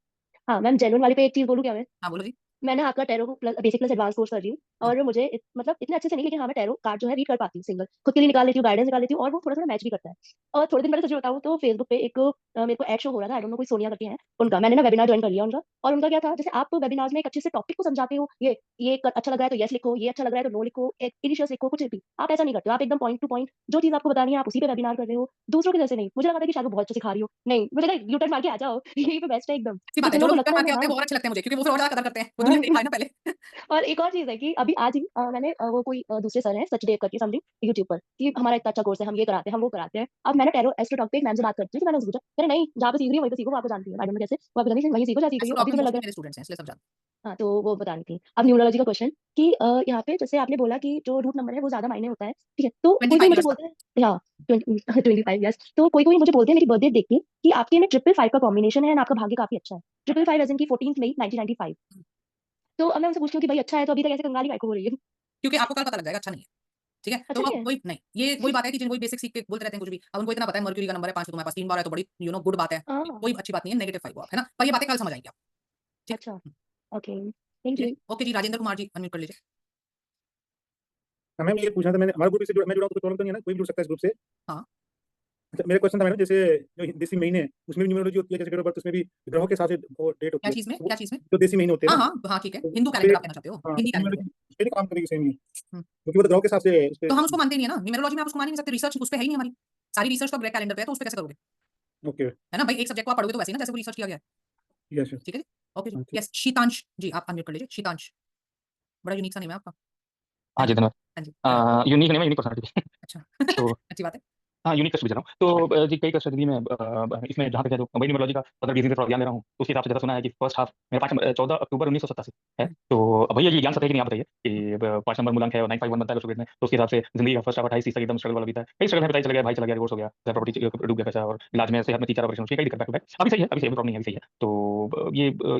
हाँ मैम, जेन्युइन वाले पे एक चीज बोलूं क्या मैं? हाँ बोलो जी। मैंने आपका tarot plus basic plus advance course कर रही हूँ, हम्म, और मुझे मतलब इतने अच्छे से नहीं, लेकिन हाँ मैं टैरो कार्ड जो है रीड कर पाती हूँ, सिंगल खुद के लिए निकाल लेती हूँ, गाइडेंस निकाल लेती हूँ, और वो थोड़ा थोड़ा मैच भी करता है। और थोड़े दिन पहले सच बताऊँ तो फेसबुक पे एक मेरे को एड शो हो रहा था, आई डोंट नो, कोई सोनिया करके हैं उनका, मैंने ना वेबिनार ज्वाइन कर लिया उनका। और उनका क्या था, जैसे आप तो वेबिनार में एक अच्छे से टॉपिक को समझाते हो, अच्छा लग रहा है तो यस लिखो, ये अच्छा लग रहा है तो नो लिखो, इनिशियस लिखो, कुछ भी। आप ऐसा नहीं करते हो, आप एकदम पॉइंट टू पॉइंट जो चीज आपको बतानी है आप उसी पे वेबिनार कर रहे हो, दूसरों के जैसे नहीं। मुझे लगा था कि शायद वो बहुत अच्छा सिखा रही हो, नहीं मुझे लगा यूटर्न मार के आ जाओ यही पे बेस्ट है एकदम। अच्छी बात है, जिन जो लोगों लोग को उत्तर लगता है मार के ना आते हैं हाँ वो और अच्छे लगते हैं मुझे, क्योंकि वो फिर और ज्यादा कदर करते हैं, वो हाँ। दुनिया देखा है ना पहले। और एक और चीज है कि अभी आज ही मैंने वो कोई दूसरे सर हैं सचदेव करके समथिंग यूट्यूब पर, कि हमारा इतना अच्छा कोर्स है, हम ये कराते हैं, हम वो कराते हैं। अब मैंने टैरो एस्ट्रोटॉक पे एक मैम से बात करती थी, तो मैंने उससे पूछा, मैंने नहीं जहाँ पे सीख रही हो वहीं पे सीखो, वो आपको जानती है, मैडम ने कैसे वो आपको जानती है, वहीं सीखो जहाँ सीख रही हो, एस्ट्रो अभी डॉग में तुम्हें लग मोस्टली रहा है। मेरे स्टूडेंट्स हैं, इसलिए सब जानते हाँ तो वो बता रही थी। अब न्यूमरोलॉजी का क्वेश्चन कि यहाँ पे जैसे आपने बोला कि जो रूट नंबर है वो ज्यादा मायने होता है, ठीक है? तो हैं। कोई कोई 25 मुझे इयर्स का। बोलते हैं हाँ 25 यस, तो कोई कोई मुझे बोलते हैं मेरी बर्थडे देख के कि आपके में 555 का कॉम्बिनेशन है एंड आपका भाग्य काफी अच्छा है, 555 एज इन की 14 मई 1995। तो अब मैं उनसे पूछती हूँ कि भाई अच्छा है, तो अभी तक ऐसे कंगाली काय को हो रही है? क्योंकि आपको कल पता लग जाएगा अच्छा नहीं है, ठीक है? तो अच्छा नहीं अब है? वही नहीं, ये वही बात है कि जिन वही बेसिक सीख के बोलते रहते हैं कुछ भी, अब उनको इतना पता है मर्क्यूरी का नंबर है 5, तो तुम्हारे पास 3 बार है, तो बड़ी गुड बात है, हाँ। कोई अच्छी बात नहीं है, नेगेटिव 5 आप, है ना? पर ये बातें कल समझ आएंगी आप, ठीक अच्छा। है? ओके, थैंक चलिए, यू। ओके जी, राजेंद्र कुमार जी अनम्यूट कर लीजिए। हाँ मैम, ये पूछना था मैंने, हमारे ग्रुप से मैं जुड़ा हूँ तो कोई प्रॉब्लम तो नहीं है ना, कोई भी जुड़ सकता है इस ग्रुप से? हाँ। अच्छा, मेरा क्वेश्चन था मैडम, जैसे जो देसी महीने हैं उसमें भी न्यूमरोलॉजी होती है, जैसे डेट ऑफ बर्थ उसमें भी ग्रहों के हिसाब से वो डेट होती क्या है, चीज में, वो क्या चीज में? जो देसी महीने होते हैं हाँ ना, हाँ हाँ, ठीक है, तो हिंदू उस पे कैलेंडर आप कहना चाहते हो, हाँ हिंदी कैलेंडर। न्यूमरोलॉजी उस पे भी काम करेगी सेम ही, हम्म, क्योंकि वो तो ग्रहों के हिसाब से उस पे। तो हम उसको मानते नहीं है ना, न्यूमेरोलॉजी में आप उसको मान ही नहीं सकते, रिसर्च उस पे है ही नहीं हमारी, सारी रिसर्च तो ग्रे कैलेंडर पे है, तो उस पे कैसे करोगे? ओके, है ना भाई, एक सब्जेक्ट को आप पढ़ोगे तो वैसे ही ना जैसे वो रिसर्च किया गया है, यस यस, ठीक है जी? ओके जी, हाँ ठीक। यस शीतांश जी आप अनम्यूट कर लीजिए, शीतांश, बड़ा यूनिक सा नेम है आपका। हाँ हाँ जी, जी, धन्यवाद। हाँ जी, चलो, यूनिक नहीं है, यूनिक पर्सनालिटी। अच्छा तो अच्छी बात है। हाँ, यूनिक टेस्ट भेज रहा हूँ। तो जी कई टेस्ट में इसमें जहाँ तक है, जो वही न्यूमरोलॉजी का अगर बीस दिन से थोड़ा ध्यान दे रहा हूँ, तो उसके हिसाब से ज़्यादा सुना है कि फर्स्ट हाफ मेरा 14 अक्टूबर 1987 है। तो भैया ये ज्ञान सत्य है कि नहीं आप बताइए कि 5 नंबर मूलांक है और 951 बनता है अगर में, तो उसके हिसाब से जिंदगी का फर्स्ट हाफ 28 30 तक एकदम स्ट्रगल वाला बीता है, कई स्ट्रगल है, पता चल गया, भाई चला गया, डिवोर्स हो गया, प्रॉपर्टी डूब गया पैसा, और इलाज में सेहत में 3 4 ऑपरेशन, कई दिक्कत बैक टू बैक। अभी सही है, अभी सही है, प्रॉब्लम नहीं है, अभी सही है। तो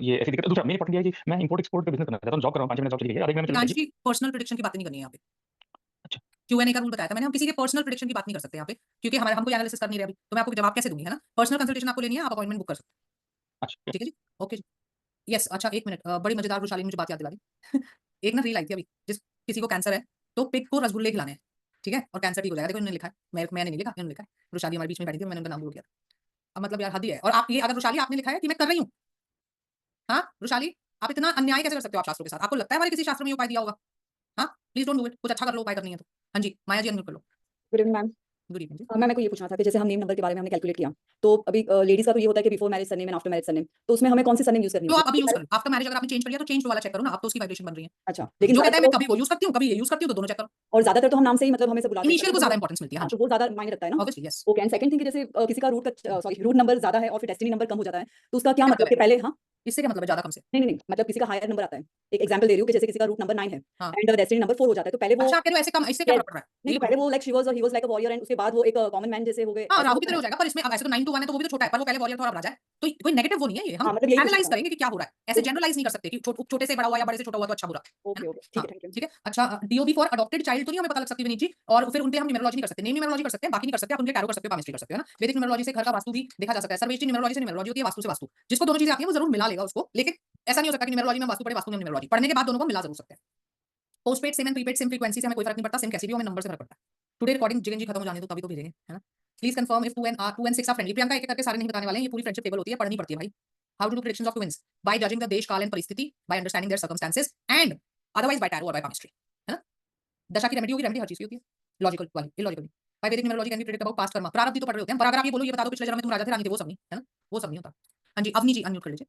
ये ऐसी दिक्कत। दूसरा मेन इंपॉर्टेंट है कि मैं इंपोर्ट एक्सपोर्ट का बिजनेस करना चाहता हूँ, जॉब कर रहा हूँ, 5 महीने जॉब चली गई है, आधे महीने में चली शीतांश जाएगी। जी पर्सनल प्रेडिक्शन की बात नहीं करनी है यहाँ पे, अच्छा। Q&A का रूल बताया था मैंने, हम किसी के पर्सनल प्रेडिक्शन की बात नहीं कर सकते यहाँ पे, क्योंकि हमारे हमको एनालिसिस कर नहीं रहे अभी, तो मैं आपको जवाब कैसे दूंगी, है ना? पर्सनल कंसल्टेशन आपको लेनी है, आप अपॉइंटमेंट बुक कर सकते अच्छा। हैं, ठीक है जी? ओके जी, यस। अच्छा एक मिनट, बड़ी मजेदार वैशाली ने मुझे बात याद दिला दी एक ना रील आई थी अभी, जिस किसी को कैंसर है तो पिग को रसगुल्ले खिलाने हैं, ठीक है, और कैंसर ठीक हो जाएगा। देखो इन्होंने लिखा है, मैंने नहीं लिखा, इन्होंने लिखा है। वैशाली हमारे बीच में बैठी थी, मैंने उनका नाम भूल गया। अब मतलब यार हद ही है। और आप ये अगर वैशाली आपने लिखा है कि मैं कर रही हूँ, हाँ वैशाली आप इतना अन्याय कैसे कर सकते हो आप शास्त्रों के साथ? आपको लगता है हमारे किसी शास्त्र में ये उपाय दिया होगा? हाँ प्लीज डोंट डू इट, कुछ अच्छा कर लो, उपाय करनी है तो। हाँ जी माया जी अनम्यूट कर लो। Good evening ma'am. Good evening जी। मैम मेरे को ये पूछना था कि जैसे हम नेम नंबर के बारे में हमने कैलकुलेट किया, तो अभी लेडीज का तो ये होता है कि before marriage surname and after marriage surname, तो उसमें हमें कौन सी सरनेम यूज करनी तो होगी? आप अभी यूज कर लो, आफ्टर मैरिज अगर आपने चेंज कर लिया तो चेंज वाला चेक करो ना, अब तो उसकी वाइब्रेशन बन रही है। अच्छा, लेकिन जो कहता है मैं ज्यादातर कभी वो यूज करती हूँ कभी ये यूज करती हूँ, तो दोनों चेक करो। और ज्यादातर तो हम नाम से ही मतलब हमें से बुलाते हैं, इनिशियल को तो ज्यादा इंपॉर्टेंस मिलती है। हाँ तो वो ज्यादा मायने रखता है ना? Obviously yes. Okay, and second thing कि जैसे किसी का रूट नंबर ज्यादा है और फिर डेस्टिनी नंबर कम हो जाता है, तो उसका क्या मतलब कि पहले हाँ इससे क्या मतलब है ज्यादा कम से? नहीं, मतलब किसी का हायर नंबर आता है, एक एग्जांपल दे रही हूँ कि जैसे किसी का रूट नंबर 9 है हाँ। एंड डेस्टिनी नंबर 4 हो जाता है, तो पहले वो अच्छा आप कह रहे हो ऐसे कम, इससे क्या फर्क पड़ रहा है? नहीं, तो पहले वो like she was like a warrior and उसके बाद वो एक कॉमन मैन जैसे हो गए। हाँ ऐसा राहु की होता तरह है? हो जाएगा, पर इसमें अब ऐसे तो 9 to 1 है तो वो भी तो छोटा है, पर वो पहले वॉरियर था और अब राजा है, तो कोई नेगेटिव वो नहीं है ये। हम हाँ, मतलब यही एनालाइज पूछना था। करेंगे कि क्या हो रहा है, ऐसे जनरलाइज नहीं कर सकते कि छोटे से बड़ा हुआ या बड़े से छोटा हुआ तो अच्छा बुरा। ओके ओके, ठीक है, थैंक यू। ठीक है। अच्छा डीओबी फॉर अडॉप्टेड चाइल्ड तो नहीं हमें पता लग सकती विनीत जी, और फिर उनपे हम न्यूमरोलॉजी नहीं कर सकते, नेम न्यूमरोलॉजी कर सकते हैं, बाकी नहीं कर सकते। आप उनके टैरो कर सकते हो, पामिस्ट्री कर सकते हो ना। वैदिक न्यूमरोलॉजी से घर का वास्तु भी देखा जा सकता है, सर्वेष्टि न्यूमरोलॉजी से न्यूमरोलॉजी होती है, वास्तु से वास्तु। जिसको दोनों चीजें आती है वो जरूर मिला लेगा उसको, लेकिन ऐसा नहीं हो सकता कि न्यूमरोलॉजी में वास्तु पढ़े, वास्तु में न्यूमरोलॉजी पढ़ने के बाद दोनों को मिला जरूर सकते हैं। Postpaid SIM and prepaid SIM frequency से हमें कोई फर्क नहीं पड़ता, सिम कैसी भी हो, हमें नंबर से फर्क पड़ता है। टुडे रिकॉर्डिंग जिगन जी खत्म हो जाने दो तभी तो भेजेंगे, है ना। Please confirm if 2 and 6 are friendly. Priyanka एक एक करके सारे नहीं बताने वाले हैं, ये पूरी फ्रेंडशिप टेबल होती है, पढ़नी पड़ती है भाई। How to do predictions of twins by judging the desh kaal and paristhiti, by understanding their circumstances and otherwise by tarot और बाय पामिस्ट्री, है ना। दशा की रेमेडी होगी, रेमेडी हर चीज की होती है, लॉजिकल वाली, इलॉजिकल नहीं। बाय वैदिक numerology can be predict about past Karma, प्रारब्ध तो पढ़ रहे होते हैं, पर अगर आप ये बोलो ये बता दो पिछले जन्म में तुम राजा थे रानी थे, वो सब नहीं, है ना, वो सब नहीं होता। हाँ जी अवनी जी अनम्यूट कर लीजिए।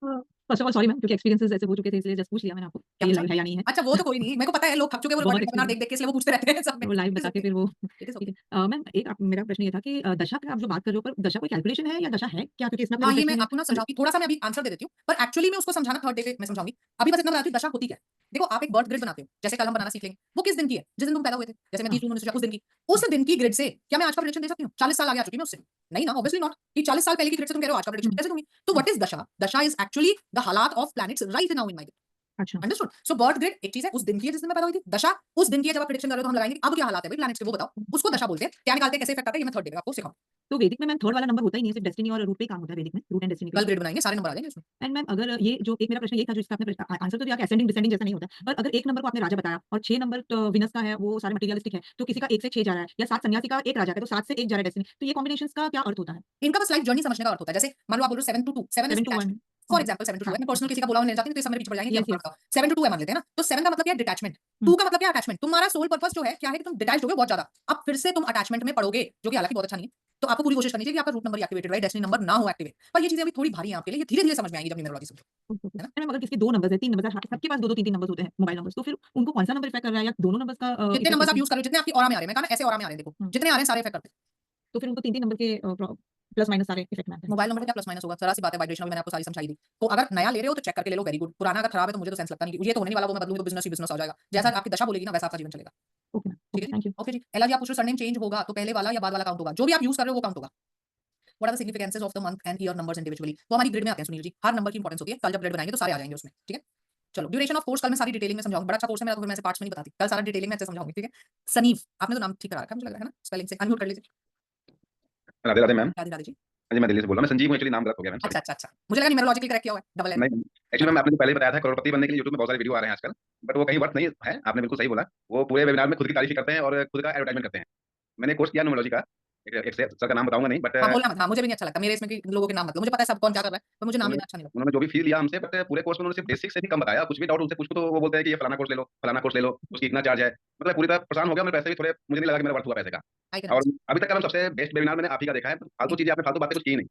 First of all sorry ma'am, क्योंकि एक्सपीरियंसेस ऐसे हो चुके थे इसलिए जस्ट पूछ लिया मैंने आपको क्या ये पूछा? लाइव है या नहीं है। अच्छा वो तो कोई नहीं, मेरे को पता है लोग थक चुके हैं वो बहुत वेबिनार देख देख के, इसलिए वो पूछते रहते हैं सब में। वो लाइव बता के फिर वो इट इज ठीक है। मैम एक मेरा प्रश्न ये था कि दशा का आप जो बात कर रहे हो, पर दशा कोई कैलकुलेशन है या दशा है क्या? क्योंकि इसमें हाँ ये मैं आपको ना समझाऊंगी, थोड़ा सा मैं अभी आंसर दे देती हूँ, पर एक्चुअली मैं उसको समझाना थर्ड डे पे मैं समझाऊंगी। अभी बस इतना बताती हूँ दशा होती क्या है। देखो आप एक बर्थ ग्रिड बनाते हो, जैसे कल हम बनाना सीख लेंगे, वो किस दिन की है, जिस दिन तुम पैदा हुए थे। जैसे मैं 30 जून 1950 उस दिन की, उस दिन की ग्रिड से क्या मैं आज का प्रेडिक्शन दे सकती हूँ? 40 साल आगे आ चुकी मैं उससे, नहीं ना, ऑब्वियसली नॉट। कि 40 साल पहले की ग्रिड से तुम कह रहे हो आज का प्रेडिक्शन कैसे दूंगी? तो व्हाट इज दशा? दशा इज एक्चुअली द हालात of planets right now in my grid. अच्छा अंडरस्टूड। सो बर्थ ग्रिड एक चीज है, उस दिन की है जिस दिन मैं पैदा हुई थी। दशा उस दिन की है जब आप प्रेडिक्शन कर रहे हो, तो हम लगाएंगे अब क्या हालात है भाई प्लैनेट्स के, वो बताओ, उसको दशा बोलते हैं। क्या निकालते हैं, कैसे इफेक्ट आता है, ये मैं थर्ड डे पे आपको सिखाऊंगा। तो वैदिक में मैम थर्ड वाला नंबर होता ही नहीं है, सिर्फ डेस्टिनी और रूट पे ही काम होता है वैदिक में, रूट एंड डेस्टिनी पे। कल ग्रिड बनाएंगे, सारे नंबर आ जाएंगे उसमें। एंड मैम अगर ये जो एक मेरा प्रश्न ये था जो इसका आपने आंसर तो दिया कि असेंडिंग डिसेंडिंग जैसा नहीं होता है, पर अगर एक नंबर को आपने राजा बताया और 6 नंबर तो विनस का है, वो सारे मटेरियलिस्टिक है, तो किसी का 1 से 6 जा रहा है या 7 सन्यासी का 1 राजा है तो 7 से 1 जा रहा है डेस्टिनी, तो ये कॉम्बिनेशंस का क्या अर्थ होता है? इनका बस लाइफ जर्नी समझने का अर्थ होता है। जैसे मान लो आप बोल रहे हो 7 to 2, 7 7 is to 1 for example 7 to 2 है, मैं पर्सनल किसी का बोला ले जाती हूं तो ये सब मेरे पीछे पड़ जाएंगे कि Yes, हम yes. बताओ 7 to 2 है मान लेते हैं ना, तो 7 का मतलब क्या है, डिटैचमेंट। 2 का मतलब क्या है, अटैचमेंट। तुम्हारा सोल पर्पस जो है क्या है कि तुम डिटैच्ड हो गए बहुत ज्यादा, अब फिर से तुम अटैचमेंट में पड़ोगे, जो कि हालांकि बहुत अच्छा नहीं है। तो आपको पूरी कोशिश करनी चाहिए कि आपका रूट नंबर एक्टिवेटेड रहे, डेस्टिनी नंबर ना हो एक्टिवेट। पर ये चीजें अभी थोड़ी भारी हैं आपके लिए, ये धीरे-धीरे समझ में आएंगी जब न्यूमरोलॉजी समझो। है ना? मैम अगर किसके 2 नंबर्स है, 3 नंबर्स है, सबके पास 2-2 3-3 नंबर्स होते हैं मोबाइल नंबर्स, तो फिर उनको कौन सा नंबर इफेक्ट कर रहा है या दोनों नंबर्स का कितने इफेक्ट नंबर्स आप कैसे? यूज कर रहे हो, जितने आपकी ऑरा में आ रहे हैं, मैं कहा ना ऐसे ऑरा में आ रहे हैं, देखो जितने आ रहे हैं सारे इफेक्ट करते हैं। तो फिर उनको 3-3 नंबर के प्लस माइनस सारे इफेक्ट में आते हैं। मोबाइल नंबर क्या प्लस माइनस होगा, जरा सी बात है, वाइब्रेशन भी मैंने आपको सारी समझाई दी। तो अगर नया ले रहे हो तो चेक करके ले लो, वेरी गुड। पुराना अगर खराब है तो मुझे तो सेंस लगता नहीं कि ये तो होने नहीं वाला, वो मैं बदलूंगी तो बिजनेस ही बिजनेस हो जाएगा। जैसा आपकी दशा बोलेगी ना वैसा आपका जीवन चलेगा। ओके मैम, ठीक ओके है थैंक यू। ओके जी। एला जी आप पूछ रहे हो सरनेम चेंज होगा तो पहले वाला या बाद वाला काउंट होगा, जो भी आप यूज कर रहे हो वो काउंट होगा। What are the significances of the month and year numbers individually, तो हमारी ग्रिड में आते हैं सुनील जी, हर नंबर की इंपॉर्टेंस होती है। कल जब ग्रिड बनाएंगे तो सारे आ जाएंगे उसमें, ठीक है। चलो ड्यूरेशन ऑफ कोर्स कल मैं सारी डिटेलिंग में समझाऊंगा, बड़ा अच्छा कोर्स है मेरा, तो फिर मैं ऐसे पार्ट्स में नहीं बताती, कल सारा डिटेलिंग में अच्छे समझाऊंगी, ठीक है। सनीव आपने तो नाम ठीक करा रखा है मुझे लग रहा है ना, स्पेलिंग से अनम्यूट कर लीजिए। राधे राधे मैम। राधे राधे जी। हाँ जी, मैं दिल्ली से बोल रहा हूँ। मैं संजीव हूँ, एक्चुअली नाम गलत हो गया मैम, सॉरी। अच्छा मुझे लगा न्यूमरोलॉजिकली करेक्ट किया हुआ है, डबल एन। नहीं एक्चुअली मैम, आपने तो पहले ही बताया था करोड़पति बनने के लिए यूट्यूब में बहुत सारे वीडियो आ रहे हैं आजकल, बट वो कहीं वर्थ नहीं है। आपने बिल्कुल सही बोला, वो पूरे वेबिनार में खुद की तारीफ ही करते हैं और खुद का एडवर्टाइजमेंट करते हैं। मैंने कोर्स किया न्यूमरोलॉजी का, एक सर का नाम बताऊंगा नहीं, बट हाँ बोलना मत, हाँ मुझे भी नहीं अच्छा लगता मेरे इसमें कि लोगों के नाम मतलब, मुझे पता है सब कौन क्या कर रहा है, पर मुझे नाम लेना अच्छा नहीं लगता। उन्होंने जो भी फील लिया हमसे, बट पूरे कोर्स में उन्होंने सिर्फ बेसिक से भी कम बताया। कुछ भी डाउट उनसे पूछो तो वो बोलते हैं कि ये फलाना कोर्स ले लो, फलाना कोर्स ले लो, उसकी इतना चार्ज है। मतलब पूरी तरह परेशान हो गया मैं, पैसे भी थोड़े मुझे नहीं लगा कि मेरा वर्थ हुआ पैसे का। आई कैन और अभी तक का मैम सबसे बेस्ट वेबिनार मैंने आप ही का देखा है। फालतू चीजें आपने फालतू बातें कुछ की नहीं,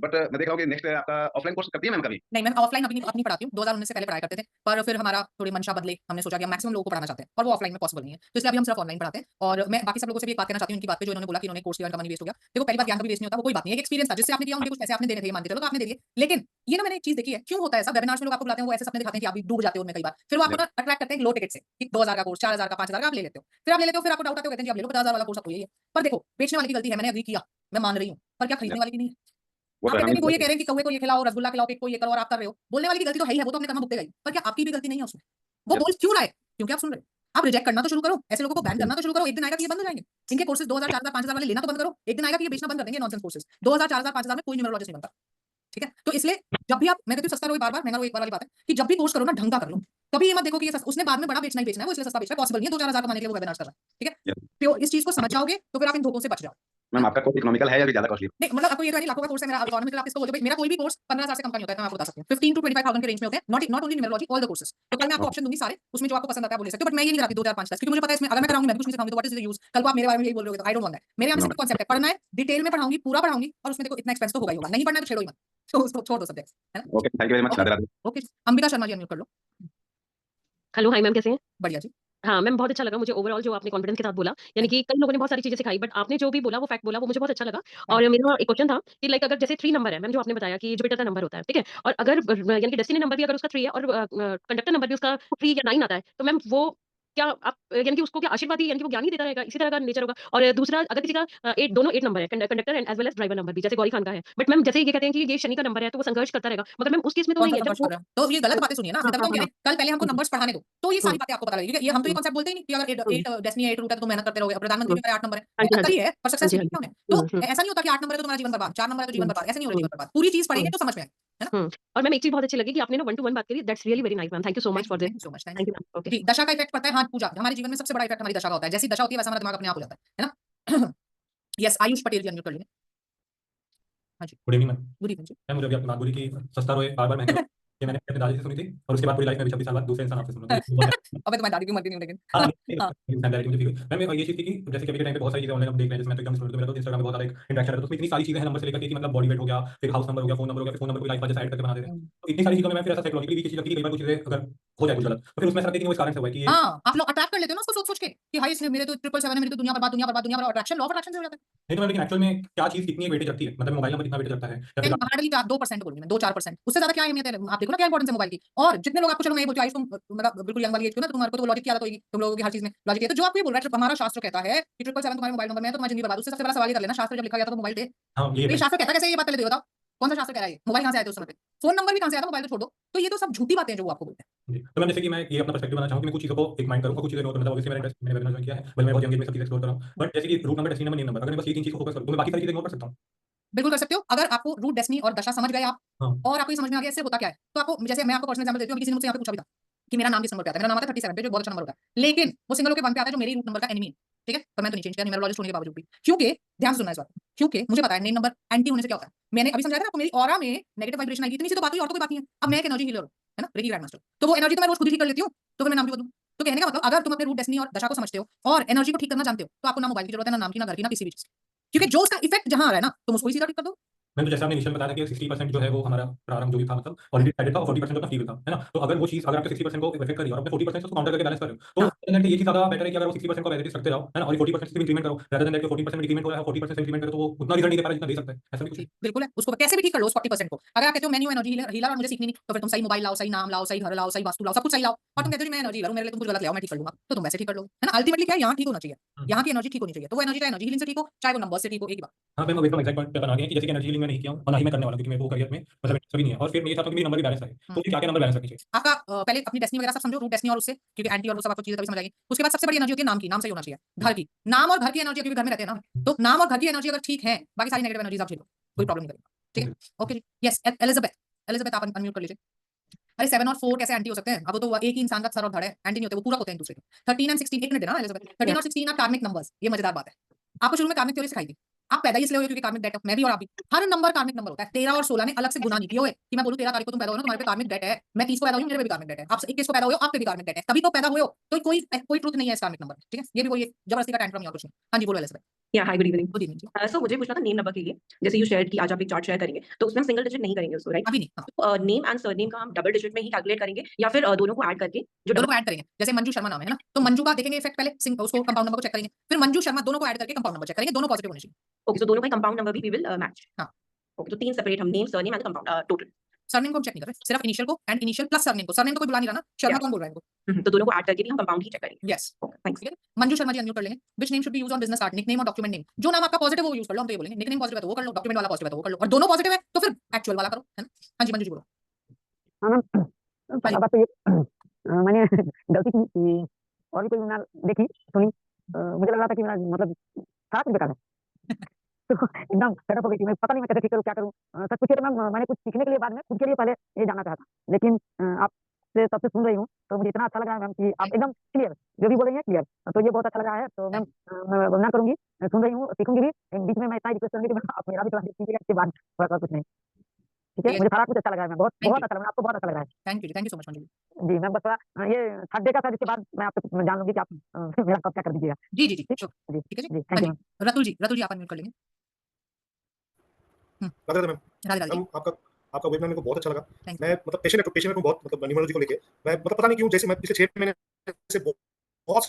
बट मैं देख रहा हूँ कि नेक्स्ट आपका ऑफलाइन कोर्स करती है मैम कभी? नहीं मैं ऑफलाइन अभी नहीं पढ़ाती हूँ, 2019 से पहले पढ़ाया करते थे, पर फिर हमारा थोड़ी मंशा बदले, हमने सोचा कि मैक्सिमम लोगों को पढ़ाना चाहते हैं और वो ऑफलाइन में पॉसिबल नहीं है, तो इसलिए अभी हम सिर्फ ऑनलाइन पढ़ाते हैं। और मैं बाकी सब लोगों से भी एक बात कहना चाहती हूँ उनकी बात पे, जो इन्होंने बोला कि इन्होंने कोर्स किया उनका मनी वेस्ट हो गया। देखो पहली बात ज्ञान कभी वेस्ट नहीं होता, वो कोई बात नहीं है, एक एक्सपीरियंस था जिससे आपने किया, उनके कुछ पैसे आपने देने थे, मान के चलो तो आपने दे दिए। लेकिन ये ना मैंने एक चीज देखी है, क्यों होता है ऐसा, वेबिनार्स में लोग आपको बुलाते हैं, वो ऐसे सपने दिखाते हैं कि आप भी डूब जाते हो उनमें कई बार, फिर वो आपको ना अट्रैक्ट करते हैं लो टिकट से कि 2000 का कोर्स, 4000 का, 5000 का आप ले लेते हो, फिर आप ले लेते हो, फिर आपको डाउट आता है, कहते हैं जी आप ले लो 50000 वाला कोर्स आपको यही है। पर देखो बेचने वाले की गलती है, मैंने अग्री किया, मैं मान रही हूँ, पर क्या खरीदने वाले की नहीं है। वो आप तो कहते हैं कि वो ये हम कह रहे हैं कि कौवे को ये खिलाओ, रसगुल्ला खिलाओ, केक को ये करो और आप कर रहे हो, बोलने वाले की गलती तो है ही है, वो तो अपने कर्म भुगतेगा ही, पर क्या आपकी भी गलती नहीं है उसमें? वो बोल क्यों रहा है, क्योंकि आप सुन रहे हो। आप रिजेक्ट करना तो शुरू करो, ऐसे लोगों को बैन करना तो शुरू करो, एक दिन आएगा कि ये बंद हो जाएंगे। इनके कोर्सेज 2000 4000 5000 वाले लेना तो बंद करो, एक दिन आएगा कि ये बेचना बंद कर देंगे नॉनसेंस कोर्सेज। 2000 4000 5000 में कोई न्यूमरोलॉजिस्ट नहीं बनता, ठीक है। तो इसलिए जब भी आप, मैं कहती हूँ सस्ता रहो, बार-बार महंगा रहो, एक बार वाली बात है कि जब भी कोर्स करो ना ढंग का कर लो। कभी ये मत देखो कि ये उसने बाद में बड़ा बेचना ही बेचना है, वो इसलिए सस्ता बेच रहा है, पॉसिबल नहीं है 2-4000 कमाने के लिए वो वेबिनार कर रहा है, ठीक है। तो इस चीज को समझ जाओगे तो फिर आप इन धोखों से बच जाओ। मैम आपका कोर्स इकोनॉमिकल है या ज्यादा कॉस्टली? नहीं मतलब आपको ये तो नहीं लाखों का कोर्स है मेरा इकोनॉमिक आप इसको बोलते हो मेरा कोई भी कोर्स 15,000 से कम का नहीं होता है मैं आपको बता सकती हूँ 15 to 25,000 के रेंज में होते हैं not only numerology all the courses तो कल मैं आपको ऑप्शन दूंगी सारे उसमें जो आपको पसंद आता है वो ले सकते हो बट मैं ये नहीं कराती 2 4 5 10 क्योंकि मुझे पता है इसमें अगर मैं कराऊंगी मैं भी कुछ नहीं सिखाऊंगी तो व्हाट इज द यूज कल को आप मेरे बारे में यही बोल रहे हो तो आई डोंट वांट दैट मेरे यहाँ सिर्फ कांसेप्ट है पढ़ना है डिटेल में पढ़ाऊंगी पूरा पढ़ाऊंगी और उसमें देखो इतना एक्सपेंस तो होगा ही होगा नहीं पढ़ना है तो छेड़ो ही मत तो उसको छोड़ दो सब्जेक्ट्स है ना okay, thank you very much. Radhe Radhe. Okay Ambika Sharma ji unmute कर लो हेलो हाय मैम, कैसे हैं? बढ़िया जी हाँ मैम, बहुत अच्छा लगा मुझे ओवरऑल जो आपने कॉन्फिडेंस के साथ बोला, यानी कि कई लोगों ने बहुत सारी चीजें सिखाई, बट आपने जो भी बोला वो फैक्ट बोला वो मुझे बहुत अच्छा लगा। और मेरा एक क्वेश्चन था कि लाइक अगर जैसे 3 नंबर है मैम, जो आपने बताया कि जुपिटर का नंबर होता है, ठीक है? और अगर यानी कि डेस्टिनी नंबर भी अगर उसका 3 है और कंडक्टर नंबर भी उसका 3 या 9 आता है, तो मैम वो क्या आप यानी कि उसको क्या आशीर्वाद ही यानी कि वो ज्ञान ही देता रहेगा, इसी तरह का नेचर होगा? और दूसरा, अगर किसी का 8 दोनों 8 नंबर है, conductor and as well as driver number भी, जैसे गौरी खान का है, बट मैम जैसे ये कहते हैं कि ये शनि का नंबर है तो वो संघर्ष करता रहेगा, मगर मैम उस केस में तो कौन नहीं सा है नंबर जब वो कर रहे हो तो ये गलत बातें सुनिए ना हाँ, तभी तो हम कह हाँ, रहे हैं कल पहले हमको नंबर्स पढ़ाने दो तो ये सारी बातें आपको पता लगेगी ये हम तो ये हम्म, कॉन्सेप्ट बोलते ही नहीं कि अगर हम्म, 8 डेस्टिनी 8 रूट है तो तुम मेहनत करते रहोगे प्रधानमंत्री हम्म, का 8 नंबर है हाँ जी, मेहनत हाँ जी, करी है पर हाँ सक्सेस जी, नहीं हाँ जी, होने तो हम्म, हम्म, ऐसा नहीं होता कि 8 नंबर है तो तुम्हारा जीवन बर्बाद 4 नंबर है तो जीवन हम्म, बर्बाद ऐसा नहीं होना हम्म, जीवन बर्बाद पूरी चीज पढ़ेंगे हम्म, तो समझ में आएगी है ना और मैम एक चीज बहुत अच्छी लगी कि आपने ना 1 टू 1 बात करी, that's really very nice ma'am, thank you so much for this, thank you so much thank thank you you ma'am, okay. जी दशा का इफेक्ट पड़ता है हाँ पूजा हमारे जीवन में सबसे बड़ा इफेक्ट हमारी दशा का होता है जैसी दशा होती है वैसा हमारा दिमाग अपने आप हो जाता है ना यस आयुष पटेल जी अनम्यूट कर लीजिए हाँ जी good evening ma'am. Good evening जी मैम मुझे अभी आपकी बात बोली कि सस्ता रोए बार बार महंगा रोए, ये मैंने अपने दादाजी से सुनी थी और उसके बाद पूरी लाइफ में भी 26 साल बाद दूसरे इंसान आपसे सुना, मुझे बहुत अबे तुम्हारी दादी की उम्र भी नहीं हुई लेकिन हाँ नहीं, हाँ डायरेक्ट मुझे फील हुई। मैम ये चीज़ थी कि जैसे कि अभी के टाइम पे बहुत सारी चीज़ें ऑनलाइन हम देख रहे हैं, जैसे मैं तो एकदम स्टूडेंट, मेरा तो इंस्टाग्राम पे बहुत ज़्यादा एक इंटरेक्शन रहता है, तो उसमें इतनी सारी चीज़ें हैं नंबर से लेकर के कि मतलब बॉडी वेट हो गया, फिर हाउस नंबर हो गया, फ़ोन नंबर हो गया, फिर फ़ोन नंबर को लाइफ जैसे ऐड करके बना दे रहे हैं। तो इतनी सारी चीज़ों में मैं फिर ऐसा साइकोलॉजिकली भी चीज़ लगती है कि कई बार कुछ चीज़ें अगर हो जाए कुछ गलत तो फिर उसमें ऐसा लगता है कि वो इस कारण से हुआ है कि ये हाँ आप लोग अट्रैक्ट कर लेते हो ना उसको सोच सोच के कि भाई इसने मेरे तो 777 है मेरी तो दुनिया बर्बाद दुनिया बर्बाद दुनिया बर्बाद अट्रैक्शन लॉ ऑफ अट्रैक्शन से हो जाता है नहीं तो मैम लेकिन एक्चुअल में क्या चीज़ कितनी वेटेज रखती है, मतलब मोबाइल नंबर कितना वेटेज रखता है या फिर नहीं हार्डली 2% बोलूंगी मैं 2-4% उससे ज्यादा क्या अहमियत है आप देखो ना क्या इंपॉर्टेंस है मोबाइल की और जितने लोग आपको चलो मैं ये बोलती हूँ आयुष तुम मतलब बिल्कुल यंग वाली एज हो ना तुम्हारे को तो लॉजिक की आदत होगी तुम लोगों की हर चीज में लॉजिक है तो जो आपको ये बोल रहा है हमारा शास्त्र कहता है कि 777 तुम्हारे मोबाइल नंबर में है तो तुम्हारी जिंदगी बर्बाद उससे सबसे बड़ा सवाल ये कर लेना शास्त्र जब लिखा गया था तो मोबाइल थे हाँ ये तो ये है। शास्त्र कहता कैसे ये बात पहले बताओ कौन सा शास्त्र कह रहा है ये मोबाइल कहाँ से आए थे उस समय पे फोन नंबर भी कहाँ से आया था मोबाइल तो छोड़ दो तो ये तो सब झूठी बातें हैं जो वो आपको बोलते हैं जी, तो मैम जैसे कि मैं ये अपना पर्सपेक्टिव बनाना चाहूँ कि मैं कुछ चीज़ों को एक माइंड करूँगा, कुछ चीज़ें नोट करूँगा, ऑब्वियसली मेरा इंटरेस्ट मैंने वेबिनार ज्वाइन किया है, भले मैं बहुत यंग एज में सब चीज़ एक्सप्लोर कर रहा हूँ, बट जैसे कि root number, destiny number, name number, अगर मैं बस ये 3 चीज़ को फोकस करूँ तो मैं बाकी सारी चीज़ें इग्नोर कर सकता हूँ। बिल्कुल कर सकते हो अगर आपको रूट डेस्टिनी और दशा समझ गए आप हाँ, और आपको ये समझ में आ गया इससे होता क्या है तो आपको जैसे मैं आपको पर्सनल एग्जांपल देती हूँ अभी किसी ने मुझसे यहाँ पे पूछा भी था कि मेरा नाम किस नंबर पे आता है मेरा नाम आता है 37 पे जो बहुत अच्छा नंबर होता है लेकिन वो सिंगल होकर 1 पे आता है जो मेरे रूट नंबर का एनिमी है ठीक है पर मैं तो नहीं चेंज किया न्यूमरोलॉजिस्ट होने के बावजूद भी क्योंकि ध्यान से सुनना इस बात को, क्योंकि मुझे पता है नेम नंबर एंटी होने से क्या होता है मैंने अभी समझाया था ना आपको मेरी ऑरा में नेगेटिव वाइब्रेशन आई थी इतनी सी तो बात हुई और तो कोई बात नहीं है अब मैं एक एनर्जी हीलर हूँ है ना रेकी ग्रैंड मास्टर तो वो एनर्जी तो मैं रोज खुद ही ठीक कर लेती हूँ तो फिर मैं नाम क्यों बदलूं तो कहने का मतलब अगर तुम अपने रूट डेस्टिनी और दशा को समझते हो और एनर्जी को ठीक करना जानते हो तो आपको ना मोबाइल की जरूरत है ना नाम की ना घर की ना किसी भी चीज की क्योंकि जो उसका इफेक्ट जहां आ रहा है ना तुम उसको ही सीधा ठीक कर दो मैम तो जैसे आपने इनिशियल बताया था कि 60% जो है वो हमारा प्रारंभ जो भी था मतलब ऑलरेडी डिसाइडेड था और 40% अपना फ्री विल था, है ना? तो अगर वो चीज़ अगर आपके 60% को इफेक्ट कर रही है और अपने 40% से उसको काउंटर करके बैलेंस कर रहे हो, तो हाँ तो ये चीज़ ज़्यादा बेटर है कि अगर वो 60% को एज इट इज रखते रहो, है ना? और ये 40% से भी इंक्रीमेंट करो, rather than that कि 40% में डिक्रीमेंट हो रहा है, 40% से इंक्रीमेंट करो तो वो उतना रिजल्ट नहीं दे पा रहा जितना दे सकता है, ऐसा भी कुछ है? बिल्कुल है उसको कैसे भी ठीक कर लो उस 40% को अगर आप कहते हो मैं नहीं हूं एनर्जी हीलर हीलर और मुझे सीखनी नहीं तो फिर तुम सही मोबाइल लाओ सही नाम लाओ सही घर लाओ सही वास्तु लाओ सब कुछ सही लाओ और तुम कहते हो जी मैं एनर्जी हीलर हूं मेरे लिए तुम कुछ गलत ले आओ मैं ठीक कर लूंगा तो तुम वैसे ठीक कर लो है ना अल्टीमेटली क्या है यहाँ ठीक होना चाहिए हुँ। यहाँ की एनर्जी ठीक होनी चाहिए तो वो एनर्जी चाहे एनर्जी हीलिंग से ठीक हो चाहे वो नंबर से ठीक हो एक ही बात हाँ, मैम अब एकदम एग्ज़ैक्ट पॉइंट पे बना दिया कि जैसे कि एनर्जी हीलिंग मैं नहीं किया हूँ और ना ही मैं करने वाला हूँ क्योंकि मेरे को करियर में मतलब इंटरेस्ट भी नहीं है और फिर मैं ये चाहता हूँ कि मेरी नंबर भी बैलेंस रहे। तो मुझे क्या-क्या नंबर बैलेंस रखनी चाहिए? आपका पहले अपनी डेस्टिनी वगैरह सब समझो रूट डेस्टिनी और उससे क्योंकि एंटी और वो सब आपको चीजें तभी समझ आएगी उसके बाद सबसे बड़ी एनर्जी होती है नाम की नाम सही होना चाहिए घर की नाम और घर की एनर्जी क्योंकि घर में रहते हैं ना तो नाम और घर की एनर्जी अगर ठीक है बाकी सारी नेगेटिव एनर्जीज आप झेलो कोई प्रॉब्लम नहीं करेगा ठीक है ओके जी यस एलिजाबेथ एलिजाबेथ आप अनम्यूट कर लीजिए अरे 7 और 4 कैसे एंटी हो सकते हैं अब वो तो एक ही इंसान का सर और धड़ है एंटी नहीं होते वो पूरा होते हैं एक दूसरे के 13 एंड 16 एक मिनट है ना एलिजाबेथ 13 और 16 आर कार्मिक नंबर्स ये मजेदार बात है आपको शुरू में कार्मिक थ्योरी सिखाई थी आप पैदा ही इसलिए हुए क्योंकि कार्मिक डेट है मैं भी और आप भी हर नंबर कार्मिक नंबर होता है 13 और 16 ने अलग से गुना नहीं किया हुए कि मैं बोलूं 13 तारीख को तुम पैदा हुए ना तुम्हारे पे कार्मिक डेट है मैं 30 को पैदा हुई मेरे पे भी कार्मिक डेट है आप 21 को पैदा हुए हो आप पे भी कार्मिक डेट है तभी तो पैदा हुए हो तो कोई ट्रुथ नहीं है इस कार्मिक नंबर ठीक है ये भी कोई जबरदस्ती का टैंट्रम या कुछ नहीं हाँ जी बोलो एलिजाबेथ या hi good evening. Good evening जी सो मुझे पूछना था नेम नंबर के लिए, जैसे यू शेयर्ड कि आज आप एक चार्ट शेयर करेंगे तो उसमें हम सिंगल डिजिट नहीं करेंगे उसको, राइट? अभी नहीं हाँ तो नेम एंड सरनेम का हम डबल डिजिट में ही कैलकुलेट करेंगे या फिर दोनों को ऐड करके जो दोनों डबल को ऐड करेंगे जैसे मंजू शर्मा नाम है ना तो मंजू का देखेंगे इफेक्ट पहले उसको कंपाउंड नंबर को चेक करेंगे फिर मंजू शर्मा दोनों को ऐड करके कंपाउंड नंबर चेक करेंगे दोनों पॉजिटिव होने चाहिए ओके, सो दोनों का कंपाउंड नंबर भी वी विल मैच। हाँ ओके, तो तीन सेपरेट हम name surname and compound total. Surname को हम चेक नहीं कर रहे सिर्फ इनिशियल को एंड इनिशियल प्लस सरनेम को सरनेम तो कोई बुला नहीं रहा ना शर्मा कौन बोल रहा है इनको तो दोनों को ऐड करके भी हम कंपाउंड ही चेक करेंगे। Yes okay, thanks. ठीक है मंजू शर्मा जी अनम्यूट कर लेंगे which name should be used on business card nickname और डॉक्यूमेंट नेम जो नाम आपका पॉजिटिव है वो यूज कर लो हम तो ये बोलेंगे निकनेम पॉजिटिव है तो वो कर लो डॉक्यूमेंट वाला पॉजिटिव है तो वो कर लो और दोनों पॉजिटिव है तो फिर एक्चुअल वाला करो है ना हाँ जी मंजू जी बोलो हाँ मैम पहला बात तो ये मैंने गलती की कि और भी कोई ना देखी सुनी मुझे लग रहा था कि मेरा मतलब था कुछ बेकार है तो एकदम सेटअप हो गई थी मैं पता नहीं मैं कैसे ठीक करूँ क्या करूँ सच पूछिए तो मैम मैंने कुछ सीखने के लिए बाद में खुद के लिए पहले ये जानना चाहा था लेकिन आप से तब से सुन रही हूँ, तो मुझे इतना अच्छा लग रहा है मैम कि आप एकदम क्लियर, जो भी बोल रही हैं क्लियर, तो ये बहुत अच्छा लग रहा है। तो मैम मैं वंदना करूँगी, सुन रही हूँ, सीखूँगी भी। बीच में मैं इतना रिक्वेस्ट करूँगी कि मैम आप मेरा भी क्लास लीजिएगा, इसके बाद और कुछ नहीं। ठीक है? ये मुझे सारा कुछ अच्छा लग रहा है मैम, बहुत थैंक बहुत यू अच्छा लगा, आपको बहुत अच्छा लग रहा है। Thank you so much Manju ji, ma'am बस थोड़ा ये थर्ड डे का था, जिसके बाद मैं आपसे जान लूँगी कि आप मेरा कब क्या कर दीजिएगा। जी जी जी ठीक? श्योर जी, ठीक है जी जी, हाँ थैंक यू जी मैम। रतुल जी आप अनम्यूट कर लेंगे राधे राधे मैम। राधे राधे जी मैम आपका आपका वेबिनार मेरे को बहुत अच्छा लगा। थैंक मैं मतलब पेशेंट हूँ बहुत, मतलब न्यूमरोलॉजी को लेके। मैं मतलब पता नहीं क्यों, जैसे मैं पिछले 6 महीने से बहुत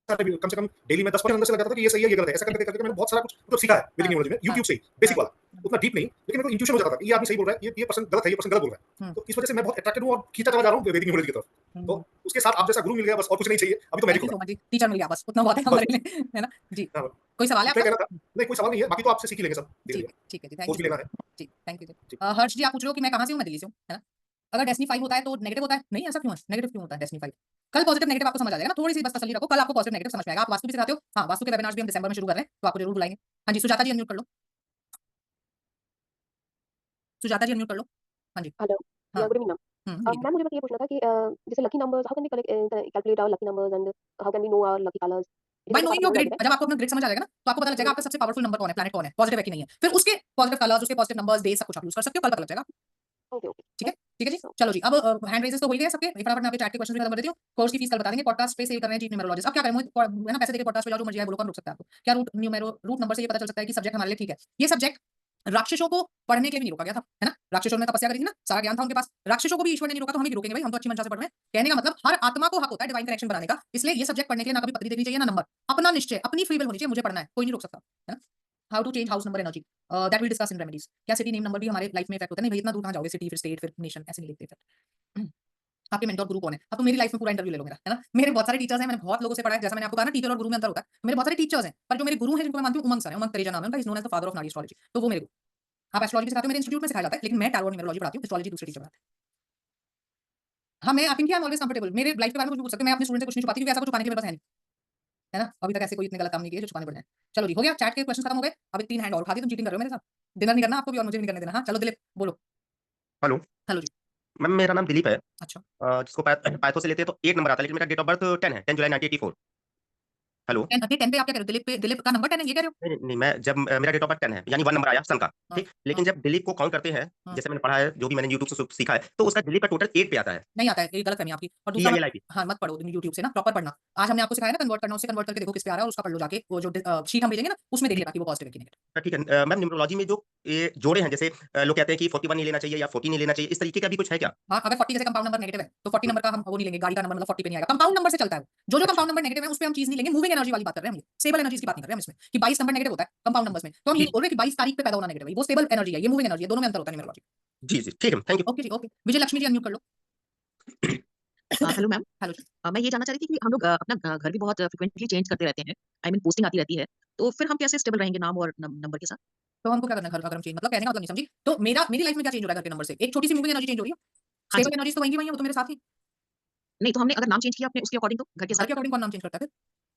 सारे, कम से कम डेली में 10% अंदर से लगाता था कि ये सही है, ये गलत है। ऐसा करके मैंने बहुत सारा कुछ मतलब सीखा है वैदिक न्यूमरोलॉजी में, यूट्यूब से ही, बेसिक वाला, उतना डीप नहीं, लेकिन मेरे को इंट्यूशन हो जाता था कि ये आदमी सही बोल रहा है, ये पर्सन गलत है, ये पर्सन गलत बोल रहा है। तो इस वजह से मैं बहुत अट्रैक्टेड हूँ और खींचा चला जा रहा हूँ वैदिक न्यूमरोलॉजी की तरफ। तो उसके साथ आप जैसा गुरु मिल गया, बस और कुछ नहीं चाहिए। अभी तो थैंक मैजिक यू होगा। सो मच जी टीचर मिल गया बस उतना बहुत है हमारे लिए है ना जी हाँ, कोई सवाल है इतना आपका कहना था। नहीं, कोई सवाल नहीं है, बाकी तो आपसे सीख ही लेंगे सब धीरे-धीरे। ठीक है जी थैंक कोर्स यू भी सो लेना मच है। जी थैंक यू जी। हर्ष जी आप पूछ रहे हो कि मैं कहाँ से हूँ मैं दिल्ली से हूँ है ना अगर डेस्टिनी 5 होता है तो नेगेटिव होता है नहीं ऐसा क्यों है नेगेटिव क्यों होता है डेस्टिनी 5 कल पॉजिटिव नेगेटिव आपको समझ आ जाएगा ना थोड़ी सी बस तसल्ली रखो कल आपको पॉजिटिव नेगेटिव समझ में आएगा आप वास्तु भी सिखाते हो हाँ वास्तु के वेबिनार्स भी हम दिसंबर में शुरू कर रहे हैं तो आपको जरूर बुलाएंगे हाँ जी सुजाता जी अनम्यूट कर लो सुजाता जी अनम्यूट कर लो हाँ जी हेलो हाँ या गुड इवनिंग मैम मैम मुझे बस ये पूछना था कि जैसे lucky numbers how can we calculate our lucky numbers and how can we know our lucky colours by knowing your grid जब आपको अपना ग्रिड समझ आ जाएगा ना तो आपको पता लग जाएगा आपका सबसे पावरफुल नंबर कौन है प्लैनेट कौन है पॉजिटिव है कि नहीं है फिर उसके पॉजिटिव कलर्स उसके पॉजिटिव नंबर्स डे सब कुछ आप यूज कर सकते हो कल पता लग जाएगा ओके ओके ठीक है जी चलो जी अब हैंड रेजेस तो हो ही गए सबके फटाफट मैं आपके चैट के क्वेश्चन भी खत्म कर देती हूँ कोर्स की फीस कल बता देंगे पॉडकास्ट पे सेव कर रहे हैं चीफ न्यूमरोलॉजिस्ट अब क्या करें है ना पैसे देके पॉडकास्ट पे जाओ जो मर्जी है बोलो कौन रुक सकता है आपको क्या रूट नंबर से ये पता चल सकता है कि सब्जेक्ट हमारे लिए ठीक है ये सब्जेक्ट राक्षसों को पढ़ने के लिए भी नहीं रोका गया था है ना राक्षसों ने तपस्या करी थी ना सारा ज्ञान था उनके पास राक्षसों को भी ईश्वर ने नहीं रोका तो हमें भी रोकेंगे भाई हम तो अच्छी मंशा से पढ़ रहे हैं कहने का मतलब हर आत्मा को हक होता है डिवाइन कनेक्शन बनाने का इसलिए ये सब्जेक्ट पढ़ने के लिए ना कभी पत्री देखनी चाहिए ना नंबर अपना निश्चय अपनी फ्री विल होनी चाहिए मुझे पढ़ना है कोई नहीं रोक सकता है ना how to change house number energy that will discuss in remedies क्या सिटी नेम नंबर भी हमारे लाइफ में इफेक्ट होता है नहीं भाई इतना दूर कहाँ जाओगे सिटी फिर स्टेट फिर नेशन ऐसे नहीं लिखते फिर आपके मेंटर गुरु कौन है अब तो मेरी लाइफ में पूरा इंटरव्यू ले लो मेरा है ना मेरे बहुत सारे टीचर्स हैं मैंने बहुत लोगों से पढ़ा है जैसा मैंने आपको कहा ना टीचर और गुरु में अंतर होता है तो मेरे बहुत सारे टीचर्स हैं पर जो मेरे गुरु हैं जिनको मैं मानती हूँ उमंग सर है उमंग तरेजा नाम है उनका is known as the father of Nadi astrology तो वो मेरे गुरु आप एस्ट्रोलॉजी सिखाते हो मेरे इंस्टीट्यूट में सिखाया जाता है लेकिन मैं टैरो और न्यूमरोलॉजी पढ़ाती हूँ एस्ट्रोलॉजी दूसरे टीचर पढ़ाते हैं हाँ मैं आप इनकी आई एम ऑलवेज कंफर्टेबल मेरे लाइफ के बारे में कुछ भी पूछ सकते हो मैं अपने स्टूडेंट से कुछ नहीं छुपाती क्योंकि ऐसा कुछ छुपाने के मेरे पास है नहीं है ना अभी तक ऐसे कोई इतने गलत काम नहीं किए जो छुपाने पड़ जाए चलो जी हो गया चैट के क्वेश्चन खत्म हो गए अभी 3 हैंड और उठा दी तुम चीटिंग कर रहे हो मेरे साथ डिनर नहीं करना आपको भी और मुझे भी नहीं करने देना हाँ चलो दिलीप बोलो हेलो हेलो जी मैम मेरा नाम दिलीप है अच्छा जिसको पाइथो से लेते हैं तो 8 नंबर आता है लेकिन मेरा डेट ऑफ बर्थ 10 है 10 जुलाई 1984 हेलो 10 पे आप क्या कह रहे हो दिलीप का नंबर 10 है ये कह रहे हो नहीं नहीं मैं जब मेरा डेट ऑफ बर्थ 10 है यानी 1 नंबर आया सन का हाँ, ठीक लेकिन जब दिलीप को काउंट करते हैं हाँ। जैसे मैंने पढ़ा है जो भी मैंने यूट्यूब से सीखा है तो उसका दिलीप का टोटल 8 पे आता है नहीं आता है ये गलत फहमी आपकी और दूसरा DILIP हाँ मत पढ़ो यूट्यूब से ना प्रॉपर पढ़ना आज हमने आपको सिखाया ना कन्वर्ट करना उससे कन्वर्ट करके देखो किस पे आ रहा है और उसका पढ़ लो जाके वो जो शीट हम भेजेंगे ना उसमें देखिए बाकी वो पॉजिटिव है कि नेगेटिव ठीक है मैम न्यूमरोलॉजी में जो ये जोड़े हैं जैसे लोग कहते हैं कि 41 नहीं लेना चाहिए या 40 नहीं लेना चाहिए इस तरीके का भी कुछ है क्या हाँ अगर 40 जैसे कंपाउंड नंबर नेगेटिव है तो 40 नंबर का हम वो नहीं लेंगे गाड़ी का नंबर मतलब 40 पे नहीं आएगा कंपाउंड नंबर से चलता है जो अच्छा कंपाउंड नंबर नेगेटिव है उस पे हम चीज नहीं लेंगे मूविंग एनर्जी वाली बात कर रहे हैं हम स्टेबल एनर्जी की बात नहीं कर रहे हैं हम इसमें कि 22 नंबर नेगेटिव होता है कंपाउंड नंबर्स में तो हम ये ठीक बोल रहे हैं कि 22 तारीख पे पैदा होना नेगेटिव है वो स्टेबल एनर्जी है ये मूविंग एनर्जी है दोनों में अंतर होता है न्यूमरोलॉजी जी जी ठीक है थैंक यू ओके जी ओके विजय लक्ष्मी जी अनम्यूट कर लो हेलो मैम हेलो जी मैं ये जानना चाह रही थी कि हम लोग अपना घर भी बहुत फ्रिक्वेंटली चेंज करते रहते हैं आई मीन पोस्टिंग आती रहती है तो फिर हम कैसे स्टेबल रहेंगे नाम और नंबर के साथ तो हमको क्या करना है घर का अगर हम चेंज मतलब कहने का मतलब नहीं समझी तो मेरी लाइफ में क्या चेंज हो रहा है घर के नंबर से एक छोटी सी मूविंग एनर्जी चेंज हो रही है हाँ जी स्टेबल एनर्जी तो वही की वही है वो तो मेरे साथ ही नहीं तो हमने अगर नाम चेंज किया अपने उसके अकॉर्डिंग तो घर के घर के साथ अकॉर्डिंग कौन नाम चेंज करता है फिर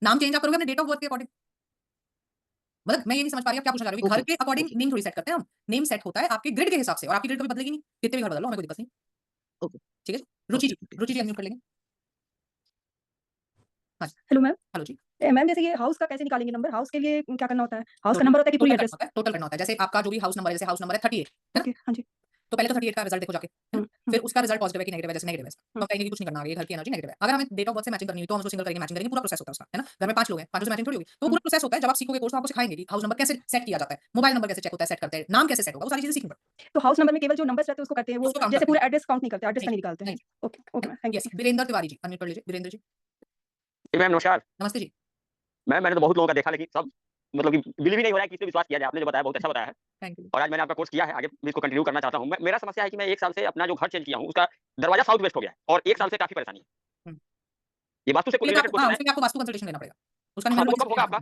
नाम चेंज आप करोगे अपने डेट ऑफ बर्थ के अकॉर्डिंग मतलब मैं ये नहीं समझ पा रही आप क्या पूछना चाह रहे हो कि घर ओके के अकॉर्डिंग ओके नेम थोड़ी सेट करते हैं हम नेम सेट होता है आपके ग्रिड के हिसाब से और आपकी ग्रिड कभी बदलेगी नहीं कितने भी घर बदल लो हमें कोई दिक्कत नहीं ओके ठीक है रुचि ओके जी ओके रुचि जी अनम्यूट कर लेंगे हेलो मैम हेलो जी मैम जैसे ये हाउस का कैसे निकालेंगे नंबर हाउस के लिए क्या करना होता है हाउस का नंबर होता है कि पूरी टोटल एड्रेस करना होता है टोटल करना होता है जैसे आपका जो भी हाउस नंबर है जैसे हाउस नंबर है 38 है ना ओके हाँ जी तो पहले तो 38 का रिजल्ट देखो जाके फिर उसका रिजल्ट पॉजिटिव है कि नेगेटिव है जैसे नेगेटिव है तो कहेंगे कि कुछ नहीं करना आगे घर की एनर्जी नेगेटिव है अगर हमें डेट ऑफ बर्थ से मैचिंग करनी हुई तो हम उसको सिंगल करेंगे मैचिंग करेंगे पूरा प्रोसेस होता है उसका है ना घर में 5 लोग हैं 5 से मैचिंग थोड़ी होगी तो पूरा प्रोसेस होता है जब आप सीखोगे कोर्स तो आपको सिखाएंगे कि हाउस नंबर कैसे सेट किया जाता है मोबाइल नंबर कैसे चेक होता है सेट करते हैं नाम कैसे सेट होगा वो सारी चीजें सीखनी पड़ती तो हाउस नंबर में केवल जो नंबर्स रहते हैं उसको करते हैं वो उसको count जैसे करते पूरा एड्रेस काउंट नहीं करते एड्रेस का नहीं नहीं निकालते हैं नहीं okay okay ma'am thank yes Virendra Tiwari ji unmute कर लीजिए वीरेंद्र जी मैम नमस्कार नमस्ते जी मैंने तो बहुत लोगों का देखा लेकिन सब मतलब कि बिलीव ही नहीं हो रहा है कि इस पे विश्वास किया जाए आपने जो बताया बहुत अच्छा बताया है थैंक यू और आज मैंने आपका कोर्स किया है आगे भी इसको कंटिन्यू करना चाहता हूँ मेरा समस्या है कि मैं 1 साल से अपना जो घर चेंज किया हूँ उसका दरवाजा साउथ वेस्ट हो गया है और 1 साल से काफी परेशानी है ये वास्तु से रिलेटेड हाँ क्वेश्चन है उसमें आपको वास्तु कंसल्टेशन लेना पड़ेगा उसका हाँ तो वो कब होगा आपका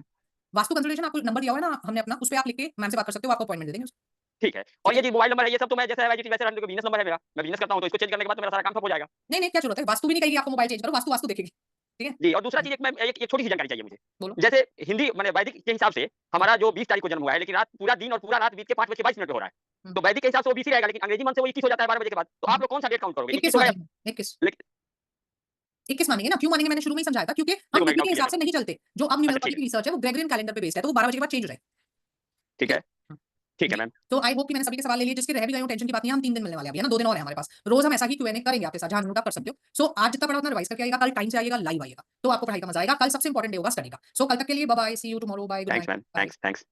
वास्तु कंसल्टेशन आपको नंबर दिया हुआ है ना हमने अपना उस पे आप लिख के मैम से बात कर सकते हो आपको अपॉइंटमेंट दे देंगे ठीक है और ये जी मोबाइल नंबर है ये सब तो मैं जैसे वैसे रन बिजनेस नंबर है मेरा मैं बिजनेस करता हूँ तो इसको चेंज करने के बाद तो मेरा सारा काम ठप हो जाएगा नहीं नहीं क्या जरूरत है वास्तु भी नहीं कहेगी आपको मोबाइल चेंज करो वास्तु वास्तु देखेगी ठीक है जी और दूसरा चीज एक छोटी सी जानकारी चाहिए मुझे बोलो जैसे हिंदी मैंने वैदिक के हिसाब से हमारा जो 20 तारीख को जन्म हुआ है लेकिन रात पूरा दिन और पूरा रात बीत के 5:22 पे हो रहा है तो वैदिक के हिसाब से वो 20 ही रहेगा लेकिन अंग्रेजी मंथ से वो 21 हो जाता है 12 बजे के बाद तो आप लोग कौन सा डेट काउंट करोगे 21 होगा वाला 21 21 मानेंगे ना, क्यों मानेंगे मैंने शुरू में ही समझाया था, क्योंकि हम देखो, मैं तिथि के डाउट हिसाब से नहीं चलते। जो अब न्यूमरोलॉजी ठीक की रिसर्च है वो ग्रेगोरियन कैलेंडर पे बेस्ड है, तो वो 12 बजे के बाद चेंज हो जाएगा। ठीक है, ठीक है मैम। तो आई होप कि मैंने सभी के सवाल ले लिए, जिसके रह भी गए हो टेंशन की बात नहीं है, हम 3 दिन मिलने वाले हैं अभी, है ना, 2 दिन और है हमारे पास। रोज हम ऐसा ही Q&A करेंगे आपके साथ, जहां नोट आप कर सकते हो। सो आज जितना पढ़ा उतना रिवाइज करके आइएगा, कल टाइम से आइएगा, लाइव आइएगा, तो आपको पढ़ाई का मजा आएगा। कल सबसे इंपॉर्टेंट डे होगा स्टडी का। सो कल तक के लिए bye bye, see you tomorrow, bye, good thanks night, ma'am, bye. Thanks.